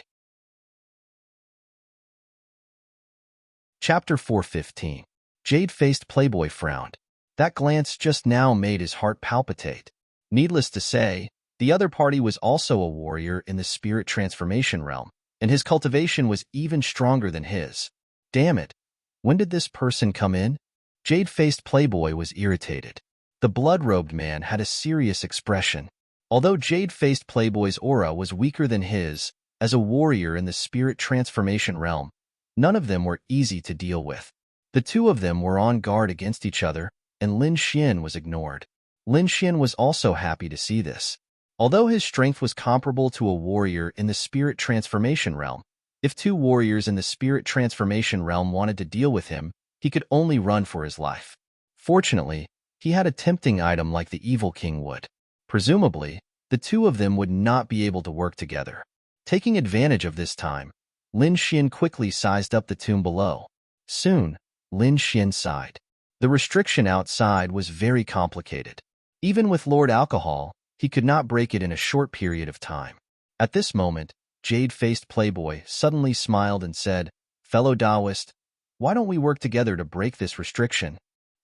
S1: Chapter 4:15. Jade-faced playboy frowned. That glance just now made his heart palpitate. Needless to say, the other party was also a warrior in the spirit transformation realm, and his cultivation was even stronger than his. Damn it! When did this person come in? Jade-faced playboy was irritated. The blood-robed man had a serious expression. Although jade-faced playboy's aura was weaker than his, as a warrior in the spirit transformation realm, none of them were easy to deal with. The 2 of them were on guard against each other, and Lin Xian was ignored. Lin Xian was also happy to see this. Although his strength was comparable to a warrior in the spirit transformation realm, if 2 warriors in the spirit transformation realm wanted to deal with him, he could only run for his life. Fortunately, he had a tempting item like the Evil King would. Presumably, the 2 of them would not be able to work together. Taking advantage of this time, Lin Xian quickly sized up the tomb below. Soon, Lin Xian sighed. The restriction outside was very complicated. Even with Lord Alcohol, he could not break it in a short period of time. At this moment, jade-faced playboy suddenly smiled and said, "Fellow Taoist, why don't we work together to break this restriction?"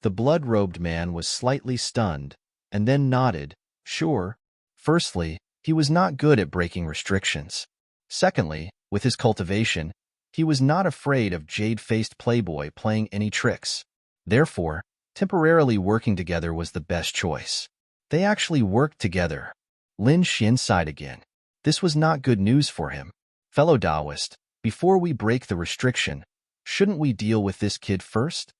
S1: The blood-robed man was slightly stunned, and then nodded, "Sure." Firstly, he was not good at breaking restrictions. Secondly, with his cultivation, he was not afraid of jade-faced playboy playing any tricks. Therefore, temporarily working together was the best choice. They actually worked together. Lin Xian sighed again. This was not good news for him. "Fellow Taoist, before we break the restriction, shouldn't we deal with this kid first?"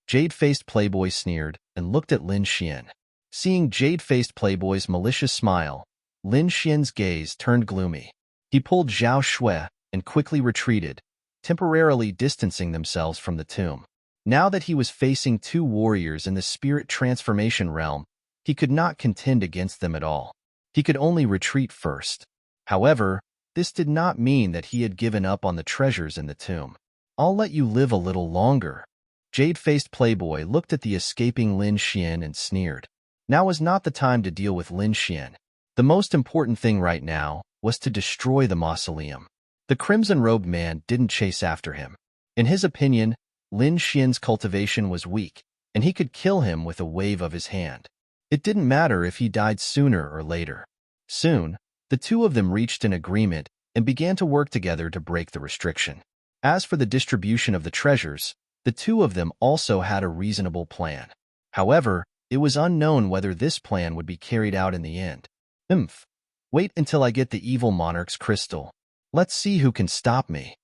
S1: Jade-faced playboy sneered and looked at Lin Xian. Seeing jade-faced playboy's malicious smile, Lin Xian's gaze turned gloomy. He pulled Zhao Shui and quickly retreated, temporarily distancing themselves from the tomb. Now that he was facing 2 warriors in the spirit transformation realm, he could not contend against them at all. He could only retreat first. However, this did not mean that he had given up on the treasures in the tomb. "I'll let you live a little longer." Jade-faced playboy looked at the escaping Lin Xian and sneered. Now was not the time to deal with Lin Xian. The most important thing right now was to destroy the mausoleum. The crimson-robed man didn't chase after him. In his opinion, Lin Xian's cultivation was weak, and he could kill him with a wave of his hand. It didn't matter if he died sooner or later. Soon, the 2 of them reached an agreement and began to work together to break the restriction. As for the distribution of the treasures, the 2 of them also had a reasonable plan. However, it was unknown whether this plan would be carried out in the end. Wait until I get the evil monarch's crystal. Let's see who can stop me."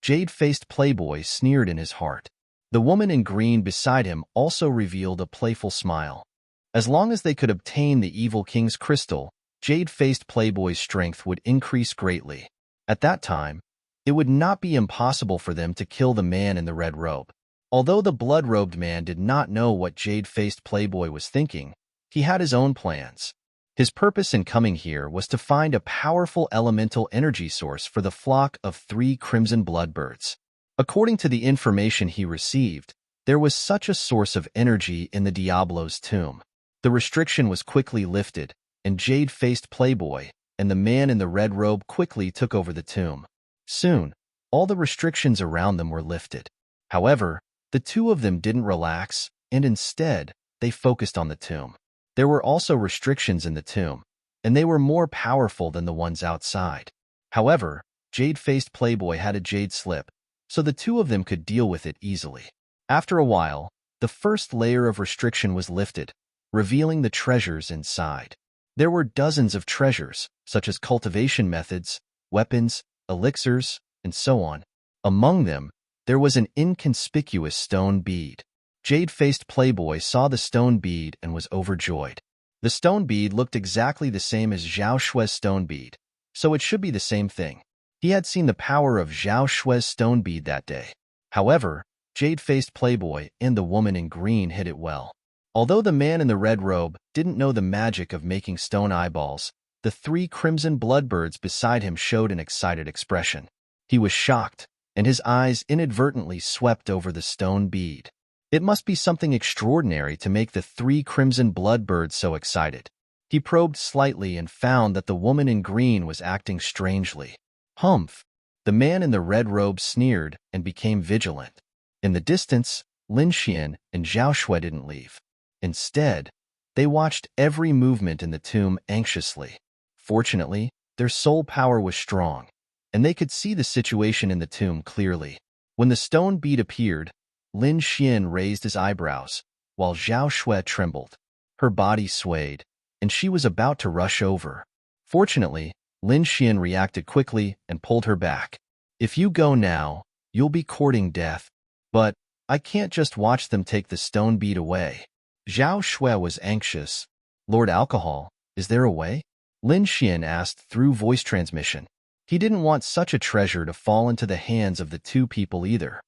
S1: Jade-faced playboy sneered in his heart. The woman in green beside him also revealed a playful smile. As long as they could obtain the evil king's crystal, jade-faced playboy's strength would increase greatly. At that time, it would not be impossible for them to kill the man in the red robe. Although the blood-robed man did not know what jade-faced playboy was thinking, he had his own plans. His purpose in coming here was to find a powerful elemental energy source for the flock of 3 crimson bloodbirds. According to the information he received, there was such a source of energy in the Diablo's tomb. The restriction was quickly lifted, and jade-faced playboy and the man in the red robe quickly took over the tomb. Soon, all the restrictions around them were lifted. However, the 2 of them didn't relax, and instead, they focused on the tomb. There were also restrictions in the tomb, and they were more powerful than the ones outside. However, Jade-faced Playboy had a jade slip, so the two of them could deal with it easily. After a while, the first layer of restriction was lifted, revealing the treasures inside. There were dozens of treasures, such as cultivation methods, weapons, elixirs, and so on. Among them, there was an inconspicuous stone bead. Jade-faced Playboy saw the stone bead and was overjoyed. The stone bead looked exactly the same as Zhao Shui's stone bead, so it should be the same thing. He had seen the power of Zhao Shui's stone bead that day. However, Jade-faced Playboy and the woman in green hid it well. Although the man in the red robe didn't know the magic of making stone eyeballs, the 3 crimson bloodbirds beside him showed an excited expression. He was shocked, and his eyes inadvertently swept over the stone bead. It must be something extraordinary to make the 3 crimson bloodbirds so excited. He probed slightly and found that the woman in green was acting strangely. Humph! The man in the red robe sneered and became vigilant. In the distance, Lin Xian and Zhao Shui didn't leave. Instead, they watched every movement in the tomb anxiously. Fortunately, their soul power was strong, and they could see the situation in the tomb clearly. When the stone bead appeared, Lin Xian raised his eyebrows, while Zhao Shui trembled. Her body swayed, and she was about to rush over. Fortunately, Lin Xian reacted quickly and pulled her back. If you go now, you'll be courting death. But I can't just watch them take the stone bead away. Zhao Shui was anxious. Lord Alcohol, is there a way? Lin Xian asked through voice transmission. He didn't want such a treasure to fall into the hands of the 2 people either.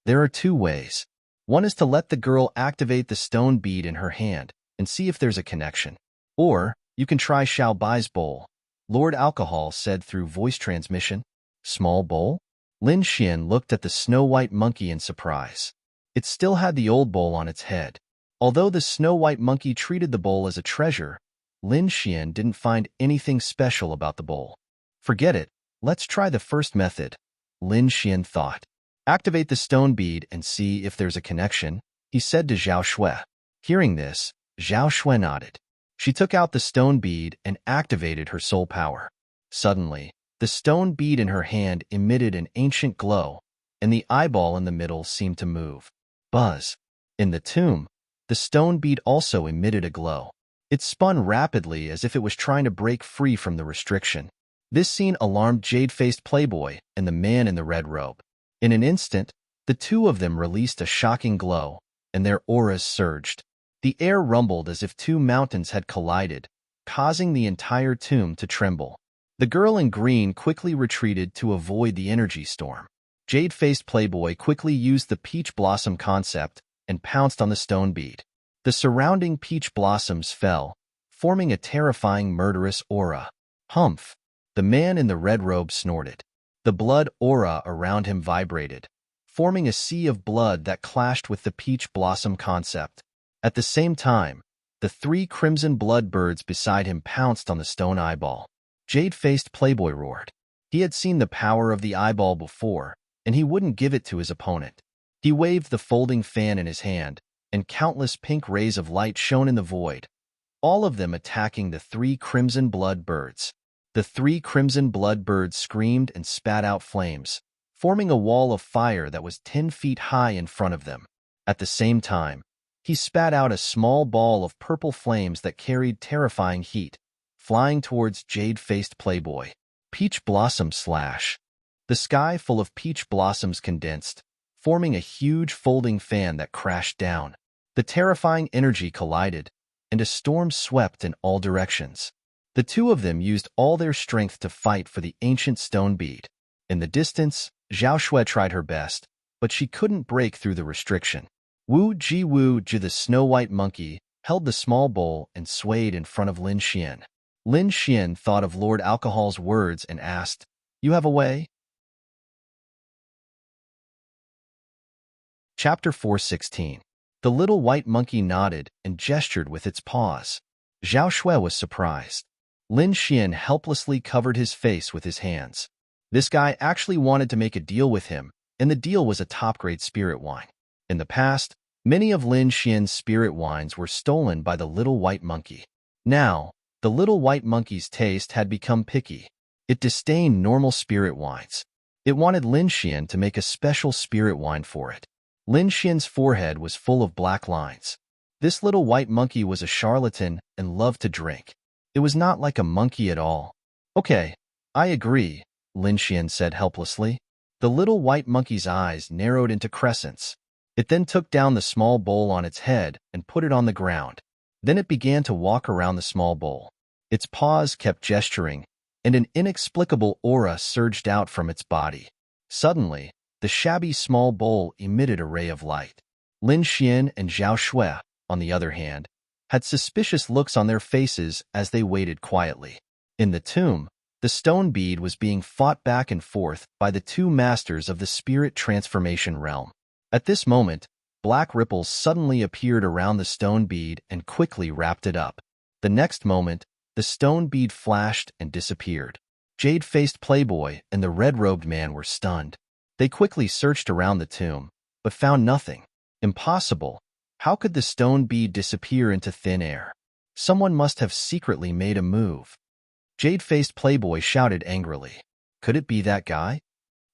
S1: There are 2 ways. One is to let the girl activate the stone bead in her hand and see if there's a connection. Or, you can try Xiao Bai's bowl, Lord Alcohol said through voice transmission. Small bowl? Lin Xian looked at the snow-white monkey in surprise. It still had the old bowl on its head. Although the snow-white monkey treated the bowl as a treasure, Lin Xian didn't find anything special about the bowl. Forget it, let's try the first method, Lin Xian thought. Activate the stone bead and see if there's a connection, he said to Zhao Shui. Hearing this, Zhao Shui nodded. She took out the stone bead and activated her soul power. Suddenly, the stone bead in her hand emitted an ancient glow, and the eyeball in the middle seemed to move. Buzz! In the tomb, the stone bead also emitted a glow. It spun rapidly as if it was trying to break free from the restriction. This scene alarmed Jade-faced Playboy and the man in the red robe. In an instant, the 2 of them released a shocking glow, and their auras surged. The air rumbled as if 2 mountains had collided, causing the entire tomb to tremble. The girl in green quickly retreated to avoid the energy storm. Jade-faced Playboy quickly used the peach blossom concept and pounced on the stone bead. The surrounding peach blossoms fell, forming a terrifying murderous aura. Humph! The man in the red robe snorted. The blood aura around him vibrated, forming a sea of blood that clashed with the peach blossom concept. At the same time, the 3 crimson bloodbirds beside him pounced on the stone eyeball. Jade-faced Playboy roared. He had seen the power of the eyeball before, and he wouldn't give it to his opponent. He waved the folding fan in his hand, and countless pink rays of light shone in the void, all of them attacking the 3 crimson bloodbirds. The 3 crimson bloodbirds screamed and spat out flames, forming a wall of fire that was 10 feet high in front of them. At the same time, he spat out a small ball of purple flames that carried terrifying heat, flying towards Jade-faced Playboy. Peach blossom slash. The sky full of peach blossoms condensed, forming a huge folding fan that crashed down. The terrifying energy collided, and a storm swept in all directions. The 2 of them used all their strength to fight for the ancient stone bead. In the distance, Zhao Shui tried her best, but she couldn't break through the restriction. Wu Ji the snow-white monkey held the small bowl and swayed in front of Lin Xian. Lin Xian thought of Lord Alcohol's words and asked, "You have a way?" Chapter 416. The little white monkey nodded and gestured with its paws. Zhao Shui was surprised. Lin Xian helplessly covered his face with his hands. This guy actually wanted to make a deal with him, and the deal was a top-grade spirit wine. In the past, Many of Lin Xian's spirit wines were stolen by the little white monkey. Now, the little white monkey's taste had become picky. It disdained normal spirit wines. It wanted Lin Xian to make a special spirit wine for it. Lin Xian's forehead was full of black lines. This little white monkey was a charlatan and loved to drink. It was not like a monkey at all. Okay, I agree, Lin Xian said helplessly. The little white monkey's eyes narrowed into crescents. It then took down the small bowl on its head and put it on the ground. Then it began to walk around the small bowl. Its paws kept gesturing, and an inexplicable aura surged out from its body. Suddenly, the shabby small bowl emitted a ray of light. Lin Xian and Zhao Shui, on the other hand, had suspicious looks on their faces as they waited quietly. In the tomb, the stone bead was being fought back and forth by the two masters of the spirit transformation realm. At this moment, black ripples suddenly appeared around the stone bead and quickly wrapped it up. The next moment, the stone bead flashed and disappeared. Jade-faced Playboy and the red-robed man were stunned. They quickly searched around the tomb, but found nothing. Impossible. How could the stone bead disappear into thin air? Someone must have secretly made a move. Jade-faced Playboy shouted angrily. Could it be that guy?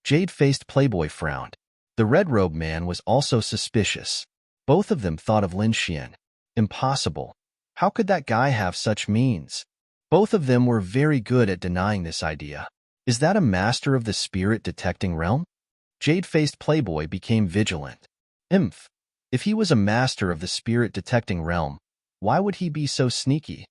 S1: Jade-faced Playboy frowned. The red-robed man was also suspicious. Both of them thought of Lin Xian. Impossible. How could that guy have such means? Both of them were very good at denying this idea. Is that a master of the spirit detecting realm? Jade-faced Playboy became vigilant. If he was a master of the spirit detecting realm, why would he be so sneaky?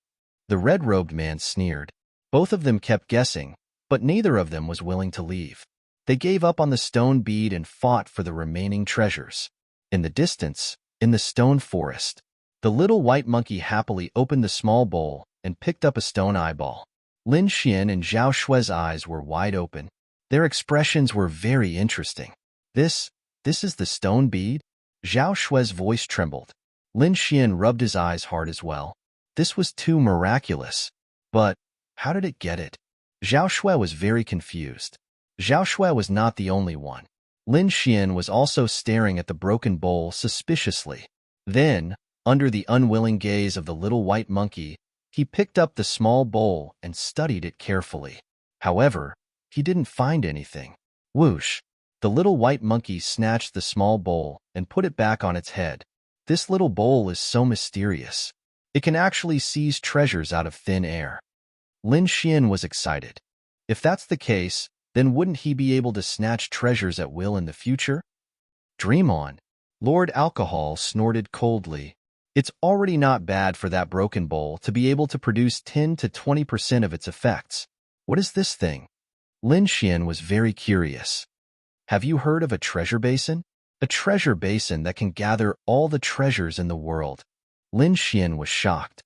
S1: The red-robed man sneered. Both of them kept guessing, but neither of them was willing to leave. They gave up on the stone bead and fought for the remaining treasures. In the distance, in the stone forest, the little white monkey happily opened the small bowl and picked up a stone eyeball. Lin Xian and Zhao Shui's eyes were wide open. Their expressions were very interesting. This is the stone bead? Zhao Shui's voice trembled. Lin Xian rubbed his eyes hard as well. This was too miraculous. But how did it get it? Zhao Shui was very confused. Zhao Shui was not the only one. Lin Xian was also staring at the broken bowl suspiciously. Then, under the unwilling gaze of the little white monkey, he picked up the small bowl and studied it carefully. However, he didn't find anything. Whoosh! The little white monkey snatched the small bowl and put it back on its head. This little bowl is so mysterious. It can actually seize treasures out of thin air. Lin Xian was excited. If that's the case, then wouldn't he be able to snatch treasures at will in the future? Dream on. Lord Alcohol snorted coldly. It's already not bad for that broken bowl to be able to produce 10 to 20% of its effects. What is this thing? Lin Xian was very curious. Have you heard of a treasure basin? A treasure basin that can gather all the treasures in the world. Lin Xian was shocked.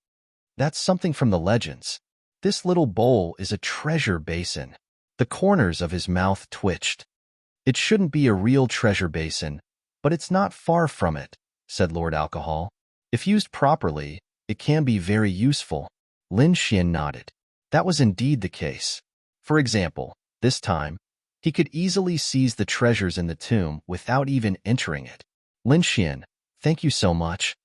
S1: That's something from the legends. This little bowl is a treasure basin. The corners of his mouth twitched. It shouldn't be a real treasure basin, but it's not far from it, said Lord Alcohol. If used properly, it can be very useful. Lin Xian nodded. That was indeed the case. For example, this time, he could easily seize the treasures in the tomb without even entering it. Lin Xian, thank you so much,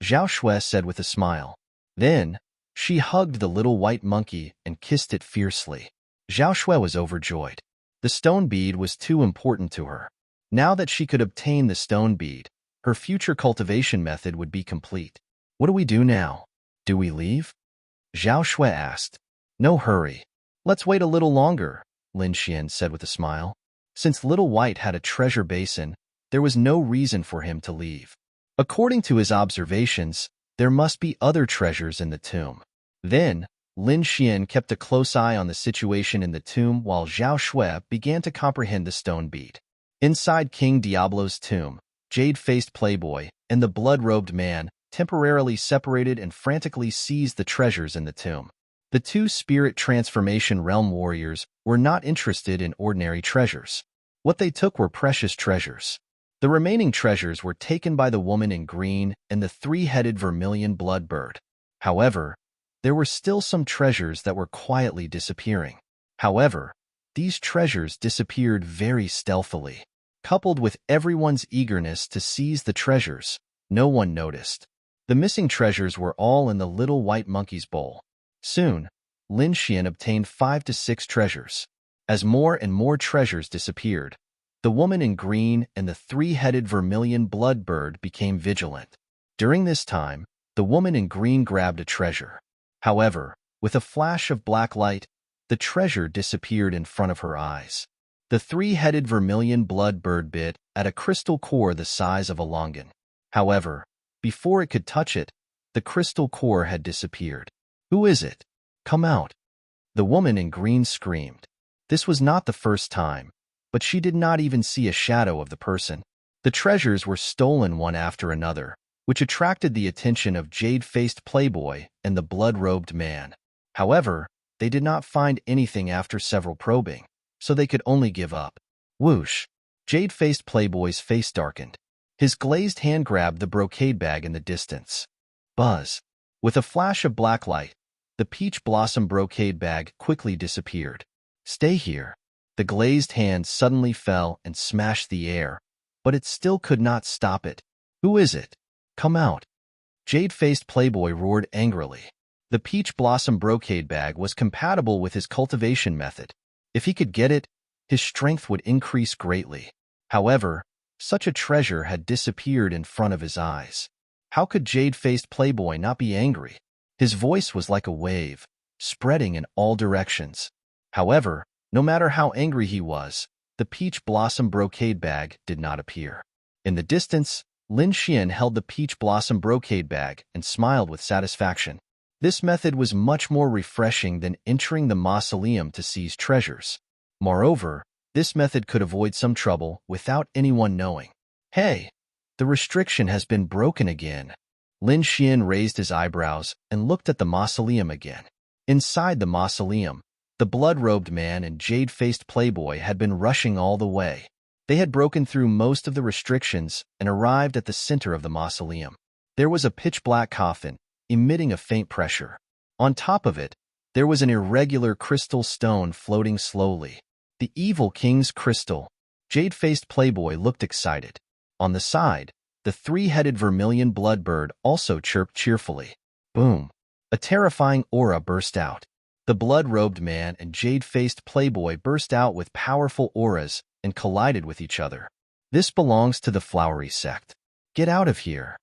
S1: Zhao Shui said with a smile. Then, she hugged the little white monkey and kissed it fiercely. Zhao Shui was overjoyed. The stone bead was too important to her. Now that she could obtain the stone bead, her future cultivation method would be complete. What do we do now? Do we leave? Zhao Shui asked. No hurry. Let's wait a little longer, Lin Xian said with a smile. Since Little White had a treasure basin, there was no reason for him to leave. According to his observations, there must be other treasures in the tomb. Then, Lin Xian kept a close eye on the situation in the tomb while Zhao Shui began to comprehend the stone bead. Inside King Diablo's tomb, Jade-faced Playboy and the blood-robed man temporarily separated and frantically seized the treasures in the tomb. The two spirit transformation realm warriors were not interested in ordinary treasures. What they took were precious treasures. The remaining treasures were taken by the woman in green and the three-headed vermilion blood bird. However, there were still some treasures that were quietly disappearing. However, these treasures disappeared very stealthily. Coupled with everyone's eagerness to seize the treasures, No one noticed. The missing treasures were all in the little white monkey's bowl. Soon, Lin Xian obtained 5 to 6 treasures. As more and more treasures disappeared, the woman in green and the 3-headed vermilion blood bird became vigilant. During this time, the woman in green grabbed a treasure. However, with a flash of black light, the treasure disappeared in front of her eyes. The 3-headed vermilion blood bird bit at a crystal core the size of a longan. However, before it could touch it, the crystal core had disappeared. "Who is it? Come out!" The woman in green screamed. This was not the first time, but she did not even see a shadow of the person. The treasures were stolen one after another, which attracted the attention of jade-faced playboy and the blood-robed man. However, they did not find anything after several probing, so they could only give up. Whoosh! Jade-faced playboy's face darkened. His glazed hand grabbed the brocade bag in the distance. Buzz! With a flash of black light, the peach blossom brocade bag quickly disappeared. "Stay here." The glazed hand suddenly fell and smashed the air, but it still could not stop it. "Who is it? Come out!" Jade-faced playboy roared angrily. The peach blossom brocade bag was compatible with his cultivation method. If he could get it, his strength would increase greatly. However, such a treasure had disappeared in front of his eyes. How could jade-faced playboy not be angry? His voice was like a wave, spreading in all directions. However, no matter how angry he was, the peach blossom brocade bag did not appear. In the distance, Lin Xian held the peach blossom brocade bag and smiled with satisfaction. This method was much more refreshing than entering the mausoleum to seize treasures. Moreover, this method could avoid some trouble without anyone knowing. "Hey, the restriction has been broken again." Lin Xian raised his eyebrows and looked at the mausoleum again. Inside the mausoleum, the blood-robed man and jade-faced playboy had been rushing all the way. They had broken through most of the restrictions and arrived at the center of the mausoleum. There was a pitch-black coffin, emitting a faint pressure. On top of it, there was an irregular crystal stone floating slowly. The evil king's crystal. Jade-faced playboy looked excited. On the side, the 3-headed vermilion bloodbird also chirped cheerfully. Boom! A terrifying aura burst out. The blood-robed man and jade-faced playboy burst out with powerful auras and collided with each other. "This belongs to the flowery sect. Get out of here!"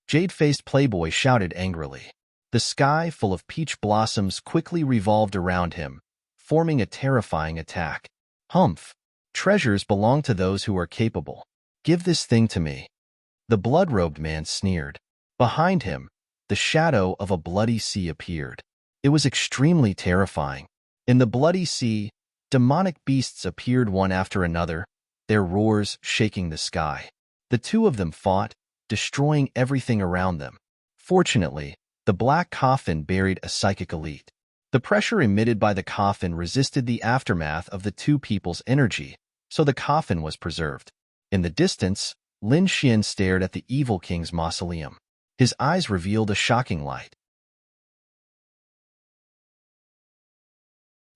S1: Jade-faced playboy shouted angrily. The sky full of peach blossoms quickly revolved around him, forming a terrifying attack. "Humph! Treasures belong to those who are capable. Give this thing to me." The blood-robed man sneered. Behind him, the shadow of a bloody sea appeared. It was extremely terrifying. In the bloody sea, demonic beasts appeared one after another, their roars shaking the sky. The two of them fought, destroying everything around them. Fortunately, the black coffin buried a psychic elite. The pressure emitted by the coffin resisted the aftermath of the two people's energy, so the coffin was preserved. In the distance, Lin Xian stared at the evil king's mausoleum. His eyes revealed a shocking light.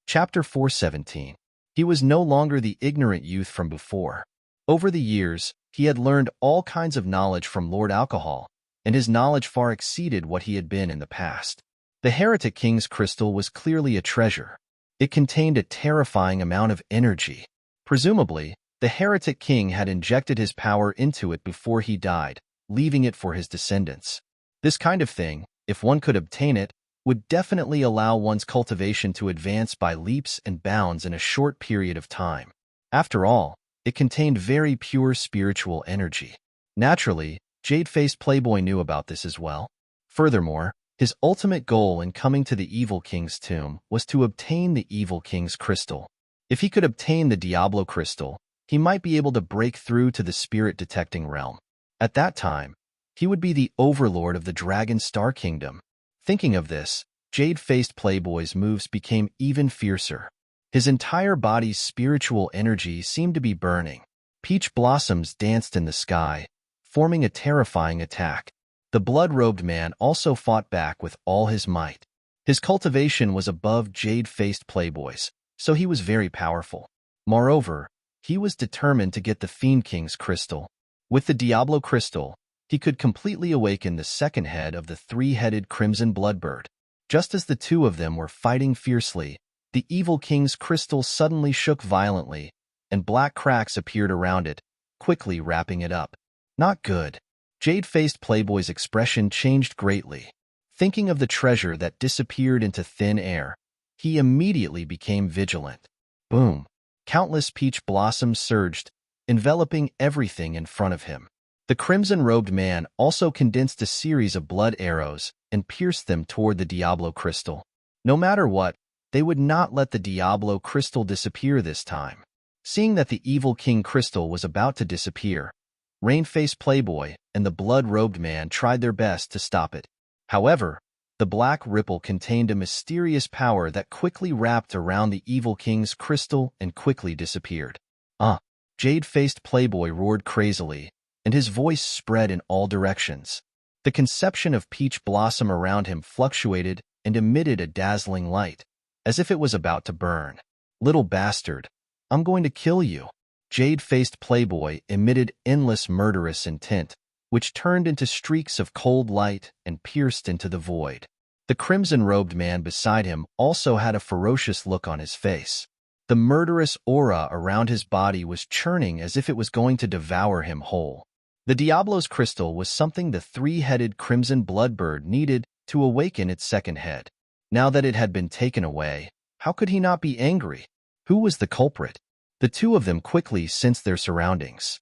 S1: Chapter 417. He was no longer the ignorant youth from before. Over the years, he had learned all kinds of knowledge from Lord Alcohol, and his knowledge far exceeded what he had been in the past. The Heretic King's crystal was clearly a treasure. It contained a terrifying amount of energy. Presumably, the Heretic King had injected his power into it before he died, leaving it for his descendants. This kind of thing, if one could obtain it, would definitely allow one's cultivation to advance by leaps and bounds in a short period of time. After all, it contained very pure spiritual energy. Naturally, Jade-faced Playboy knew about this as well. Furthermore, his ultimate goal in coming to the Evil King's tomb was to obtain the Evil King's crystal. If he could obtain the Diablo crystal, he might be able to break through to the spirit-detecting realm. At that time, he would be the overlord of the Dragon Star Kingdom. Thinking of this, Jade-faced Playboy's moves became even fiercer. His entire body's spiritual energy seemed to be burning. Peach blossoms danced in the sky, forming a terrifying attack. The blood-robed man also fought back with all his might. His cultivation was above Jade-faced Playboy's, so he was very powerful. Moreover, he was determined to get the Fiend King's crystal. With the Diablo crystal, he could completely awaken the second head of the three-headed crimson bloodbird. Just as the two of them were fighting fiercely, the evil king's crystal suddenly shook violently, and black cracks appeared around it, quickly wrapping it up. Not good. Jade-faced Playboy's expression changed greatly. Thinking of the treasure that disappeared into thin air, he immediately became vigilant. Boom! Countless peach blossoms surged, enveloping everything in front of him. The crimson-robed man also condensed a series of blood arrows and pierced them toward the Diablo crystal. No matter what, they would not let the Diablo crystal disappear this time. Seeing that the evil king crystal was about to disappear, Rain-faced Playboy and the blood-robed man tried their best to stop it. However, the black ripple contained a mysterious power that quickly wrapped around the evil king's crystal and quickly disappeared. Jade-faced Playboy roared crazily, and his voice spread in all directions. The conception of peach blossom around him fluctuated and emitted a dazzling light, as if it was about to burn. Little bastard, I'm going to kill you. Jade-faced Playboy emitted endless murderous intent, which turned into streaks of cold light and pierced into the void. The crimson-robed man beside him also had a ferocious look on his face. The murderous aura around his body was churning as if it was going to devour him whole. The Diablo's crystal was something the three-headed crimson bloodbird needed to awaken its second head. Now that it had been taken away, how could he not be angry? Who was the culprit? The two of them quickly sensed their surroundings.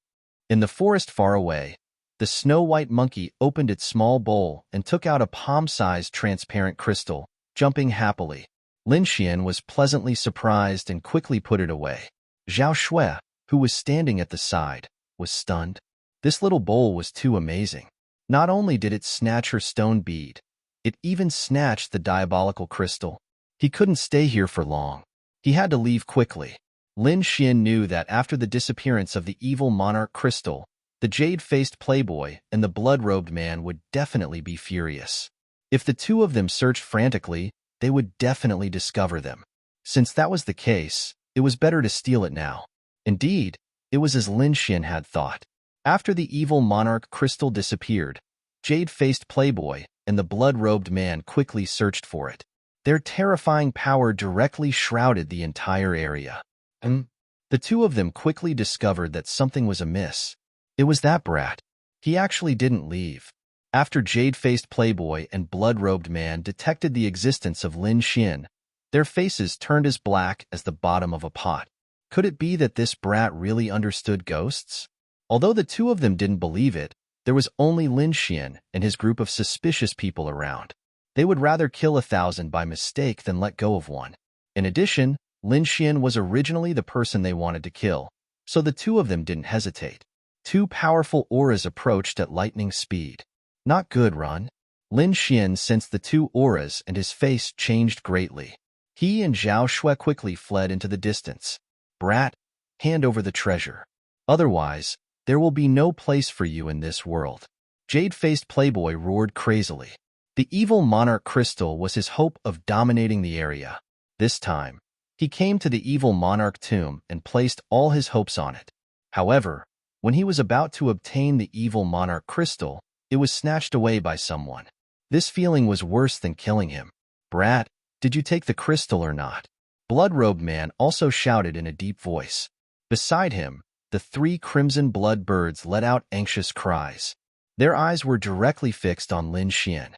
S1: In the forest far away, the snow-white monkey opened its small bowl and took out a palm-sized transparent crystal, jumping happily. Lin Xian was pleasantly surprised and quickly put it away. Zhao Shui, who was standing at the side, was stunned. This little bowl was too amazing. Not only did it snatch her stone bead, it even snatched the diabolical crystal. He couldn't stay here for long. He had to leave quickly. Lin Xian knew that after the disappearance of the evil monarch crystal, the jade-faced Playboy and the blood-robed man would definitely be furious. If the two of them searched frantically, they would definitely discover them. Since that was the case, it was better to steal it now. Indeed, it was as Lin Xian had thought. After the evil monarch crystal disappeared, jade-faced Playboy and the blood-robed man quickly searched for it. Their terrifying power directly shrouded the entire area. The two of them quickly discovered that something was amiss. It was that brat. He actually didn't leave. After jade-faced Playboy and blood-robed man detected the existence of Lin Xian, their faces turned as black as the bottom of a pot. Could it be that this brat really understood ghosts? Although the two of them didn't believe it, there was only Lin Xian and his group of suspicious people around. They would rather kill 1,000 by mistake than let go of one. In addition, Lin Xian was originally the person they wanted to kill, so the two of them didn't hesitate. Two powerful auras approached at lightning speed. Not good, Run. Lin Xian sensed the two auras and his face changed greatly. He and Zhao Shui quickly fled into the distance. Brat, hand over the treasure. Otherwise, there will be no place for you in this world. Jade-faced Playboy roared crazily. The evil monarch crystal was his hope of dominating the area. This time, he came to the evil monarch tomb and placed all his hopes on it. However, when he was about to obtain the evil monarch crystal, it was snatched away by someone. This feeling was worse than killing him. Brat, did you take the crystal or not? Blood-robed man also shouted in a deep voice. Beside him, the three crimson blood birds let out anxious cries. Their eyes were directly fixed on Lin Xian.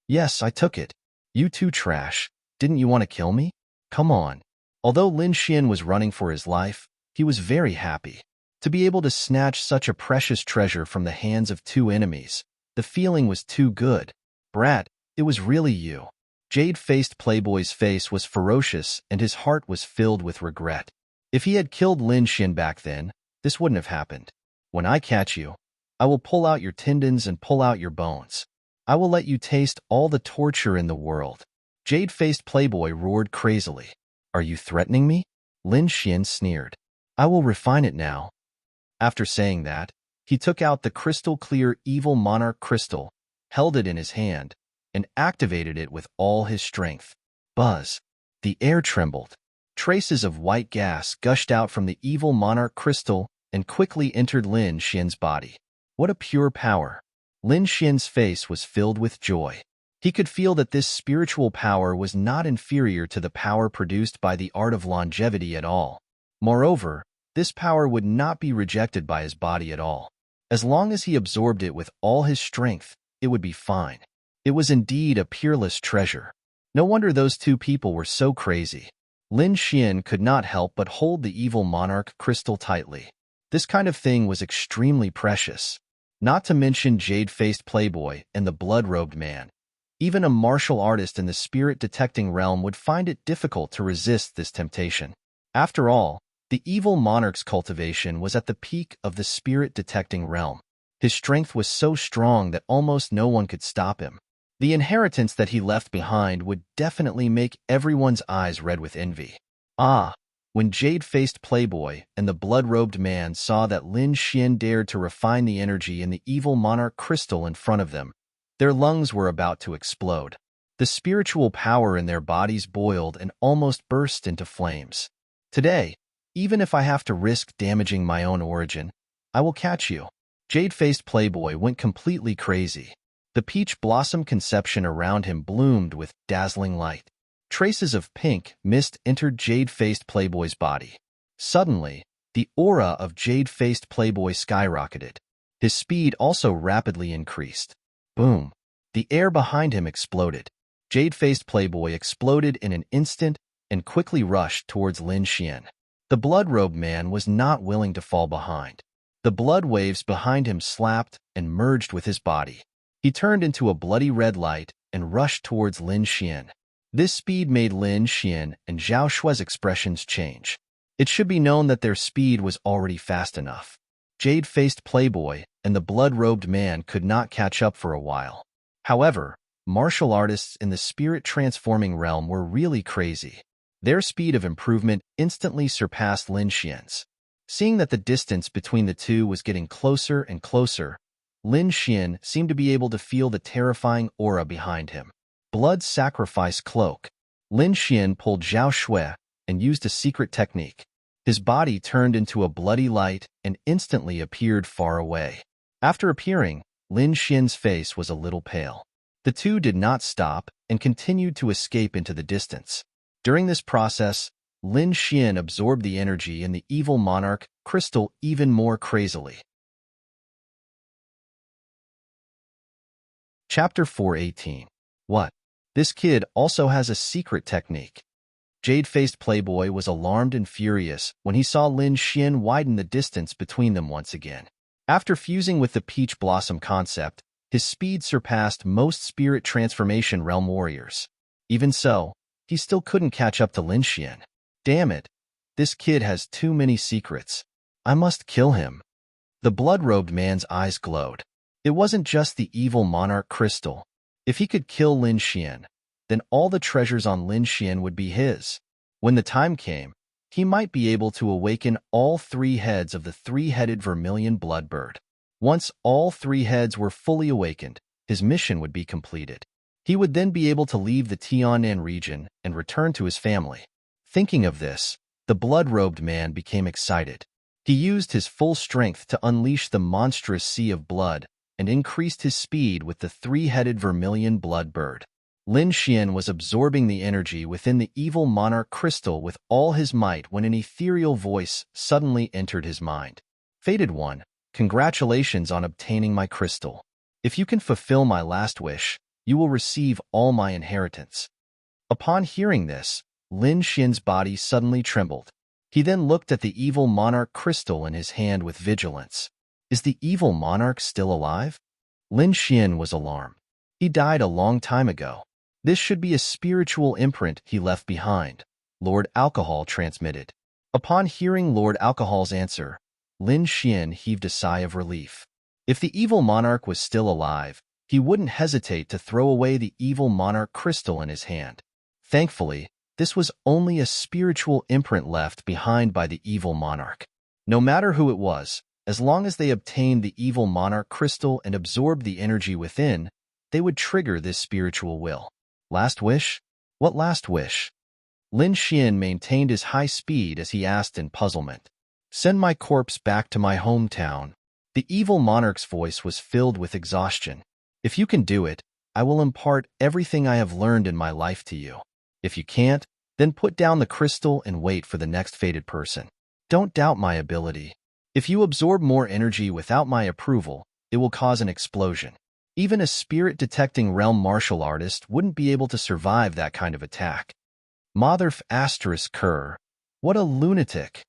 S1: Yes, I took it. You too, trash. Didn't you want to kill me? Come on. Although Lin Xian was running for his life, he was very happy. To be able to snatch such a precious treasure from the hands of two enemies, the feeling was too good. Brat, it was really you. Jade-faced Playboy's face was ferocious and his heart was filled with regret. If he had killed Lin Xian back then, this wouldn't have happened. When I catch you, I will pull out your tendons and pull out your bones. I will let you taste all the torture in the world. Jade-faced Playboy roared crazily. Are you threatening me? Lin Xian sneered. I will refine it now. After saying that, he took out the crystal-clear evil monarch crystal, held it in his hand, and activated it with all his strength. Buzz. The air trembled. Traces of white gas gushed out from the evil monarch crystal and quickly entered Lin Xian's body. What a pure power! Lin Xian's face was filled with joy. He could feel that this spiritual power was not inferior to the power produced by the art of longevity at all. Moreover, this power would not be rejected by his body at all. As long as he absorbed it with all his strength, it would be fine. It was indeed a peerless treasure. No wonder those two people were so crazy. Lin Xian could not help but hold the evil monarch crystal tightly. This kind of thing was extremely precious. Not to mention jade-faced playboy and the blood-robed man. Even a martial artist in the spirit-detecting realm would find it difficult to resist this temptation. After all, the evil monarch's cultivation was at the peak of the spirit-detecting realm. His strength was so strong that almost no one could stop him. The inheritance that he left behind would definitely make everyone's eyes red with envy. When jade-faced playboy and the blood-robed man saw that Lin Xian dared to refine the energy in the evil monarch crystal in front of them, their lungs were about to explode. The spiritual power in their bodies boiled and almost burst into flames. Today, even if I have to risk damaging my own origin, I will catch you. Jade-faced playboy went completely crazy. The peach blossom conception around him bloomed with dazzling light. Traces of pink mist entered jade-faced playboy's body. Suddenly, the aura of jade-faced playboy skyrocketed. His speed also rapidly increased. Boom! The air behind him exploded. Jade-faced playboy exploded in an instant and quickly rushed towards Lin Xian. The blood-robed man was not willing to fall behind. The blood waves behind him slapped and merged with his body. He turned into a bloody red light and rushed towards Lin Xian. This speed made Lin Xian and Zhao Shui's expressions change. It should be known that their speed was already fast enough. Jade-faced playboy and the blood-robed man could not catch up for a while. However, martial artists in the spirit-transforming realm were really crazy. Their speed of improvement instantly surpassed Lin Xian's. Seeing that the distance between the two was getting closer and closer, Lin Xian seemed to be able to feel the terrifying aura behind him. Blood sacrifice cloak. Lin Xian pulled Zhao Shui and used a secret technique. His body turned into a bloody light and instantly appeared far away. After appearing, Lin Xian's face was a little pale. The two did not stop and continued to escape into the distance. During this process, Lin Xian absorbed the energy in the evil monarch crystal even more crazily. Chapter 418. What? This kid also has a secret technique. Jade-faced playboy was alarmed and furious when he saw Lin Xian widen the distance between them once again. After fusing with the peach blossom concept, his speed surpassed most spirit transformation realm warriors. Even so, he still couldn't catch up to Lin Xian. Damn it, this kid has too many secrets. I must kill him. The blood-robed man's eyes glowed. It wasn't just the evil monarch crystal. If he could kill Lin Xian, then all the treasures on Lin Xian would be his. When the time came, he might be able to awaken all three heads of the three-headed vermilion bloodbird. Once all three heads were fully awakened, his mission would be completed. He would then be able to leave the Tianan region and return to his family. Thinking of this, the blood-robed man became excited. He used his full strength to unleash the monstrous sea of blood and increased his speed with the three-headed vermilion bloodbird. Lin Xian was absorbing the energy within the evil monarch crystal with all his might when an ethereal voice suddenly entered his mind. Fated one, congratulations on obtaining my crystal. If you can fulfill my last wish, you will receive all my inheritance. Upon hearing this, Lin Xian's body suddenly trembled. He then looked at the evil monarch crystal in his hand with vigilance. Is the evil monarch still alive? Lin Xian was alarmed. He died a long time ago. This should be a spiritual imprint he left behind, Lord Alcohol transmitted. Upon hearing Lord Alcohol's answer, Lin Xian heaved a sigh of relief. If the evil monarch was still alive, he wouldn't hesitate to throw away the evil monarch crystal in his hand. Thankfully, this was only a spiritual imprint left behind by the evil monarch. No matter who it was, as long as they obtained the evil monarch crystal and absorbed the energy within, they would trigger this spiritual will. Last wish? What last wish? Lin Xian maintained his high speed as he asked in puzzlement. Send my corpse back to my hometown. The evil monarch's voice was filled with exhaustion. If you can do it, I will impart everything I have learned in my life to you. If you can't, then put down the crystal and wait for the next fated person. Don't doubt my ability. If you absorb more energy without my approval, it will cause an explosion. Even a spirit-detecting realm martial artist wouldn't be able to survive that kind of attack. Motherf asterisk Kerr. What a lunatic!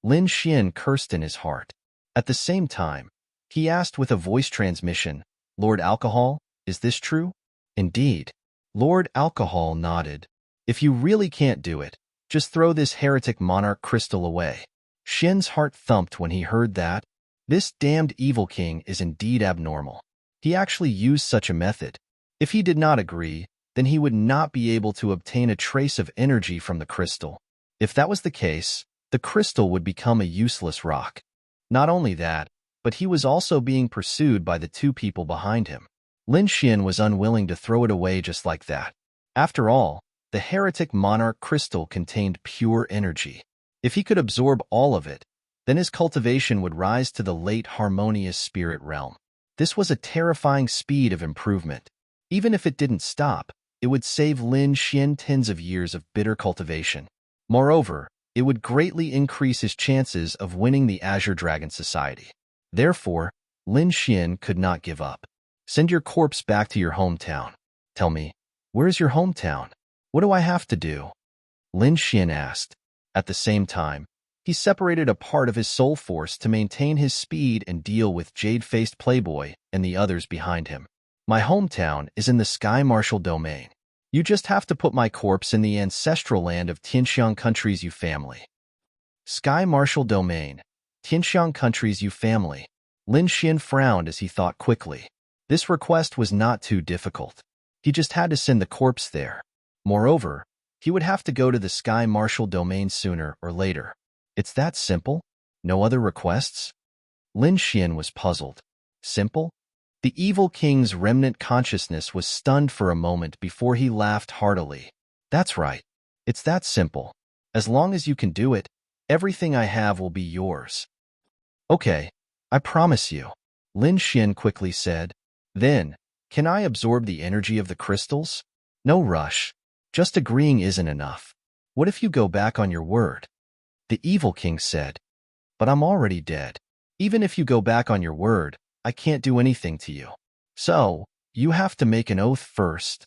S1: Lin Xian cursed in his heart. At the same time, he asked with a voice transmission, Lord Alcohol, is this true? Indeed. Lord Alcohol nodded. If you really can't do it, just throw this heretic monarch crystal away. Xian's heart thumped when he heard that. This damned evil king is indeed abnormal. He actually used such a method. If he did not agree, then he would not be able to obtain a trace of energy from the crystal. If that was the case, the crystal would become a useless rock. Not only that, but he was also being pursued by the two people behind him. Lin Xian was unwilling to throw it away just like that. After all, the heretic monarch crystal contained pure energy. If he could absorb all of it, then his cultivation would rise to the late harmonious spirit realm. This was a terrifying speed of improvement. Even if it didn't stop, it would save Lin Xian tens of years of bitter cultivation. Moreover, it would greatly increase his chances of winning the Azure Dragon Society. Therefore, Lin Xian could not give up. Send your corpse back to your hometown. Tell me, where is your hometown? What do I have to do? Lin Xian asked. At the same time, he separated a part of his soul force to maintain his speed and deal with Jade-faced Playboy and the others behind him. My hometown is in the Sky Martial Domain. You just have to put my corpse in the ancestral land of Tianxiang Country's Yu family. Sky Martial Domain, Tianxiang Country's Yu family. Lin Xian frowned as he thought quickly. This request was not too difficult. He just had to send the corpse there. Moreover, he would have to go to the Sky Martial Domain sooner or later. It's that simple? No other requests? Lin Xian was puzzled. Simple? The evil king's remnant consciousness was stunned for a moment before he laughed heartily. That's right. It's that simple. As long as you can do it, everything I have will be yours. Okay, I promise you, Lin Xian quickly said. Then, can I absorb the energy of the crystals? No rush. Just agreeing isn't enough. What if you go back on your word? The evil king said. But I'm already dead. Even if you go back on your word, I can't do anything to you. So, you have to make an oath first.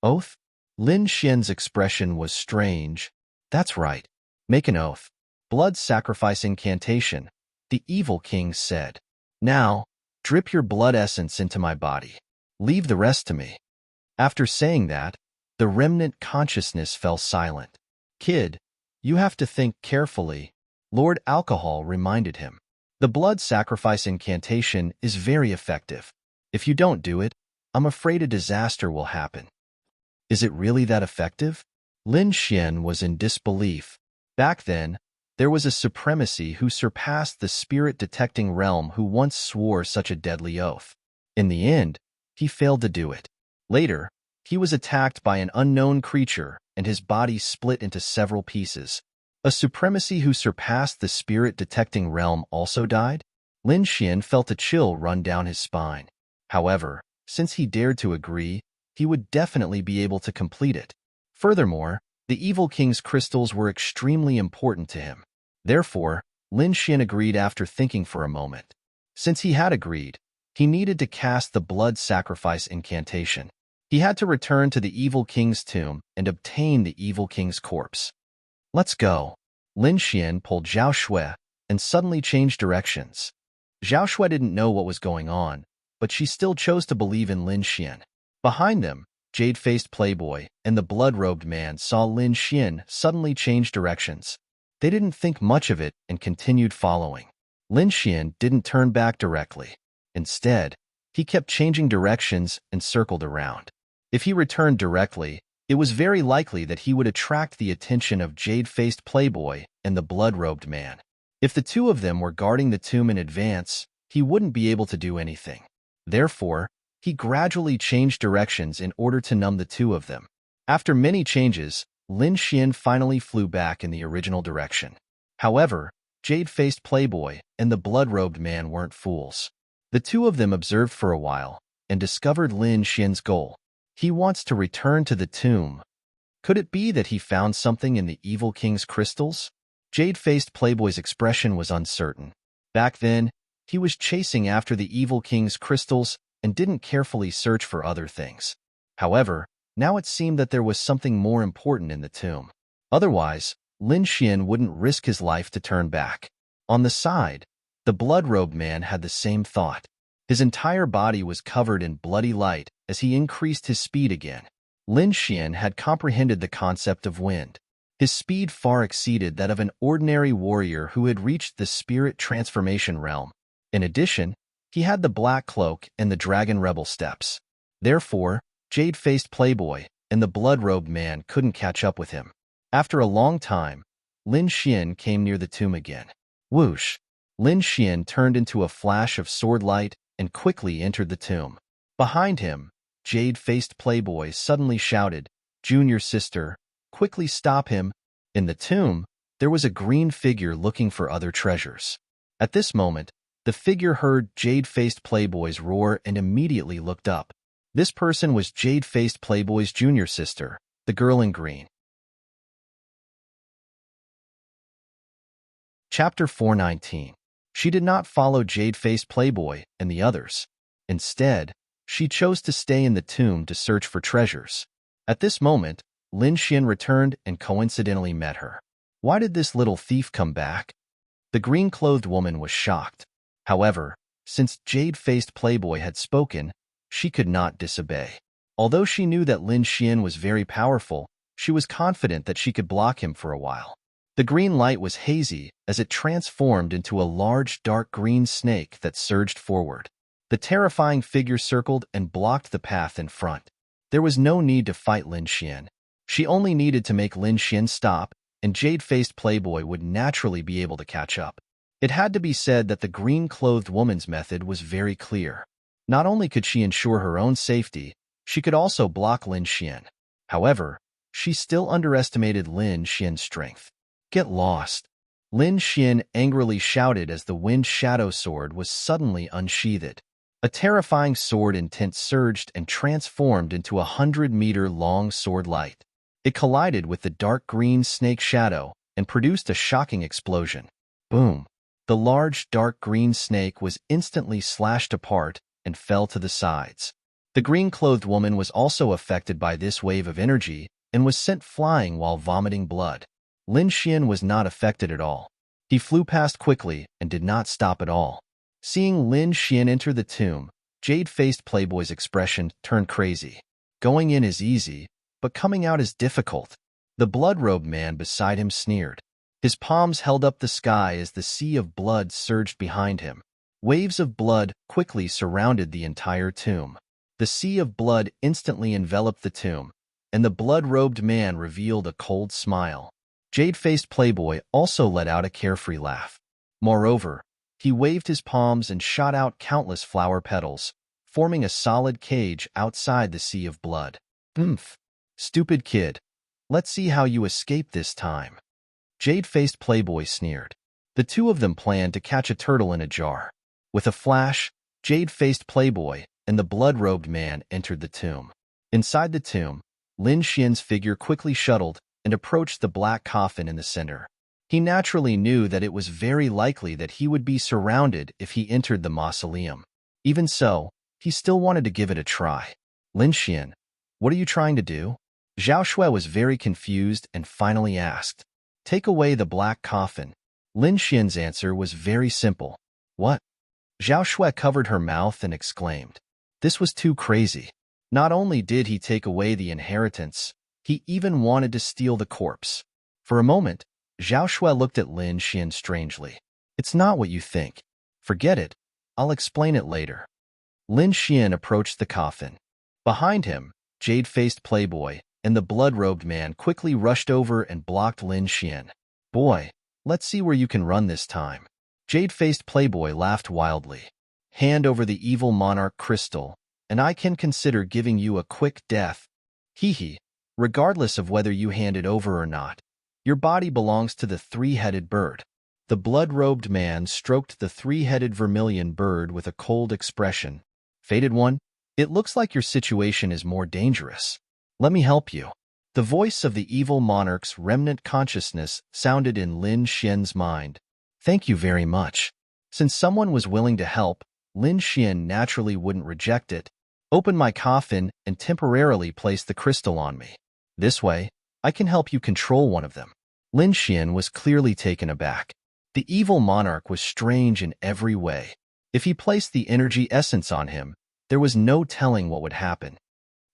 S1: Oath? Lin Xian's expression was strange. That's right. Make an oath. Blood sacrifice incantation, the evil king said. Now, drip your blood essence into my body. Leave the rest to me. After saying that, the remnant consciousness fell silent. Kid, you have to think carefully, Lord Alcohol reminded him. The blood sacrifice incantation is very effective. If you don't do it, I'm afraid a disaster will happen. Is it really that effective? Lin Xian was in disbelief. Back then, there was a supremacy who surpassed the spirit-detecting realm who once swore such a deadly oath. In the end, he failed to do it. Later, he was attacked by an unknown creature and his body split into several pieces. A supremacy who surpassed the spirit-detecting realm also died? Lin Xian felt a chill run down his spine. However, since he dared to agree, he would definitely be able to complete it. Furthermore, the evil king's crystals were extremely important to him. Therefore, Lin Xian agreed after thinking for a moment. Since he had agreed, he needed to cast the blood sacrifice incantation. He had to return to the evil king's tomb and obtain the evil king's corpse. Let's go. Lin Xian pulled Zhao Shui and suddenly changed directions. Zhao Shui didn't know what was going on, but she still chose to believe in Lin Xian. Behind them, Jade-faced Playboy and the blood-robed man saw Lin Xian suddenly change directions. They didn't think much of it and continued following. Lin Xian didn't turn back directly. Instead, he kept changing directions and circled around. If he returned directly, it was very likely that he would attract the attention of Jade-faced Playboy and the blood-robed man. If the two of them were guarding the tomb in advance, he wouldn't be able to do anything. Therefore, he gradually changed directions in order to numb the two of them. After many changes, Lin Xian finally flew back in the original direction. However, Jade-faced playboy and the blood-robed man weren't fools. The two of them observed for a while and discovered Lin Xian's goal. He wants to return to the tomb. Could it be that he found something in the evil king's crystals? Jade-faced playboy's expression was uncertain. Back then, he was chasing after the evil king's crystals and didn't carefully search for other things. However, now it seemed that there was something more important in the tomb. Otherwise, Lin Xian wouldn't risk his life to turn back. On the side, the blood-robed man had the same thought. His entire body was covered in bloody light as he increased his speed again. Lin Xian had comprehended the concept of wind. His speed far exceeded that of an ordinary warrior who had reached the spirit transformation realm. In addition, he had the black cloak and the dragon rebel steps. Therefore, Jade-faced playboy and the blood-robed man couldn't catch up with him. After a long time, Lin Xian came near the tomb again. Whoosh! Lin Xian turned into a flash of sword light and quickly entered the tomb. Behind him, Jade-faced playboy suddenly shouted, "Junior sister, quickly stop him." In the tomb, there was a green figure looking for other treasures. At this moment, the figure heard Jade-faced playboy's roar and immediately looked up. This person was Jade-faced playboy's junior sister, the girl in green. Chapter 419. She did not follow Jade-faced playboy and the others. Instead, she chose to stay in the tomb to search for treasures. At this moment, Lin Xian returned and coincidentally met her. Why did this little thief come back? The green-clothed woman was shocked. However, since Jade-faced playboy had spoken, she could not disobey. Although she knew that Lin Xian was very powerful, she was confident that she could block him for a while. The green light was hazy as it transformed into a large dark green snake that surged forward. The terrifying figure circled and blocked the path in front. There was no need to fight Lin Xian. She only needed to make Lin Xian stop, and Jade-faced playboy would naturally be able to catch up. It had to be said that the green-clothed woman's method was very clear. Not only could she ensure her own safety, she could also block Lin Xian. However, she still underestimated Lin Xian's strength. Get lost! Lin Xian angrily shouted as the wind shadow sword was suddenly unsheathed. A terrifying sword intent surged and transformed into a 100-meter-long sword light. It collided with the dark green snake shadow and produced a shocking explosion. Boom! The large dark green snake was instantly slashed apart and fell to the sides. The green-clothed woman was also affected by this wave of energy and was sent flying while vomiting blood. Lin Xian was not affected at all. He flew past quickly and did not stop at all. Seeing Lin Xian enter the tomb, Jade-faced playboy's expression turned crazy. Going in is easy, but coming out is difficult. The blood-robed man beside him sneered. His palms held up the sky as the sea of blood surged behind him. Waves of blood quickly surrounded the entire tomb. The sea of blood instantly enveloped the tomb, and the blood-robed man revealed a cold smile. Jade-faced playboy also let out a carefree laugh. Moreover, he waved his palms and shot out countless flower petals, forming a solid cage outside the sea of blood. "Oomph! Stupid kid. Let's see how you escape this time." Jade-faced playboy sneered. The two of them planned to catch a turtle in a jar. With a flash, Jade-faced playboy and the blood-robed man entered the tomb. Inside the tomb, Lin Xian's figure quickly shuttled and approached the black coffin in the center. He naturally knew that it was very likely that he would be surrounded if he entered the mausoleum. Even so, he still wanted to give it a try. "Lin Xian, what are you trying to do?" Zhao Shui was very confused and finally asked. "Take away the black coffin." Lin Xian's answer was very simple. "What?" Zhao Shui covered her mouth and exclaimed. This was too crazy. Not only did he take away the inheritance, he even wanted to steal the corpse. For a moment, Zhao Shui looked at Lin Xian strangely. "It's not what you think. Forget it. I'll explain it later." Lin Xian approached the coffin. Behind him, Jade-faced playboy and the blood-robed man quickly rushed over and blocked Lin Xian. "Boy, let's see where you can run this time." Jade-faced playboy laughed wildly. "Hand over the evil monarch crystal, and I can consider giving you a quick death. Hee hee. Regardless of whether you hand it over or not, your body belongs to the three-headed bird." The blood-robed man stroked the three-headed vermilion bird with a cold expression. Fated one, it looks like your situation is more dangerous. Let me help you. The voice of the evil monarch's remnant consciousness sounded in Lin Xian's mind. Thank you very much. Since someone was willing to help, Lin Xian naturally wouldn't reject it. Open my coffin and temporarily place the crystal on me. This way, I can help you control one of them. Lin Xian was clearly taken aback. The evil monarch was strange in every way. If he placed the energy essence on him, there was no telling what would happen.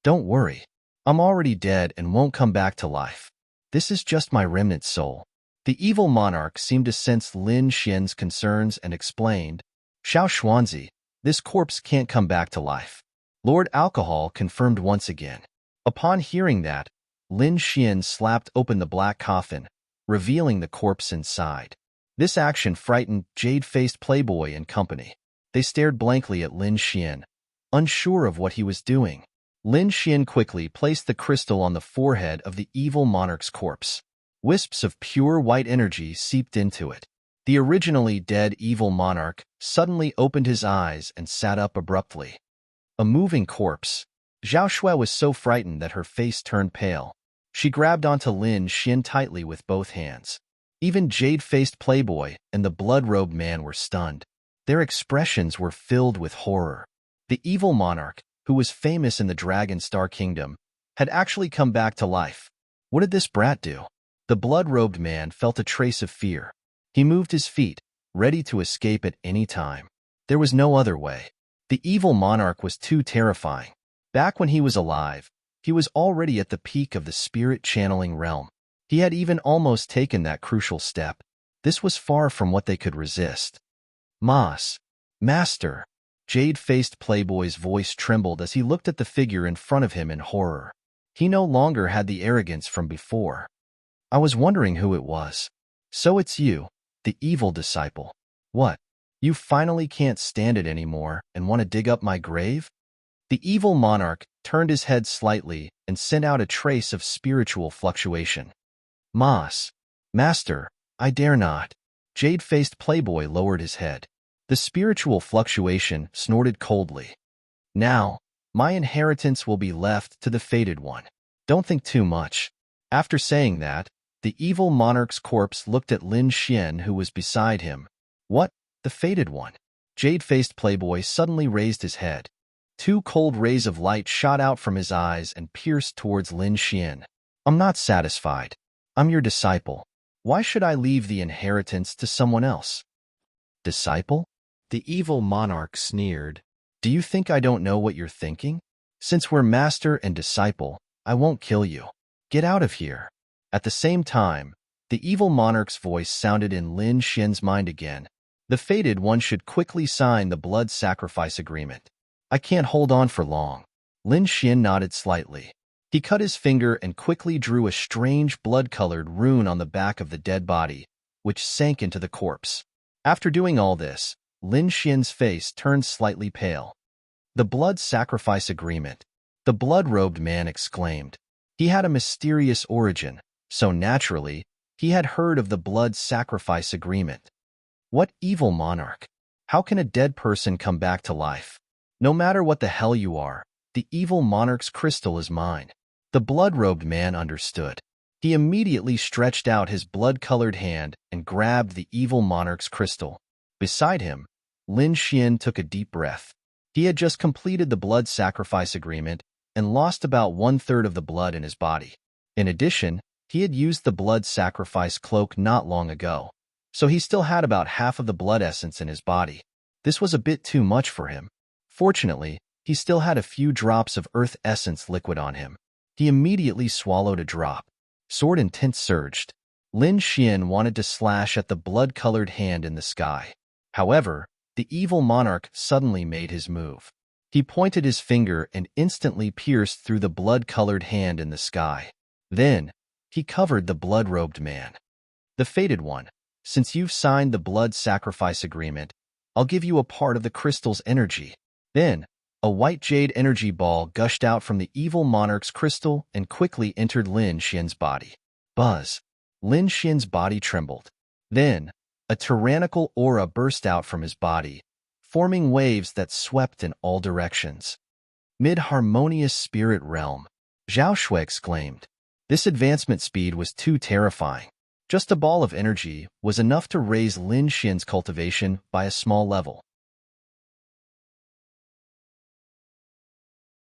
S1: Don't worry. I'm already dead and won't come back to life. This is just my remnant soul. The evil monarch seemed to sense Lin Xian's concerns and explained, Xiao Xuanzi, this corpse can't come back to life. Lord Alcohol confirmed once again. Upon hearing that, Lin Xian slapped open the black coffin, revealing the corpse inside. This action frightened jade-faced Playboy and company. They stared blankly at Lin Xian, unsure of what he was doing. Lin Xian quickly placed the crystal on the forehead of the evil monarch's corpse. Wisps of pure white energy seeped into it. The originally dead evil monarch suddenly opened his eyes and sat up abruptly. A moving corpse. Zhao Shui was so frightened that her face turned pale. She grabbed onto Lin Xian tightly with both hands. Even jade-faced Playboy and the blood-robed man were stunned. Their expressions were filled with horror. The evil monarch, who was famous in the Dragon Star Kingdom, had actually come back to life. What did this brat do? The blood-robed man felt a trace of fear. He moved his feet, ready to escape at any time. There was no other way. The evil monarch was too terrifying. Back when he was alive, he was already at the peak of the spirit-channeling realm. He had even almost taken that crucial step. This was far from what they could resist. Master. Jade-faced Playboy's voice trembled as he looked at the figure in front of him in horror. He no longer had the arrogance from before. I was wondering who it was. So it's you, the evil disciple. What? You finally can't stand it anymore and want to dig up my grave? The evil monarch turned his head slightly and sent out a trace of spiritual fluctuation. Master, I dare not. Jade-faced Playboy lowered his head. The spiritual fluctuation snorted coldly. Now, my inheritance will be left to the fated one. Don't think too much. After saying that, the evil monarch's corpse looked at Lin Xian, who was beside him. What? The fated one? Jade-faced Playboy suddenly raised his head. Two cold rays of light shot out from his eyes and pierced towards Lin Xian. I'm not satisfied. I'm your disciple. Why should I leave the inheritance to someone else? Disciple? The evil monarch sneered. Do you think I don't know what you're thinking? Since we're master and disciple, I won't kill you. Get out of here. At the same time, the evil monarch's voice sounded in Lin Xian's mind again. The fated one should quickly sign the blood sacrifice agreement. I can't hold on for long. Lin Xian nodded slightly. He cut his finger and quickly drew a strange blood-colored rune on the back of the dead body, which sank into the corpse. After doing all this, Lin Xian's face turned slightly pale. The blood sacrifice agreement. The blood-robed man exclaimed. He had a mysterious origin, so naturally, he had heard of the blood sacrifice agreement. What evil monarch? How can a dead person come back to life? No matter what the hell you are, the evil monarch's crystal is mine. The blood-robed man understood. He immediately stretched out his blood-colored hand and grabbed the evil monarch's crystal. Beside him, Lin Xian took a deep breath. He had just completed the blood sacrifice agreement and lost about 1/3 of the blood in his body. In addition, he had used the blood sacrifice cloak not long ago, so he still had about half of the blood essence in his body. This was a bit too much for him. Fortunately, he still had a few drops of earth essence liquid on him. He immediately swallowed a drop. Sword intent surged. Lin Xian wanted to slash at the blood-colored hand in the sky. However, the evil monarch suddenly made his move. He pointed his finger and instantly pierced through the blood-colored hand in the sky. Then, he covered the blood-robed man. The fated one, since you've signed the blood sacrifice agreement, I'll give you a part of the crystal's energy. Then, a white jade energy ball gushed out from the evil monarch's crystal and quickly entered Lin Xian's body. Buzz. Lin Xian's body trembled. Then, A tyrannical aura burst out from his body, forming waves that swept in all directions. Mid-harmonious spirit realm, Zhao Shui exclaimed. This advancement speed was too terrifying. Just a ball of energy was enough to raise Lin Xian's cultivation by a small level.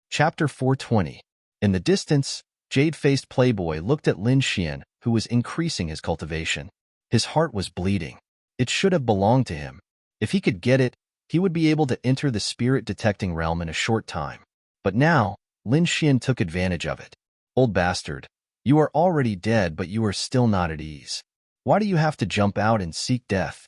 S1: Chapter 420. In the distance, jade-faced playboy looked at Lin Xian, who was increasing his cultivation. His heart was bleeding. It should have belonged to him. If he could get it, he would be able to enter the spirit-detecting realm in a short time. But now, Lin Xian took advantage of it. Old bastard, you are already dead, but you are still not at ease. Why do you have to jump out and seek death?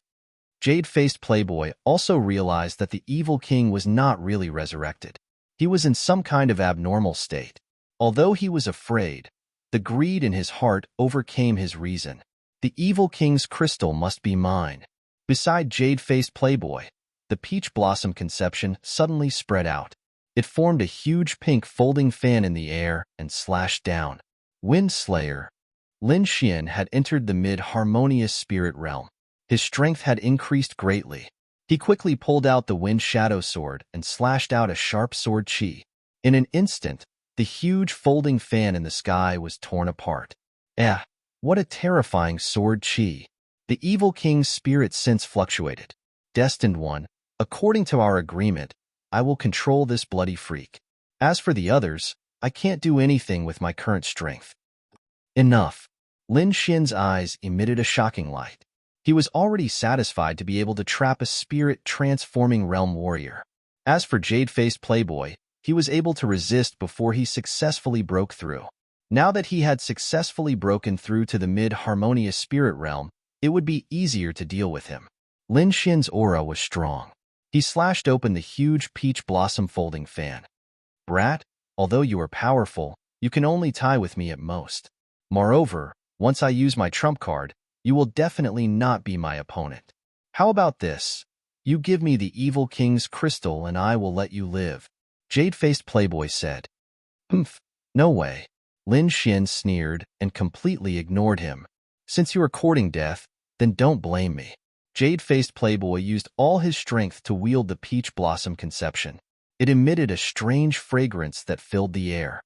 S1: Jade-faced playboy also realized that the evil king was not really resurrected. He was in some kind of abnormal state. Although he was afraid, the greed in his heart overcame his reason. The evil king's crystal must be mine. Beside jade-faced playboy, the peach blossom conception suddenly spread out. It formed a huge pink folding fan in the air and slashed down. Wind Slayer. Lin Xian had entered the mid-harmonious spirit realm. His strength had increased greatly. He quickly pulled out the Wind Shadow Sword and slashed out a sharp sword chi. In an instant, the huge folding fan in the sky was torn apart. What a terrifying sword chi! The evil king's spirit sense fluctuated. Destined one, according to our agreement, I will control this bloody freak. As for the others, I can't do anything with my current strength. Enough. Lin Xian's eyes emitted a shocking light. He was already satisfied to be able to trap a spirit-transforming realm warrior. As for jade-faced playboy, he was able to resist before he successfully broke through. Now that he had successfully broken through to the mid-harmonious spirit realm, it would be easier to deal with him. Lin Xian's aura was strong. He slashed open the huge peach blossom folding fan. Brat, although you are powerful, you can only tie with me at most. Moreover, once I use my trump card, you will definitely not be my opponent. How about this? You give me the evil king's crystal and I will let you live. Jade-faced playboy said. Humph, no way. Lin Xian sneered and completely ignored him. Since you are courting death, then don't blame me. Jade-faced playboy used all his strength to wield the peach blossom conception. It emitted a strange fragrance that filled the air.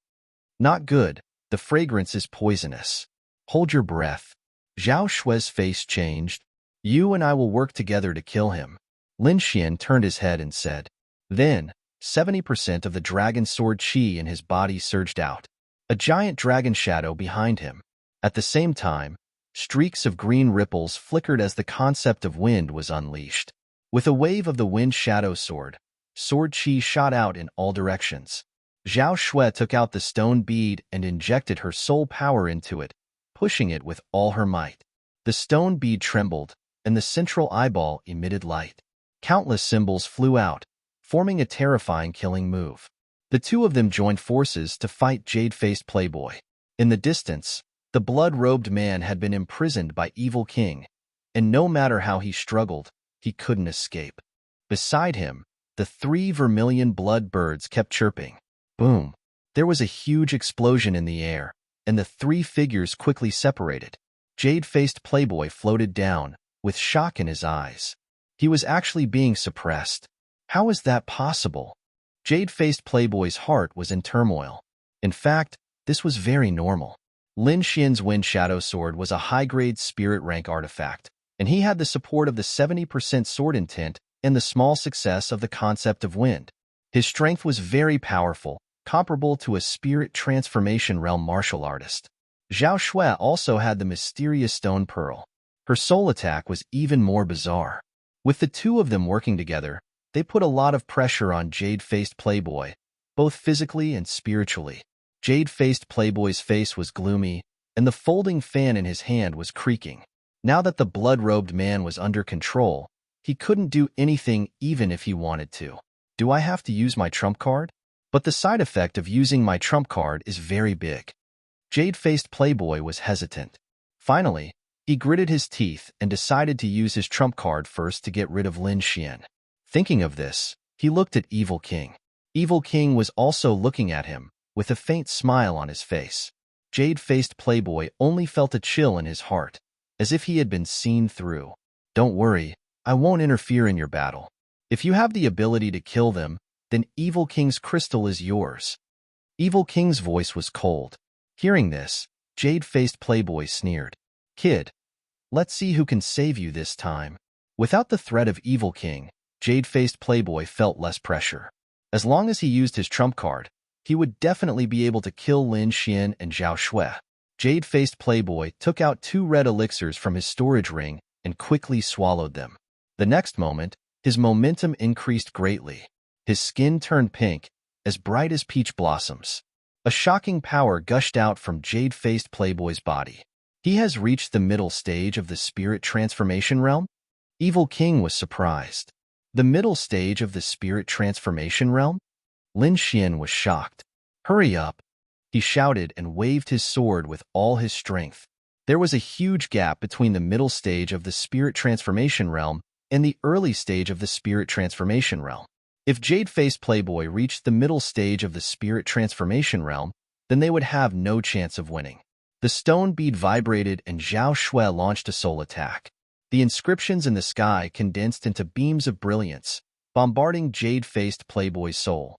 S1: Not good, the fragrance is poisonous. Hold your breath. Zhao Shui's face changed. You and I will work together to kill him. Lin Xian turned his head and said. Then, 70% of the dragon sword chi in his body surged out. A giant dragon shadow behind him. At the same time, streaks of green ripples flickered as the concept of wind was unleashed. With a wave of the wind shadow sword chi shot out in all directions. Zhao Shui took out the stone bead and injected her soul power into it, pushing it with all her might. The stone bead trembled, and the central eyeball emitted light. Countless symbols flew out, forming a terrifying killing move. The two of them joined forces to fight jade-faced playboy. In the distance, the blood-robed man had been imprisoned by Evil King, and no matter how he struggled, he couldn't escape. Beside him, the 3 vermilion blood birds kept chirping. Boom! There was a huge explosion in the air, and the 3 figures quickly separated. Jade-faced playboy floated down, with shock in his eyes. He was actually being suppressed. How is that possible? Jade-faced playboy's heart was in turmoil. In fact, this was very normal. Lin Xian's Wind Shadow Sword was a high-grade spirit rank artifact, and he had the support of the 70% sword intent and the small success of the concept of wind. His strength was very powerful, comparable to a spirit transformation realm martial artist. Zhao Shui also had the mysterious stone pearl. Her soul attack was even more bizarre. With the two of them working together, they put a lot of pressure on jade-faced playboy, both physically and spiritually. Jade-faced playboy's face was gloomy, and the folding fan in his hand was creaking. Now that the blood-robed man was under control, he couldn't do anything even if he wanted to. Do I have to use my trump card? But the side effect of using my trump card is very big. Jade-faced playboy was hesitant. Finally, he gritted his teeth and decided to use his trump card first to get rid of Lin Xian. Thinking of this, he looked at Evil King. Evil King was also looking at him, with a faint smile on his face. Jade-faced playboy only felt a chill in his heart, as if he had been seen through. Don't worry, I won't interfere in your battle. If you have the ability to kill them, then Evil King's crystal is yours." Evil King's voice was cold. Hearing this, jade-faced playboy sneered. "Kid, let's see who can save you this time." Without the threat of Evil King, jade-faced playboy felt less pressure. As long as he used his trump card, he would definitely be able to kill Lin Xian and Zhao Shui. Jade-faced playboy took out 2 red elixirs from his storage ring and quickly swallowed them. The next moment, his momentum increased greatly. His skin turned pink, as bright as peach blossoms. A shocking power gushed out from jade-faced playboy's body. He has reached the middle stage of the spirit transformation realm? Evil King was surprised. The middle stage of the spirit transformation realm? Lin Xian was shocked. "Hurry up!" he shouted and waved his sword with all his strength. There was a huge gap between the middle stage of the spirit transformation realm and the early stage of the spirit transformation realm. If jade-faced playboy reached the middle stage of the spirit transformation realm, then they would have no chance of winning. The stone bead vibrated and Zhao Shui launched a soul attack. The inscriptions in the sky condensed into beams of brilliance, bombarding jade-faced playboy's soul.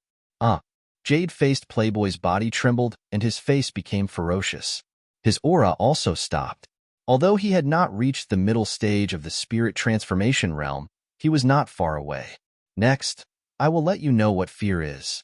S1: Jade-faced playboy's body trembled and his face became ferocious. His aura also stopped. Although he had not reached the middle stage of the spirit transformation realm, he was not far away. "Next, I will let you know what fear is."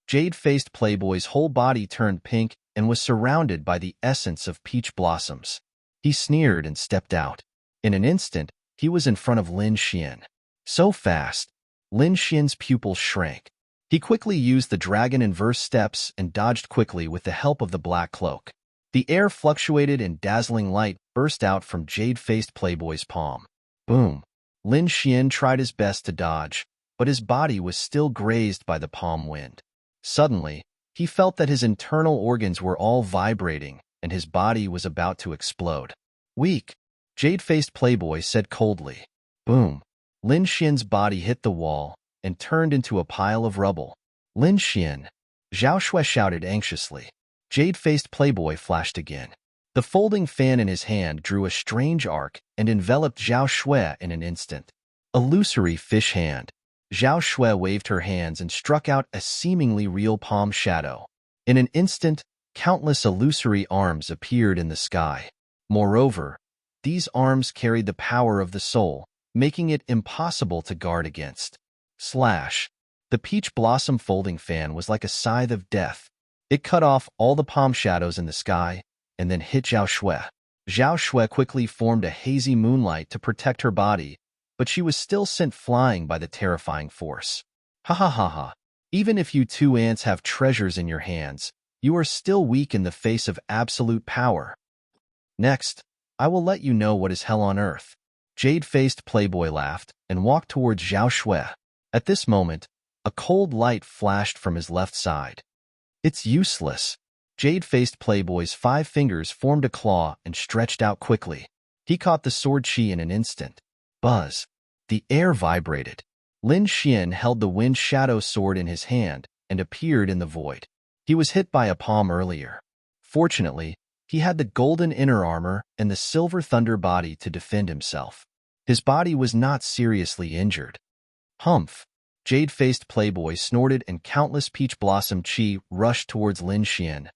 S1: Jade-faced playboy's whole body turned pink and was surrounded by the essence of peach blossoms. He sneered and stepped out. In an instant, he was in front of Lin Xian. So fast, Lin Xian's pupils shrank. He quickly used the dragon inverse steps and dodged quickly with the help of the black cloak. The air fluctuated and dazzling light burst out from jade-faced playboy's palm. Boom! Lin Xian tried his best to dodge, but his body was still grazed by the palm wind. Suddenly, he felt that his internal organs were all vibrating and his body was about to explode. "Weak," jade-faced playboy said coldly. Boom! Lin Xian's body hit the wall and turned into a pile of rubble. "Lin Xian!" Zhao Shui shouted anxiously. Jade-faced playboy flashed again. The folding fan in his hand drew a strange arc and enveloped Zhao Shui in an instant. Illusory fish hand. Zhao Shui waved her hands and struck out a seemingly real palm shadow. In an instant, countless illusory arms appeared in the sky. Moreover, these arms carried the power of the soul, making it impossible to guard against. Slash! The peach blossom folding fan was like a scythe of death. It cut off all the palm shadows in the sky and then hit Zhao Shui. Zhao Shui quickly formed a hazy moonlight to protect her body, but she was still sent flying by the terrifying force. Ha ha ha ha. Even if you 2 ants have treasures in your hands, you are still weak in the face of absolute power. Next, I will let you know what is hell on earth. Jade-faced playboy laughed and walked towards Zhao Shui. At this moment, a cold light flashed from his left side. "It's useless." Jade-faced playboy's 5 fingers formed a claw and stretched out quickly. He caught the sword chi in an instant. Buzz! The air vibrated. Lin Xian held the wind shadow sword in his hand and appeared in the void. He was hit by a palm earlier. Fortunately, he had the golden inner armor and the silver thunder body to defend himself. His body was not seriously injured. Humph! Jade-faced playboy snorted and countless peach blossom chi rushed towards Lin Xian.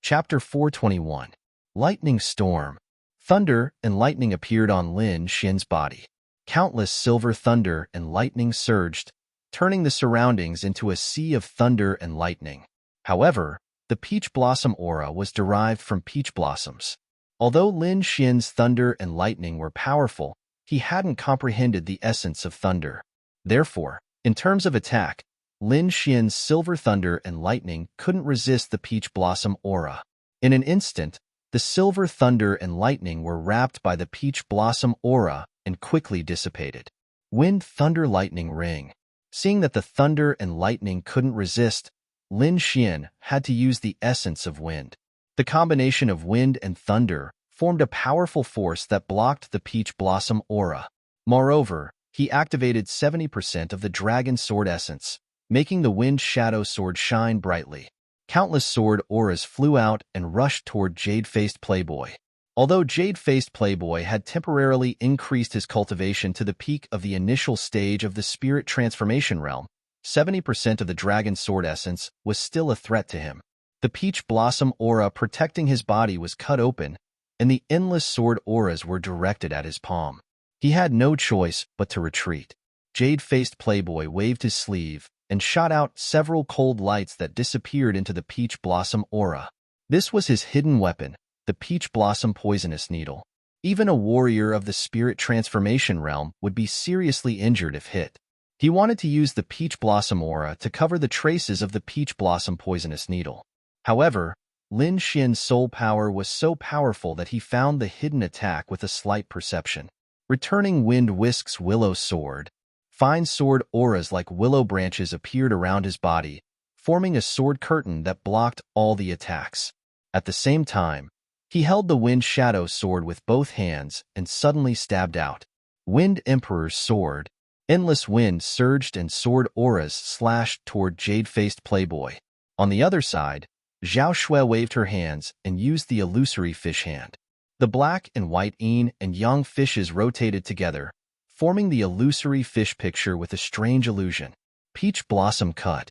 S1: Chapter 421. Lightning Storm. Thunder and lightning appeared on Lin Xian's body. Countless silver thunder and lightning surged, turning the surroundings into a sea of thunder and lightning. However, the peach blossom aura was derived from peach blossoms. Although Lin Xian's thunder and lightning were powerful, he hadn't comprehended the essence of thunder. Therefore, in terms of attack, Lin Xian's silver thunder and lightning couldn't resist the peach blossom aura. In an instant, the silver thunder and lightning were wrapped by the peach blossom aura and quickly dissipated. Wind, thunder, lightning, ring. Seeing that the thunder and lightning couldn't resist, Lin Xian had to use the essence of wind. The combination of wind and thunder formed a powerful force that blocked the peach blossom aura. Moreover, he activated 70% of the dragon sword essence, making the wind shadow sword shine brightly. Countless sword auras flew out and rushed toward jade-faced playboy. Although Jade-Faced Playboy had temporarily increased his cultivation to the peak of the initial stage of the spirit transformation realm, 70% of the dragon sword essence was still a threat to him. The peach blossom aura protecting his body was cut open, and the endless sword auras were directed at his palm. He had no choice but to retreat. Jade-Faced Playboy waved his sleeve and shot out several cold lights that disappeared into the peach blossom aura. This was his hidden weapon, the peach blossom poisonous needle. Even a warrior of the spirit transformation realm would be seriously injured if hit. He wanted to use the peach blossom aura to cover the traces of the peach blossom poisonous needle. However, Lin Xian's soul power was so powerful that he found the hidden attack with a slight perception. Returning Wind Whisk's willow sword. Fine sword auras like willow branches appeared around his body, forming a sword curtain that blocked all the attacks. At the same time, he held the Wind Shadow sword with both hands and suddenly stabbed out. Wind Emperor's sword. Endless wind surged and sword auras slashed toward Jade-Faced Playboy. On the other side, Zhao Shui waved her hands and used the illusory fish hand. The black and white yin and yang fishes rotated together, forming the illusory fish picture with a strange illusion. Peach blossom cut.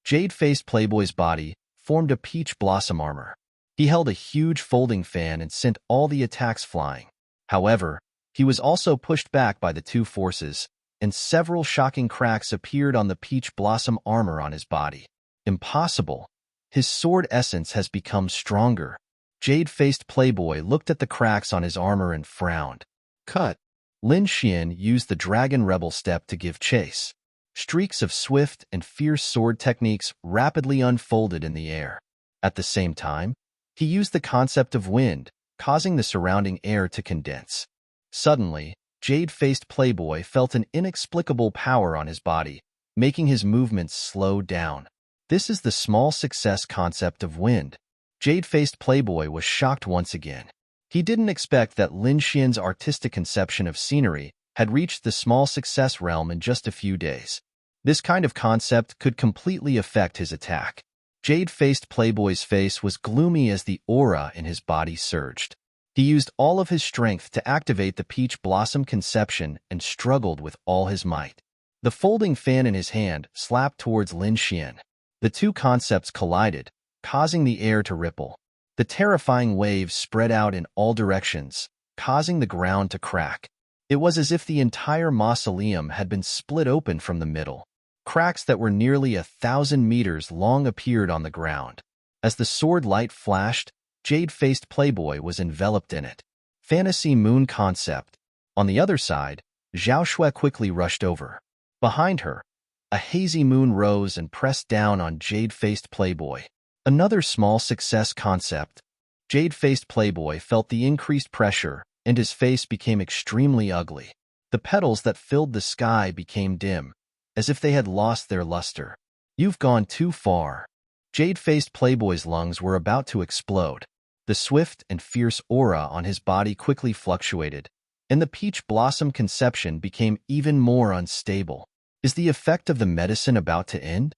S1: Jade-Faced Playboy's body formed a peach blossom armor. He held a huge folding fan and sent all the attacks flying. However, he was also pushed back by the two forces, and several shocking cracks appeared on the peach blossom armor on his body. Impossible. His sword essence has become stronger. Jade-Faced Playboy looked at the cracks on his armor and frowned. Cut. Lin Xian used the Dragon Rebel step to give chase. Streaks of swift and fierce sword techniques rapidly unfolded in the air. At the same time, he used the concept of wind, causing the surrounding air to condense. Suddenly, Jade-Faced Playboy felt an inexplicable power on his body, making his movements slow down. This is the small success concept of wind. Jade-Faced Playboy was shocked once again. He didn't expect that Lin Xian's artistic conception of scenery had reached the small success realm in just a few days. This kind of concept could completely affect his attack. Jade-Faced Playboy's face was gloomy as the aura in his body surged. He used all of his strength to activate the peach blossom conception and struggled with all his might. The folding fan in his hand slapped towards Lin Xian. The two concepts collided, causing the air to ripple. The terrifying waves spread out in all directions, causing the ground to crack. It was as if the entire mausoleum had been split open from the middle. Cracks that were nearly 1,000 meters long appeared on the ground. As the sword light flashed, Jade-Faced Playboy was enveloped in it. Fantasy moon concept. On the other side, Zhao Shui quickly rushed over. Behind her, a hazy moon rose and pressed down on Jade-Faced Playboy. Another small success concept. Jade-Faced Playboy felt the increased pressure, and his face became extremely ugly. The petals that filled the sky became dim, as if they had lost their luster. You've gone too far. Jade-Faced Playboy's lungs were about to explode. The swift and fierce aura on his body quickly fluctuated, and the peach blossom conception became even more unstable. Is the effect of the medicine about to end?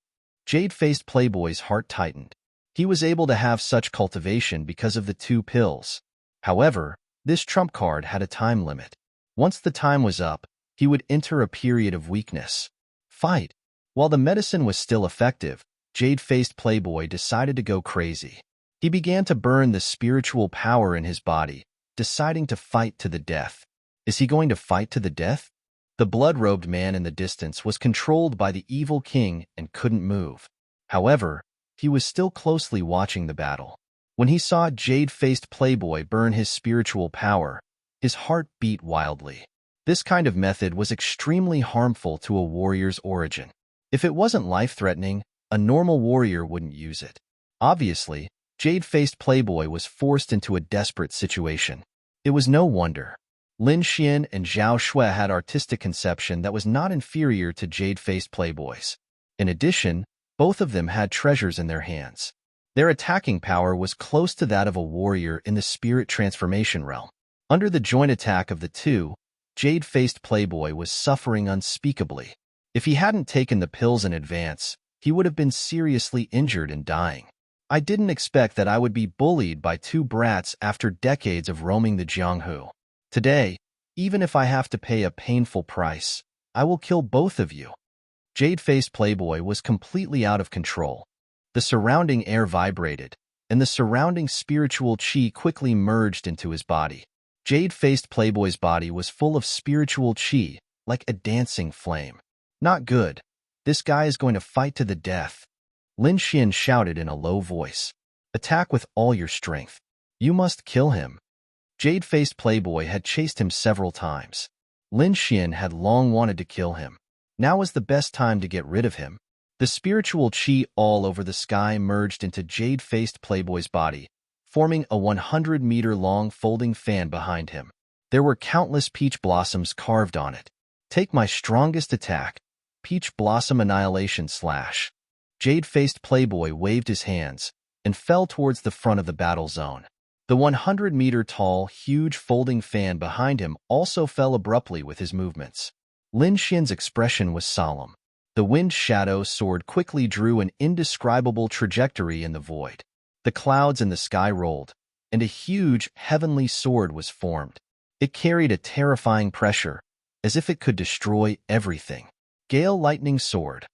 S1: Jade-Faced Playboy's heart tightened. He was able to have such cultivation because of the two pills. However, this trump card had a time limit. Once the time was up, he would enter a period of weakness. Fight. While the medicine was still effective, Jade-Faced Playboy decided to go crazy. He began to burn the spiritual power in his body, deciding to fight to the death. Is he going to fight to the death? The blood-robed man in the distance was controlled by the evil king and couldn't move. However, he was still closely watching the battle. When he saw Jade-Faced Playboy burn his spiritual power, his heart beat wildly. This kind of method was extremely harmful to a warrior's origin. If it wasn't life-threatening, a normal warrior wouldn't use it. Obviously, Jade-Faced Playboy was forced into a desperate situation. It was no wonder. Lin Xian and Zhao Shui had artistic conception that was not inferior to Jade-Faced Playboy's. In addition, both of them had treasures in their hands. Their attacking power was close to that of a warrior in the spirit transformation realm. Under the joint attack of the two, Jade-Faced Playboy was suffering unspeakably. If he hadn't taken the pills in advance, he would have been seriously injured and dying. I didn't expect that I would be bullied by two brats after decades of roaming the Jianghu. Today, even if I have to pay a painful price, I will kill both of you." Jade-faced Playboy was completely out of control. The surrounding air vibrated, and the surrounding spiritual chi quickly merged into his body. Jade-faced Playboy's body was full of spiritual chi, like a dancing flame. "Not good. This guy is going to fight to the death." Lin Xian shouted in a low voice. "Attack with all your strength. You must kill him." Jade-faced Playboy had chased him several times. Lin Xian had long wanted to kill him. Now was the best time to get rid of him. The spiritual chi all over the sky merged into Jade-faced Playboy's body, forming a 100-meter-long folding fan behind him. There were countless peach blossoms carved on it. "Take my strongest attack, Peach Blossom Annihilation Slash." Jade-faced Playboy waved his hands and fell towards the front of the battle zone. The 100-meter-tall, huge folding fan behind him also fell abruptly with his movements. Lin Xian's expression was solemn. The wind shadow sword quickly drew an indescribable trajectory in the void. The clouds in the sky rolled, and a huge, heavenly sword was formed. It carried a terrifying pressure, as if it could destroy everything. Gale Lightning Sword.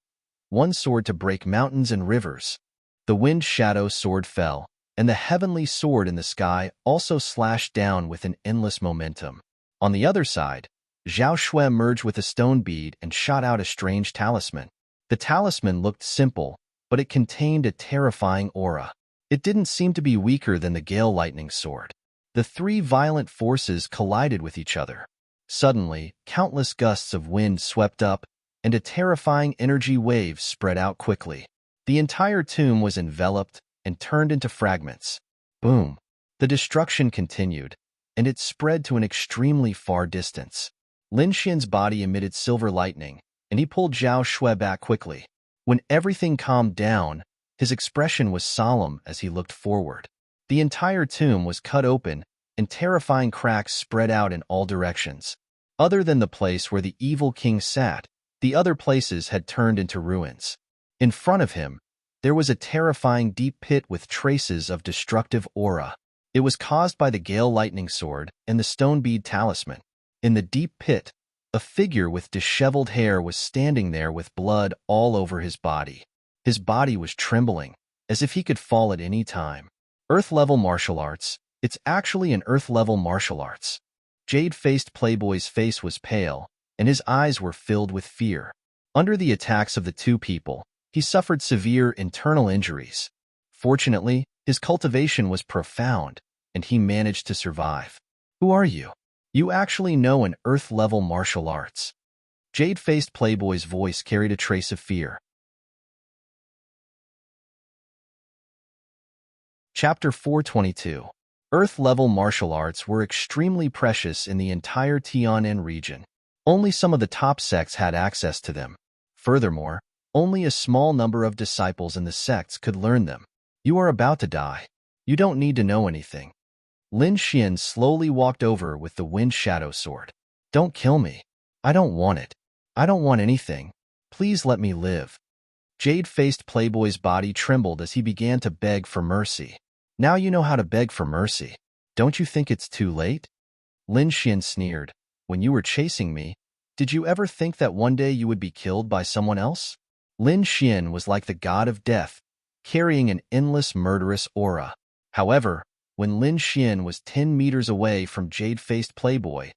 S1: One sword to break mountains and rivers. The wind shadow sword fell, and the heavenly sword in the sky also slashed down with an endless momentum. On the other side, Zhao Shui merged with a stone bead and shot out a strange talisman. The talisman looked simple, but it contained a terrifying aura. It didn't seem to be weaker than the Gale Lightning Sword. The three violent forces collided with each other. Suddenly, countless gusts of wind swept up, and a terrifying energy wave spread out quickly. The entire tomb was enveloped and turned into fragments. Boom! The destruction continued, and it spread to an extremely far distance. Lin Xian's body emitted silver lightning, and he pulled Zhao Shui back quickly. When everything calmed down, his expression was solemn as he looked forward. The entire tomb was cut open, and terrifying cracks spread out in all directions. Other than the place where the evil king sat, the other places had turned into ruins. In front of him, there was a terrifying deep pit with traces of destructive aura. It was caused by the Gale Lightning Sword and the stone bead talisman. In the deep pit, a figure with disheveled hair was standing there with blood all over his body. His body was trembling, as if he could fall at any time. Earth-level martial arts. It's actually an Earth-level martial arts. Jade-faced Playboy's face was pale, and his eyes were filled with fear. Under the attacks of the two people, he suffered severe internal injuries. Fortunately, his cultivation was profound, and he managed to survive. "Who are you? You actually know an Earth-level martial arts." Jade-faced Playboy's voice carried a trace of fear. Chapter 422. Earth-level martial arts were extremely precious in the entire Tianan region. Only some of the top sects had access to them. Furthermore, only a small number of disciples in the sects could learn them. "You are about to die. You don't need to know anything." Lin Xian slowly walked over with the wind shadow sword. "Don't kill me. I don't want it. I don't want anything. Please let me live." Jade-faced Playboy's body trembled as he began to beg for mercy. "Now you know how to beg for mercy. Don't you think it's too late?" Lin Xian sneered. "When you were chasing me, did you ever think that one day you would be killed by someone else?" Lin Xian was like the god of death, carrying an endless murderous aura. However, when Lin Xian was 10 meters away from Jade-faced Playboy,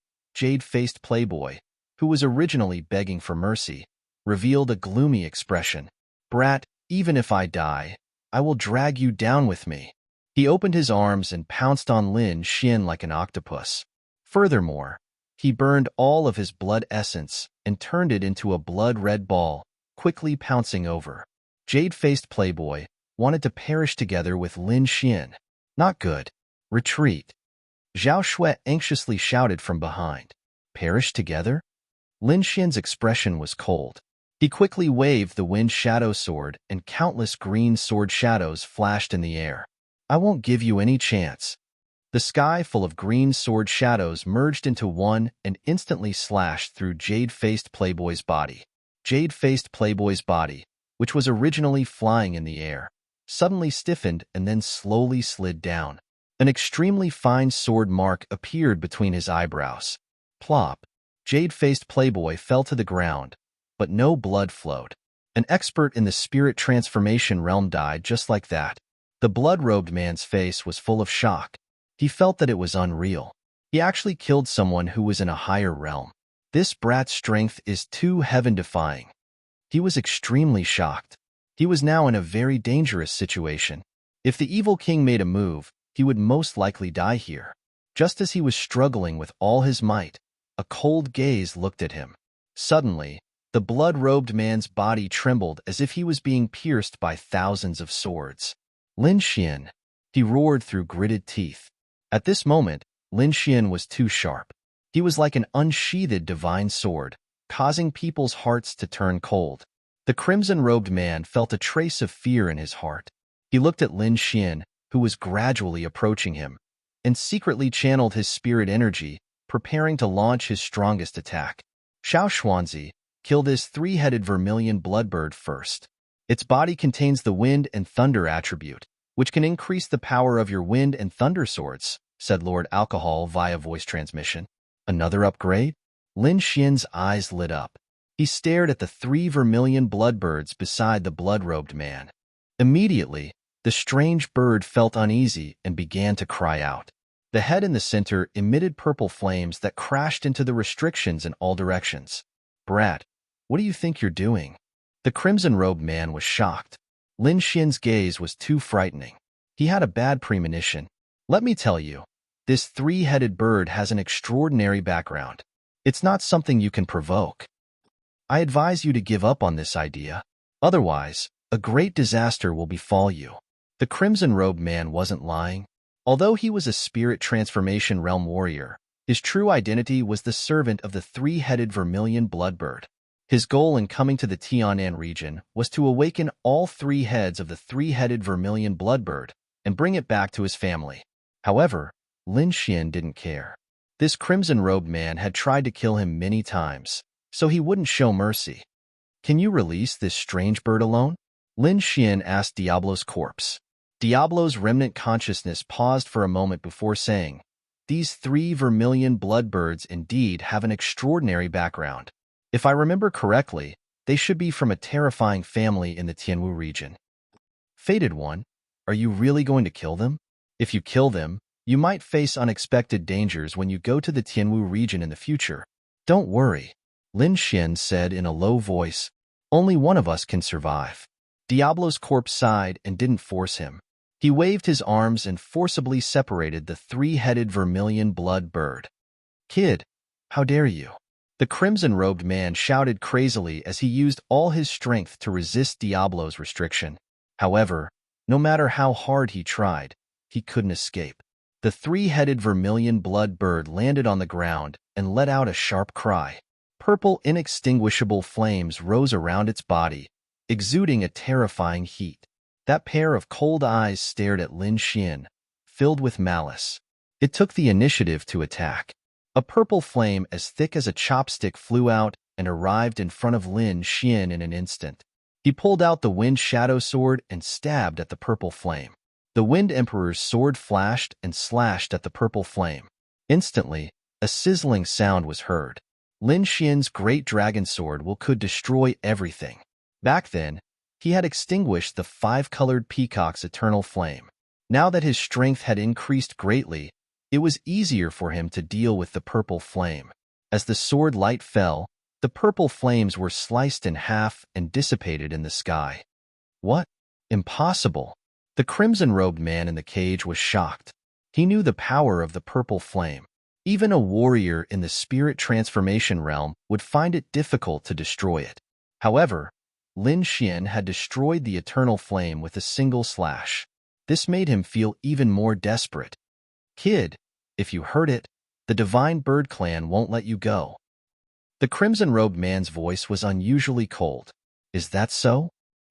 S1: who was originally begging for mercy, revealed a gloomy expression. "Brat, even if I die, I will drag you down with me." He opened his arms and pounced on Lin Xian like an octopus. Furthermore, he burned all of his blood essence and turned it into a blood-red ball, quickly pouncing over. Jade-faced Playboy wanted to perish together with Lin Xian. "Not good. Retreat." Zhao Shui anxiously shouted from behind. "Perish together?" Lin Xian's expression was cold. He quickly waved the wind shadow sword and countless green sword shadows flashed in the air. "I won't give you any chance." The sky full of green sword shadows merged into one and instantly slashed through Jade-faced Playboy's body. Jade-faced Playboy's body, which was originally flying in the air, suddenly stiffened and then slowly slid down. An extremely fine sword mark appeared between his eyebrows. Plop. Jade-faced playboy fell to the ground, but no blood flowed. An expert in the spirit transformation realm died just like that. The blood-robed man's face was full of shock. He felt that it was unreal. He actually killed someone who was in a higher realm. This brat's strength is too heaven-defying. He was extremely shocked. He was now in a very dangerous situation. If the evil king made a move, he would most likely die here. Just as he was struggling with all his might, a cold gaze looked at him. Suddenly, the blood-robed man's body trembled as if he was being pierced by thousands of swords. Lin Xian, he roared through gritted teeth. At this moment, Lin Xian was too sharp. He was like an unsheathed divine sword, causing people's hearts to turn cold. The crimson-robed man felt a trace of fear in his heart. He looked at Lin Xian, who was gradually approaching him, and secretly channeled his spirit energy, preparing to launch his strongest attack. Xiao Xuanzi, kill this three-headed vermilion bloodbird first. Its body contains the wind and thunder attribute, which can increase the power of your wind and thunder swords, said Lord Alcohol via voice transmission. Another upgrade? Lin Xian's eyes lit up. He stared at the three vermilion bloodbirds beside the blood-robed man. Immediately, the strange bird felt uneasy and began to cry out. The head in the center emitted purple flames that crashed into the restrictions in all directions. Brat, what do you think you're doing? The crimson-robed man was shocked. Lin Xian's gaze was too frightening. He had a bad premonition. Let me tell you, this three-headed bird has an extraordinary background. It's not something you can provoke. I advise you to give up on this idea. Otherwise, a great disaster will befall you. The crimson-robed man wasn't lying. Although he was a spirit transformation realm warrior, his true identity was the servant of the three-headed vermilion bloodbird. His goal in coming to the Tianan region was to awaken all three heads of the three-headed vermilion bloodbird and bring it back to his family. However, Lin Xian didn't care. This crimson-robed man had tried to kill him many times, so he wouldn't show mercy. Can you release this strange bird alone? Lin Xian asked Diablo's corpse. Diablo's remnant consciousness paused for a moment before saying, "These three vermilion bloodbirds indeed have an extraordinary background. If I remember correctly, they should be from a terrifying family in the Tianwu region." Fated One, are you really going to kill them? If you kill them, you might face unexpected dangers when you go to the Tianwu region in the future. Don't worry, Lin Xian said in a low voice. Only one of us can survive. Diablo's corpse sighed and didn't force him. He waved his arms and forcibly separated the three-headed vermilion blood bird. Kid, how dare you? The crimson-robed man shouted crazily as he used all his strength to resist Diablo's restriction. However, no matter how hard he tried, he couldn't escape. The three-headed vermilion blood bird landed on the ground and let out a sharp cry. Purple, inextinguishable flames rose around its body, exuding a terrifying heat. That pair of cold eyes stared at Lin Xian, filled with malice. It took the initiative to attack. A purple flame as thick as a chopstick flew out and arrived in front of Lin Xian in an instant. He pulled out the Wind Shadow Sword and stabbed at the purple flame. The Wind Emperor's sword flashed and slashed at the purple flame. Instantly, a sizzling sound was heard. Lin Xian's great dragon sword could destroy everything. Back then, he had extinguished the five-colored peacock's eternal flame. Now that his strength had increased greatly, it was easier for him to deal with the purple flame. As the sword light fell, the purple flames were sliced in half and dissipated in the sky. What? Impossible! The crimson-robed man in the cage was shocked. He knew the power of the purple flame. Even a warrior in the spirit transformation realm would find it difficult to destroy it. However, Lin Xian had destroyed the eternal flame with a single slash. This made him feel even more desperate. Kid, if you hurt it, the Divine Bird Clan won't let you go. The crimson-robed man's voice was unusually cold. Is that so?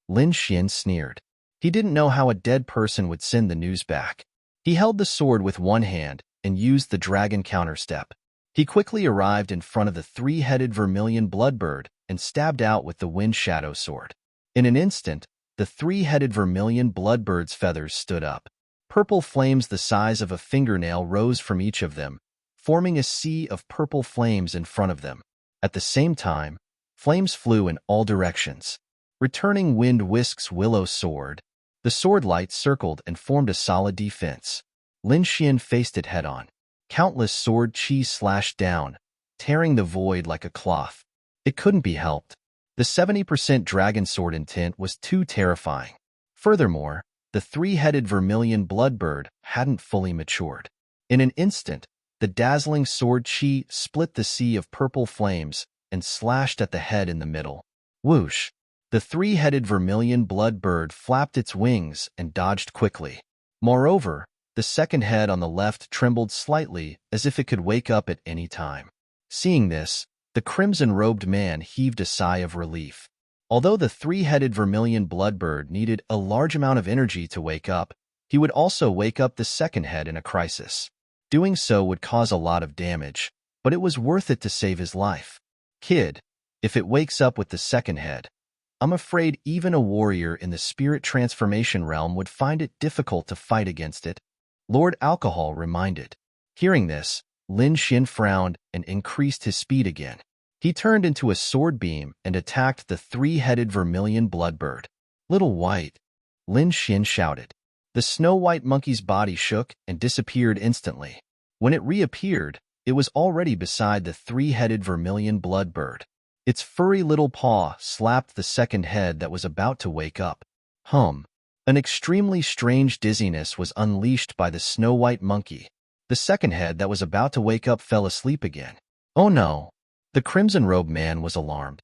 S1: Lin Xian sneered. He didn't know how a dead person would send the news back. He held the sword with one hand and used the dragon counterstep. He quickly arrived in front of the three-headed vermilion bloodbird and stabbed out with the Wind Shadow Sword. In an instant, the three-headed vermilion bloodbird's feathers stood up. Purple flames the size of a fingernail rose from each of them, forming a sea of purple flames in front of them. At the same time, flames flew in all directions. Returning wind whisks Willow's sword. The sword light circled and formed a solid defense. Lin Xian faced it head-on. Countless sword chi slashed down, tearing the void like a cloth. It couldn't be helped. The 70% dragon sword intent was too terrifying. Furthermore, the three-headed vermilion bloodbird hadn't fully matured. In an instant, the dazzling sword chi split the sea of purple flames and slashed at the head in the middle. Whoosh! The three-headed vermilion bloodbird flapped its wings and dodged quickly. Moreover, the second head on the left trembled slightly as if it could wake up at any time. Seeing this, the crimson-robed man heaved a sigh of relief. Although the three-headed vermilion bloodbird needed a large amount of energy to wake up, he would also wake up the second head in a crisis. Doing so would cause a lot of damage, but it was worth it to save his life. Kid, if it wakes up with the second head, I'm afraid even a warrior in the spirit transformation realm would find it difficult to fight against it, Lord Alcohol reminded. Hearing this, Lin Xian frowned and increased his speed again. He turned into a sword beam and attacked the three-headed vermilion bloodbird. Little White, Lin Xian shouted. The snow-white monkey's body shook and disappeared instantly. When it reappeared, it was already beside the three-headed vermilion bloodbird. Its furry little paw slapped the second head that was about to wake up. An extremely strange dizziness was unleashed by the snow-white monkey. The second head that was about to wake up fell asleep again. Oh no! The crimson-robed man was alarmed.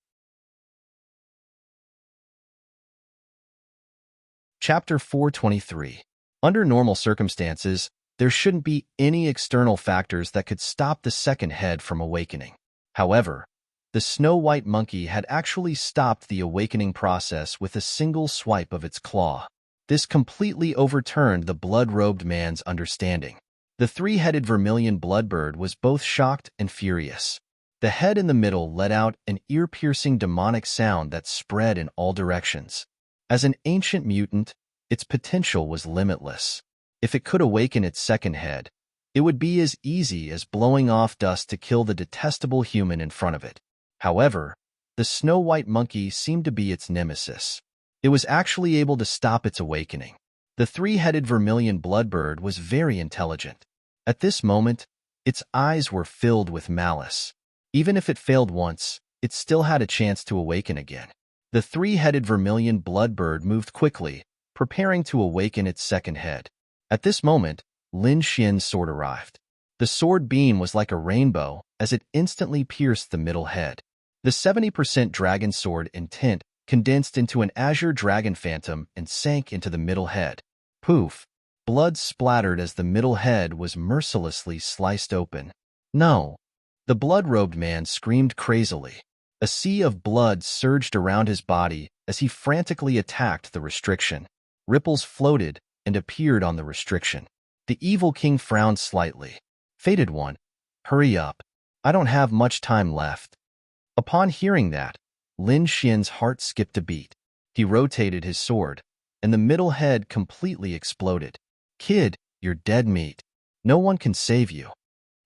S1: Chapter 423. Under normal circumstances, there shouldn't be any external factors that could stop the second head from awakening. However, the snow-white monkey had actually stopped the awakening process with a single swipe of its claw. This completely overturned the blood-robed man's understanding. The three-headed vermilion bloodbird was both shocked and furious. The head in the middle let out an ear-piercing demonic sound that spread in all directions. As an ancient mutant, its potential was limitless. If it could awaken its second head, it would be as easy as blowing off dust to kill the detestable human in front of it. However, the snow-white monkey seemed to be its nemesis. It was actually able to stop its awakening. The three-headed vermilion bloodbird was very intelligent. At this moment, its eyes were filled with malice. Even if it failed once, it still had a chance to awaken again. The three-headed vermilion bloodbird moved quickly, preparing to awaken its second head. At this moment, Lin Xian's sword arrived. The sword beam was like a rainbow as it instantly pierced the middle head. The 70% dragon sword intent condensed into an azure dragon phantom and sank into the middle head. Poof! Blood splattered as the middle head was mercilessly sliced open. No! The blood-robed man screamed crazily. A sea of blood surged around his body as he frantically attacked the restriction. Ripples floated and appeared on the restriction. The evil king frowned slightly. Fated one, hurry up. I don't have much time left. Upon hearing that, Lin Xian's heart skipped a beat. He rotated his sword, and the middle head completely exploded. Kid, you're dead meat. No one can save you.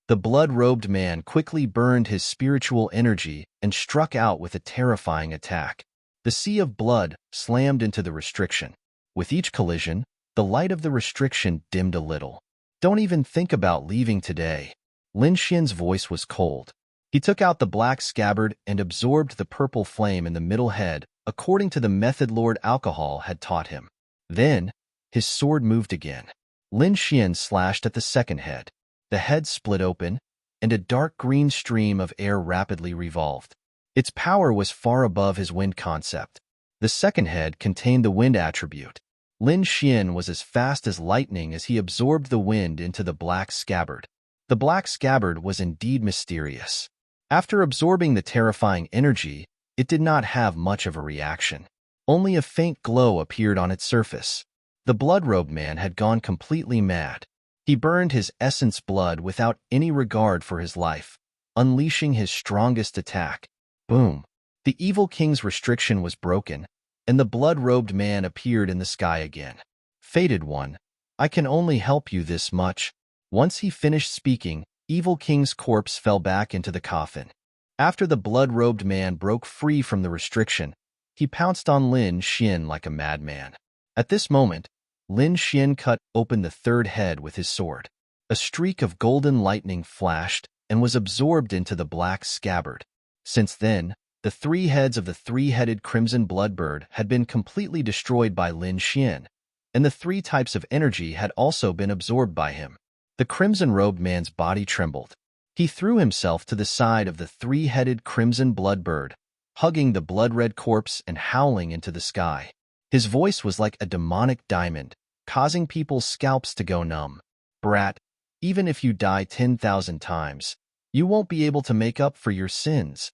S1: The blood-robed man quickly burned his spiritual energy and struck out with a terrifying attack. The sea of blood slammed into the restriction. With each collision, the light of the restriction dimmed a little. Don't even think about leaving today. Lin Xian's voice was cold. He took out the black scabbard and absorbed the purple flame in the middle head, according to the method Lord Alcohol had taught him. Then, his sword moved again. Lin Xian slashed at the second head. The head split open, and a dark green stream of air rapidly revolved. Its power was far above his wind concept. The second head contained the wind attribute. Lin Xian was as fast as lightning as he absorbed the wind into the black scabbard. The black scabbard was indeed mysterious. After absorbing the terrifying energy, it did not have much of a reaction. Only a faint glow appeared on its surface. The blood-robed man had gone completely mad. He burned his essence blood without any regard for his life, unleashing his strongest attack. Boom! The evil king's restriction was broken, and the blood-robed man appeared in the sky again. Fated one, I can only help you this much. Once he finished speaking, Evil King's corpse fell back into the coffin. After the blood-robed man broke free from the restriction, he pounced on Lin Xian like a madman. At this moment, Lin Xian cut open the third head with his sword. A streak of golden lightning flashed and was absorbed into the black scabbard. Since then, the 3 heads of the 3-headed crimson bloodbird had been completely destroyed by Lin Xian, and the 3 types of energy had also been absorbed by him. The crimson-robed man's body trembled. He threw himself to the side of the 3-headed crimson bloodbird, hugging the blood-red corpse and howling into the sky. His voice was like a demonic diamond, causing people's scalps to go numb. Brat, even if you die 10,000 times, you won't be able to make up for your sins.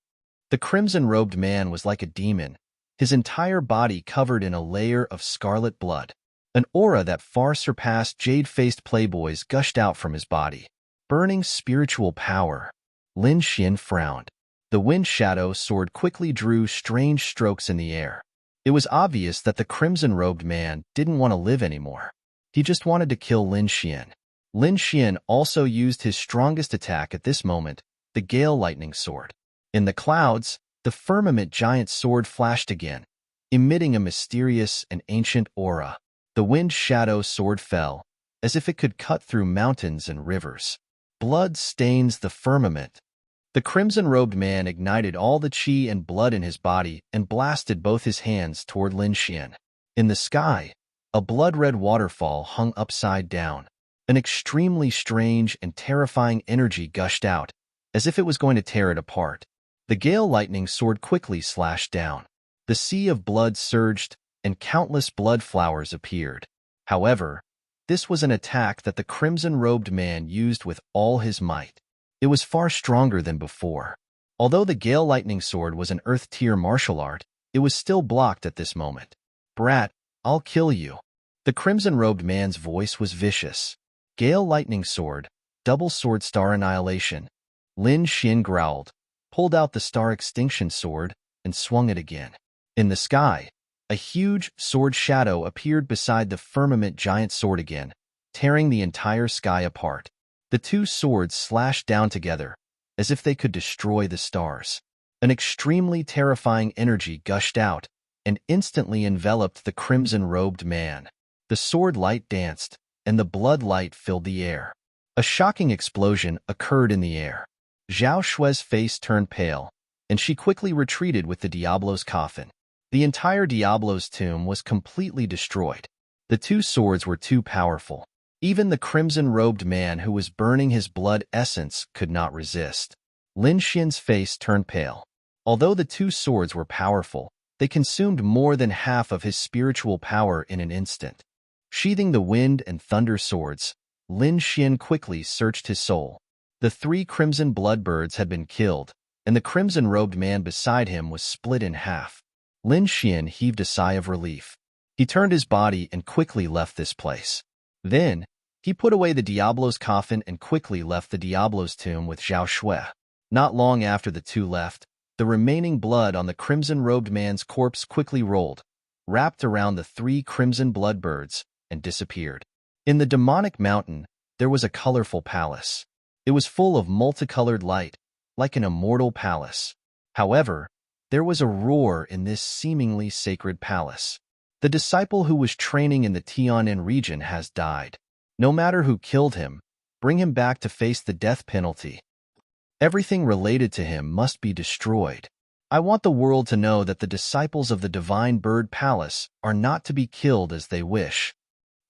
S1: The crimson-robed man was like a demon, his entire body covered in a layer of scarlet blood. An aura that far surpassed jade-faced playboys gushed out from his body. Burning spiritual power. Lin Xian frowned. The wind shadow sword quickly drew strange strokes in the air. It was obvious that the crimson-robed man didn't want to live anymore. He just wanted to kill Lin Xian. Lin Xian also used his strongest attack at this moment, the Gale Lightning Sword. In the clouds, the firmament giant sword flashed again, emitting a mysterious and ancient aura. The wind shadow sword fell, as if it could cut through mountains and rivers. Blood stains the firmament. The crimson-robed man ignited all the qi and blood in his body and blasted both his hands toward Lin Xian. In the sky, a blood-red waterfall hung upside down. An extremely strange and terrifying energy gushed out, as if it was going to tear it apart. The Gale Lightning Sword quickly slashed down. The sea of blood surged, and countless blood flowers appeared. However, this was an attack that the crimson-robed man used with all his might. It was far stronger than before. Although the Gale Lightning Sword was an Earth-tier martial art, it was still blocked at this moment. Brat, I'll kill you. The crimson-robed man's voice was vicious. Gale Lightning Sword, double sword star annihilation. Lin Xian growled, pulled out the star extinction sword, and swung it again. In the sky, a huge sword shadow appeared beside the firmament giant sword again, tearing the entire sky apart. The 2 swords slashed down together, as if they could destroy the stars. An extremely terrifying energy gushed out and instantly enveloped the crimson-robed man. The sword light danced, and the blood light filled the air. A shocking explosion occurred in the air. Zhao Shui's face turned pale, and she quickly retreated with the Diablo's coffin. The entire Diablo's tomb was completely destroyed. The 2 swords were too powerful. Even the crimson-robed man who was burning his blood essence could not resist. Lin Xian's face turned pale. Although the 2 swords were powerful, they consumed more than half of his spiritual power in an instant. Sheathing the wind and thunder swords, Lin Xian quickly searched his soul. The 3 crimson bloodbirds had been killed, and the crimson-robed man beside him was split in half. Lin Xian heaved a sigh of relief. He turned his body and quickly left this place. Then, he put away the Diablo's coffin and quickly left the Diablo's tomb with Zhao Shui. Not long after the 2 left, the remaining blood on the crimson-robed man's corpse quickly rolled, wrapped around the 3 crimson bloodbirds, and disappeared. In the demonic mountain, there was a colorful palace. It was full of multicolored light, like an immortal palace. However, there was a roar in this seemingly sacred palace. The disciple who was training in the Tianan region has died. No matter who killed him, bring him back to face the death penalty. Everything related to him must be destroyed. I want the world to know that the disciples of the Divine Bird Palace are not to be killed as they wish.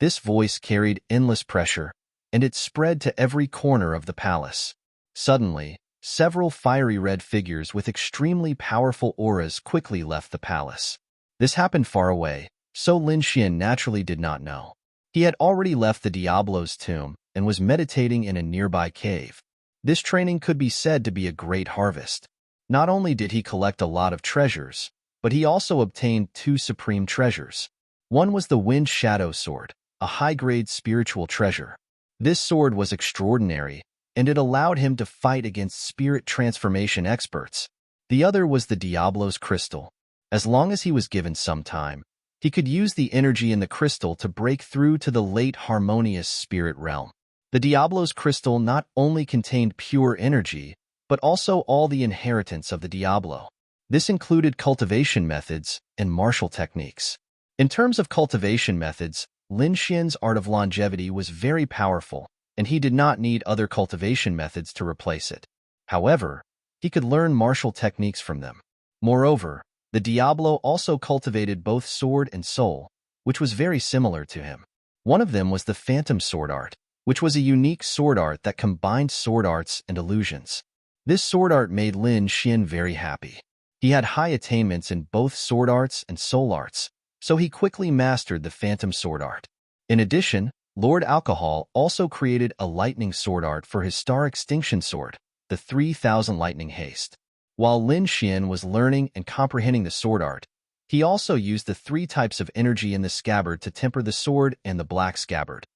S1: This voice carried endless pressure, and it spread to every corner of the palace. Suddenly, several fiery red figures with extremely powerful auras quickly left the palace. This happened far away, so Lin Xian naturally did not know. He had already left the Diablo's tomb and was meditating in a nearby cave. This training could be said to be a great harvest. Not only did he collect a lot of treasures, but he also obtained 2 supreme treasures. One was the Wind Shadow Sword, a high-grade spiritual treasure. This sword was extraordinary, and it allowed him to fight against spirit transformation experts. The other was the Diablo's Crystal, As long as he was given some time, he could use the energy in the crystal to break through to the late harmonious spirit realm. The Diablo's crystal not only contained pure energy, but also all the inheritance of the Diablo. This included cultivation methods and martial techniques. In terms of cultivation methods, Lin Xian's art of longevity was very powerful, and he did not need other cultivation methods to replace it. However, he could learn martial techniques from them. Moreover, the Diablo also cultivated both sword and soul, which was very similar to him. One of them was the Phantom Sword Art, which was a unique sword art that combined sword arts and illusions. This sword art made Lin Xian very happy. He had high attainments in both sword arts and soul arts, so he quickly mastered the Phantom Sword Art. In addition, Lord Alcohol also created a lightning sword art for his Star Extinction Sword, the 3000 Lightning Haste. While Lin Xian was learning and comprehending the sword art, he also used the 3 types of energy in the scabbard to temper the sword and the black scabbard.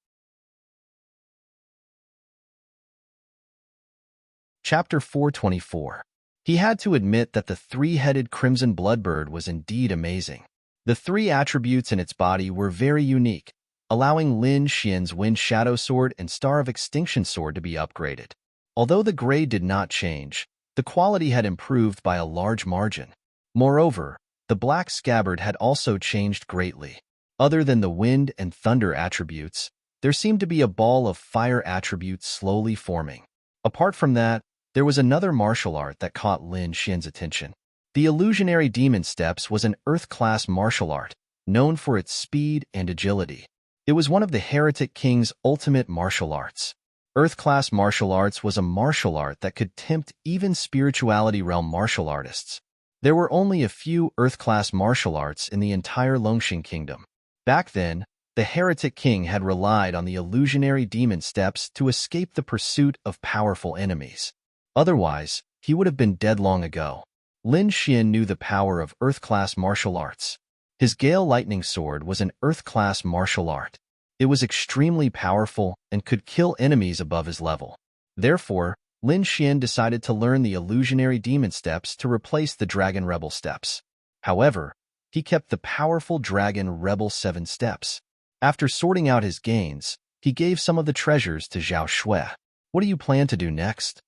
S1: Chapter 424. He had to admit that the 3-headed crimson bloodbird was indeed amazing. The 3 attributes in its body were very unique, allowing Lin Xian's Wind Shadow Sword and Star of Extinction Sword to be upgraded. Although the grade did not change, the quality had improved by a large margin. Moreover, the black scabbard had also changed greatly. Other than the wind and thunder attributes, there seemed to be a ball of fire attributes slowly forming. Apart from that, there was another martial art that caught Lin Xian's attention. The Illusionary Demon Steps was an Earth-class martial art, known for its speed and agility. It was one of the Heretic King's ultimate martial arts. Earth-class martial arts was a martial art that could tempt even spirituality realm martial artists. There were only a few Earth-class martial arts in the entire Longxing Kingdom. Back then, the Heretic King had relied on the Illusionary Demon Steps to escape the pursuit of powerful enemies. Otherwise, he would have been dead long ago. Lin Xian knew the power of Earth-class martial arts. His Gale Lightning Sword was an Earth-class martial art. It was extremely powerful and could kill enemies above his level. Therefore, Lin Xian decided to learn the Illusionary Demon Steps to replace the Dragon Rebel Steps. However, he kept the powerful Dragon Rebel 7 Steps. After sorting out his gains, he gave some of the treasures to Zhao Shui. What do you plan to do next?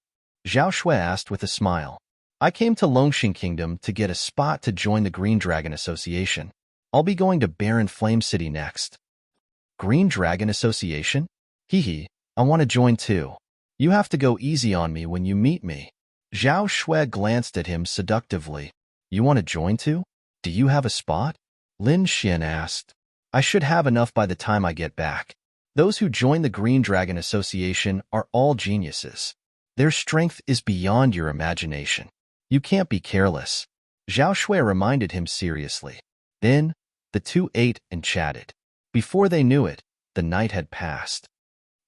S1: Zhao Shui asked with a smile. I came to Longxing Kingdom to get a spot to join the Green Dragon Association. I'll be going to Barren Flame City next. Green Dragon Association? Hee, I want to join too. You have to go easy on me when you meet me. Zhao Shui glanced at him seductively. You want to join too? Do you have a spot? Lin Xian asked. I should have enough by the time I get back. Those who join the Green Dragon Association are all geniuses. Their strength is beyond your imagination. You can't be careless. Zhao Shui reminded him seriously. Then, the two ate and chatted. Before they knew it, the night had passed.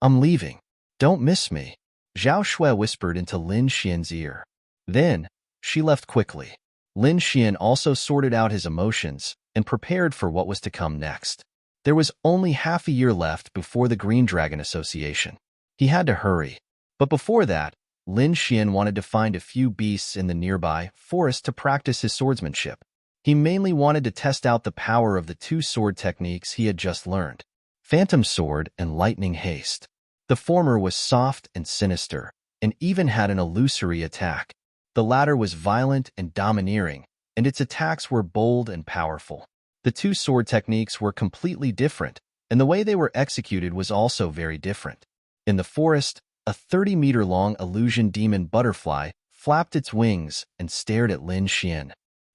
S1: I'm leaving. Don't miss me, Zhao Shui whispered into Lin Xian's ear. Then, she left quickly. Lin Xian also sorted out his emotions and prepared for what was to come next. There was only half a year left before the Green Dragon Association. He had to hurry. But before that, Lin Xian wanted to find a few beasts in the nearby forest to practice his swordsmanship. He mainly wanted to test out the power of the 2 sword techniques he had just learned, Phantom Sword and Lightning Haste. The former was soft and sinister, and even had an illusory attack. The latter was violent and domineering, and its attacks were bold and powerful. The 2 sword techniques were completely different, and the way they were executed was also very different. In the forest, a 30-meter-long illusion demon butterfly flapped its wings and stared at Lin Xian.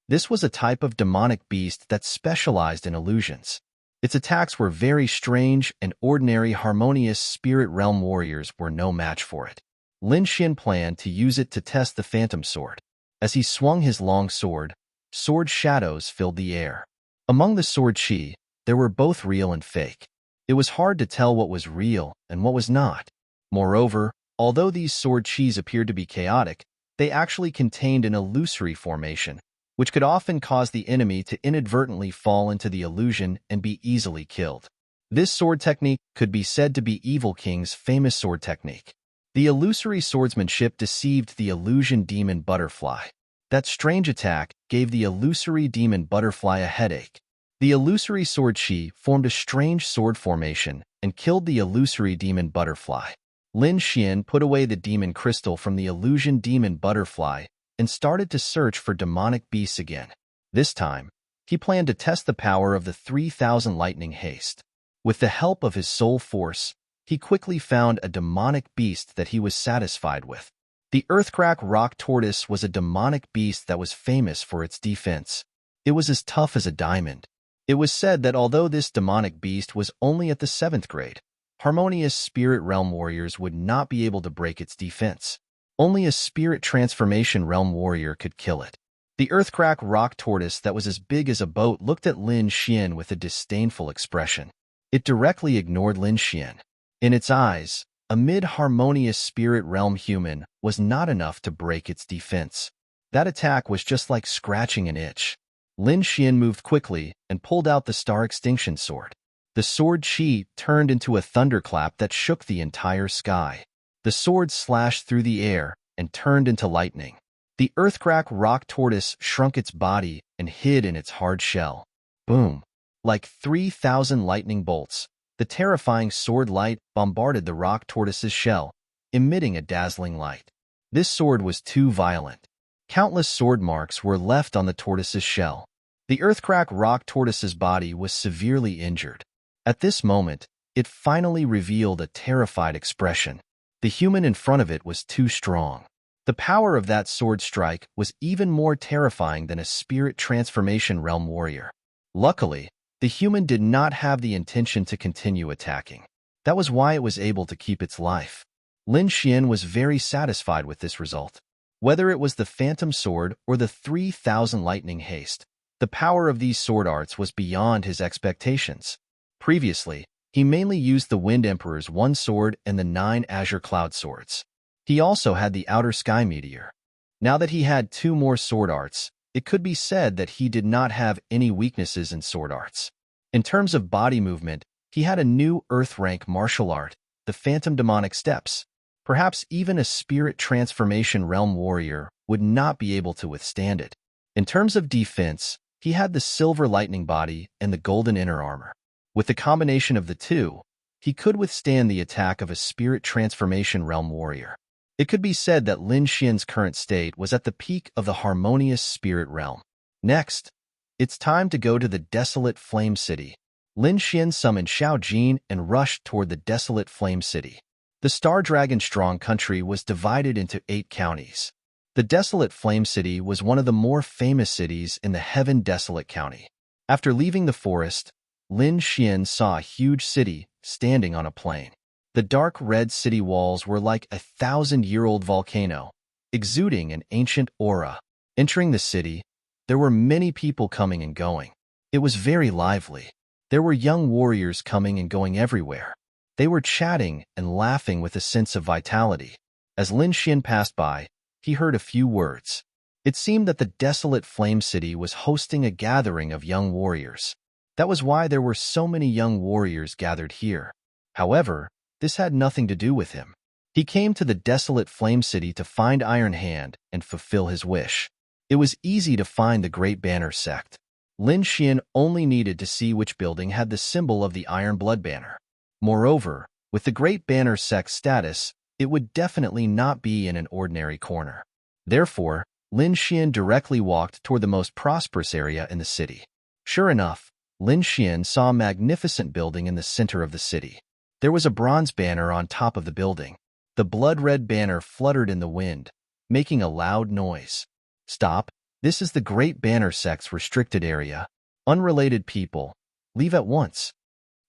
S1: This was a type of demonic beast that specialized in illusions. Its attacks were very strange, and ordinary harmonious spirit realm warriors were no match for it. Lin Xian planned to use it to test the Phantom Sword. As he swung his long sword, sword shadows filled the air. Among the sword chi, there were both real and fake. It was hard to tell what was real and what was not. Moreover, although these sword chis appeared to be chaotic, they actually contained an illusory formation, which could often cause the enemy to inadvertently fall into the illusion and be easily killed. This sword technique could be said to be Evil King's famous sword technique. The illusory swordsmanship deceived the illusion demon butterfly. That strange attack gave the illusory demon butterfly a headache. The illusory sword chi formed a strange sword formation and killed the illusory demon butterfly. Lin Xian put away the demon crystal from the illusion demon butterfly and started to search for demonic beasts again. This time, he planned to test the power of the 3,000 lightning haste. With the help of his soul force, he quickly found a demonic beast that he was satisfied with. The Earthcrack rock tortoise was a demonic beast that was famous for its defense. It was as tough as a diamond. It was said that although this demonic beast was only at the 7th grade, harmonious spirit realm warriors would not be able to break its defense. Only a spirit transformation realm warrior could kill it. The Earthcrack rock tortoise that was as big as a boat looked at Lin Xian with a disdainful expression. It directly ignored Lin Xian. In its eyes, a mid-harmonious spirit realm human was not enough to break its defense. That attack was just like scratching an itch. Lin Xian moved quickly and pulled out the Star Extinction Sword. The sword chi turned into a thunderclap that shook the entire sky. The sword slashed through the air and turned into lightning. The Earthcrack rock tortoise shrunk its body and hid in its hard shell. Boom! Like 3,000 lightning bolts, the terrifying sword light bombarded the rock tortoise's shell, emitting a dazzling light. This sword was too violent. Countless sword marks were left on the tortoise's shell. The Earthcrack rock tortoise's body was severely injured. At this moment, it finally revealed a terrified expression. The human in front of it was too strong. The power of that sword strike was even more terrifying than a spirit transformation realm warrior. Luckily, the human did not have the intention to continue attacking. That was why it was able to keep its life. Lin Xian was very satisfied with this result. Whether it was the Phantom Sword or the 3,000 Lightning Haste, the power of these sword arts was beyond his expectations. Previously, he mainly used the Wind Emperor's one sword and the 9 Azure Cloud Swords. He also had the Outer Sky Meteor. Now that he had 2 more sword arts, it could be said that he did not have any weaknesses in sword arts. In terms of body movement, he had a new Earth rank martial art, the Phantom Demonic Steps. Perhaps even a spirit transformation realm warrior would not be able to withstand it. In terms of defense, he had the Silver Lightning Body and the Golden Inner Armor. With the combination of the two, he could withstand the attack of a spirit transformation realm warrior. It could be said that Lin Xian's current state was at the peak of the harmonious spirit realm. Next, it's time to go to the desolate Flame City. Lin Xian summoned Xiao Jin and rushed toward the desolate Flame City. The Star Dragon Strong country was divided into 8 counties. The desolate Flame City was one of the more famous cities in the Heaven Desolate County. After leaving the forest, Lin Xian saw a huge city standing on a plain. The dark red city walls were like a 1,000-year-old volcano, exuding an ancient aura. Entering the city, there were many people coming and going. It was very lively. There were young warriors coming and going everywhere. They were chatting and laughing with a sense of vitality. As Lin Xian passed by, he heard a few words. It seemed that the desolate Flame City was hosting a gathering of young warriors. That was why there were so many young warriors gathered here. However, this had nothing to do with him. He came to the desolate Flame City to find Iron Hand and fulfill his wish. It was easy to find the Great Banner sect. Lin Xian only needed to see which building had the symbol of the Iron Blood Banner. Moreover, with the Great Banner sect's status, it would definitely not be in an ordinary corner. Therefore, Lin Xian directly walked toward the most prosperous area in the city. Sure enough, Lin Xian saw a magnificent building in the center of the city. There was a bronze banner on top of the building. The blood-red banner fluttered in the wind, making a loud noise. Stop, this is the Great Banner sect's restricted area. Unrelated people, leave at once.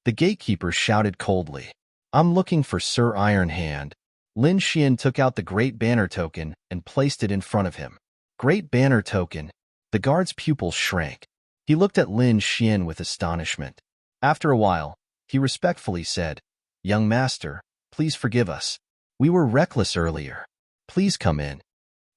S1: The gatekeeper shouted coldly. I'm looking for Sir Iron Hand. Lin Xian took out the Great Banner token and placed it in front of him. Great Banner token. The guard's pupils shrank. He looked at Lin Xian with astonishment. After a while, he respectfully said, Young master, please forgive us. We were reckless earlier. Please come in.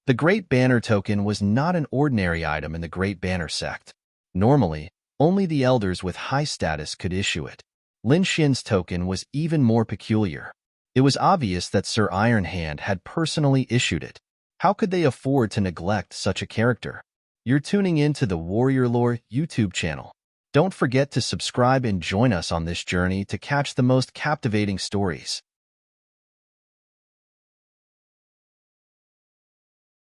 S1: The Great Banner token was not an ordinary item in the Great Banner sect. Normally, only the elders with high status could issue it. Lin Xian's token was even more peculiar. It was obvious that Sir Iron Hand had personally issued it. How could they afford to neglect such a character? You're tuning in to the Warrior Lore YouTube channel. Don't forget to subscribe and join us on this journey to catch the most captivating stories.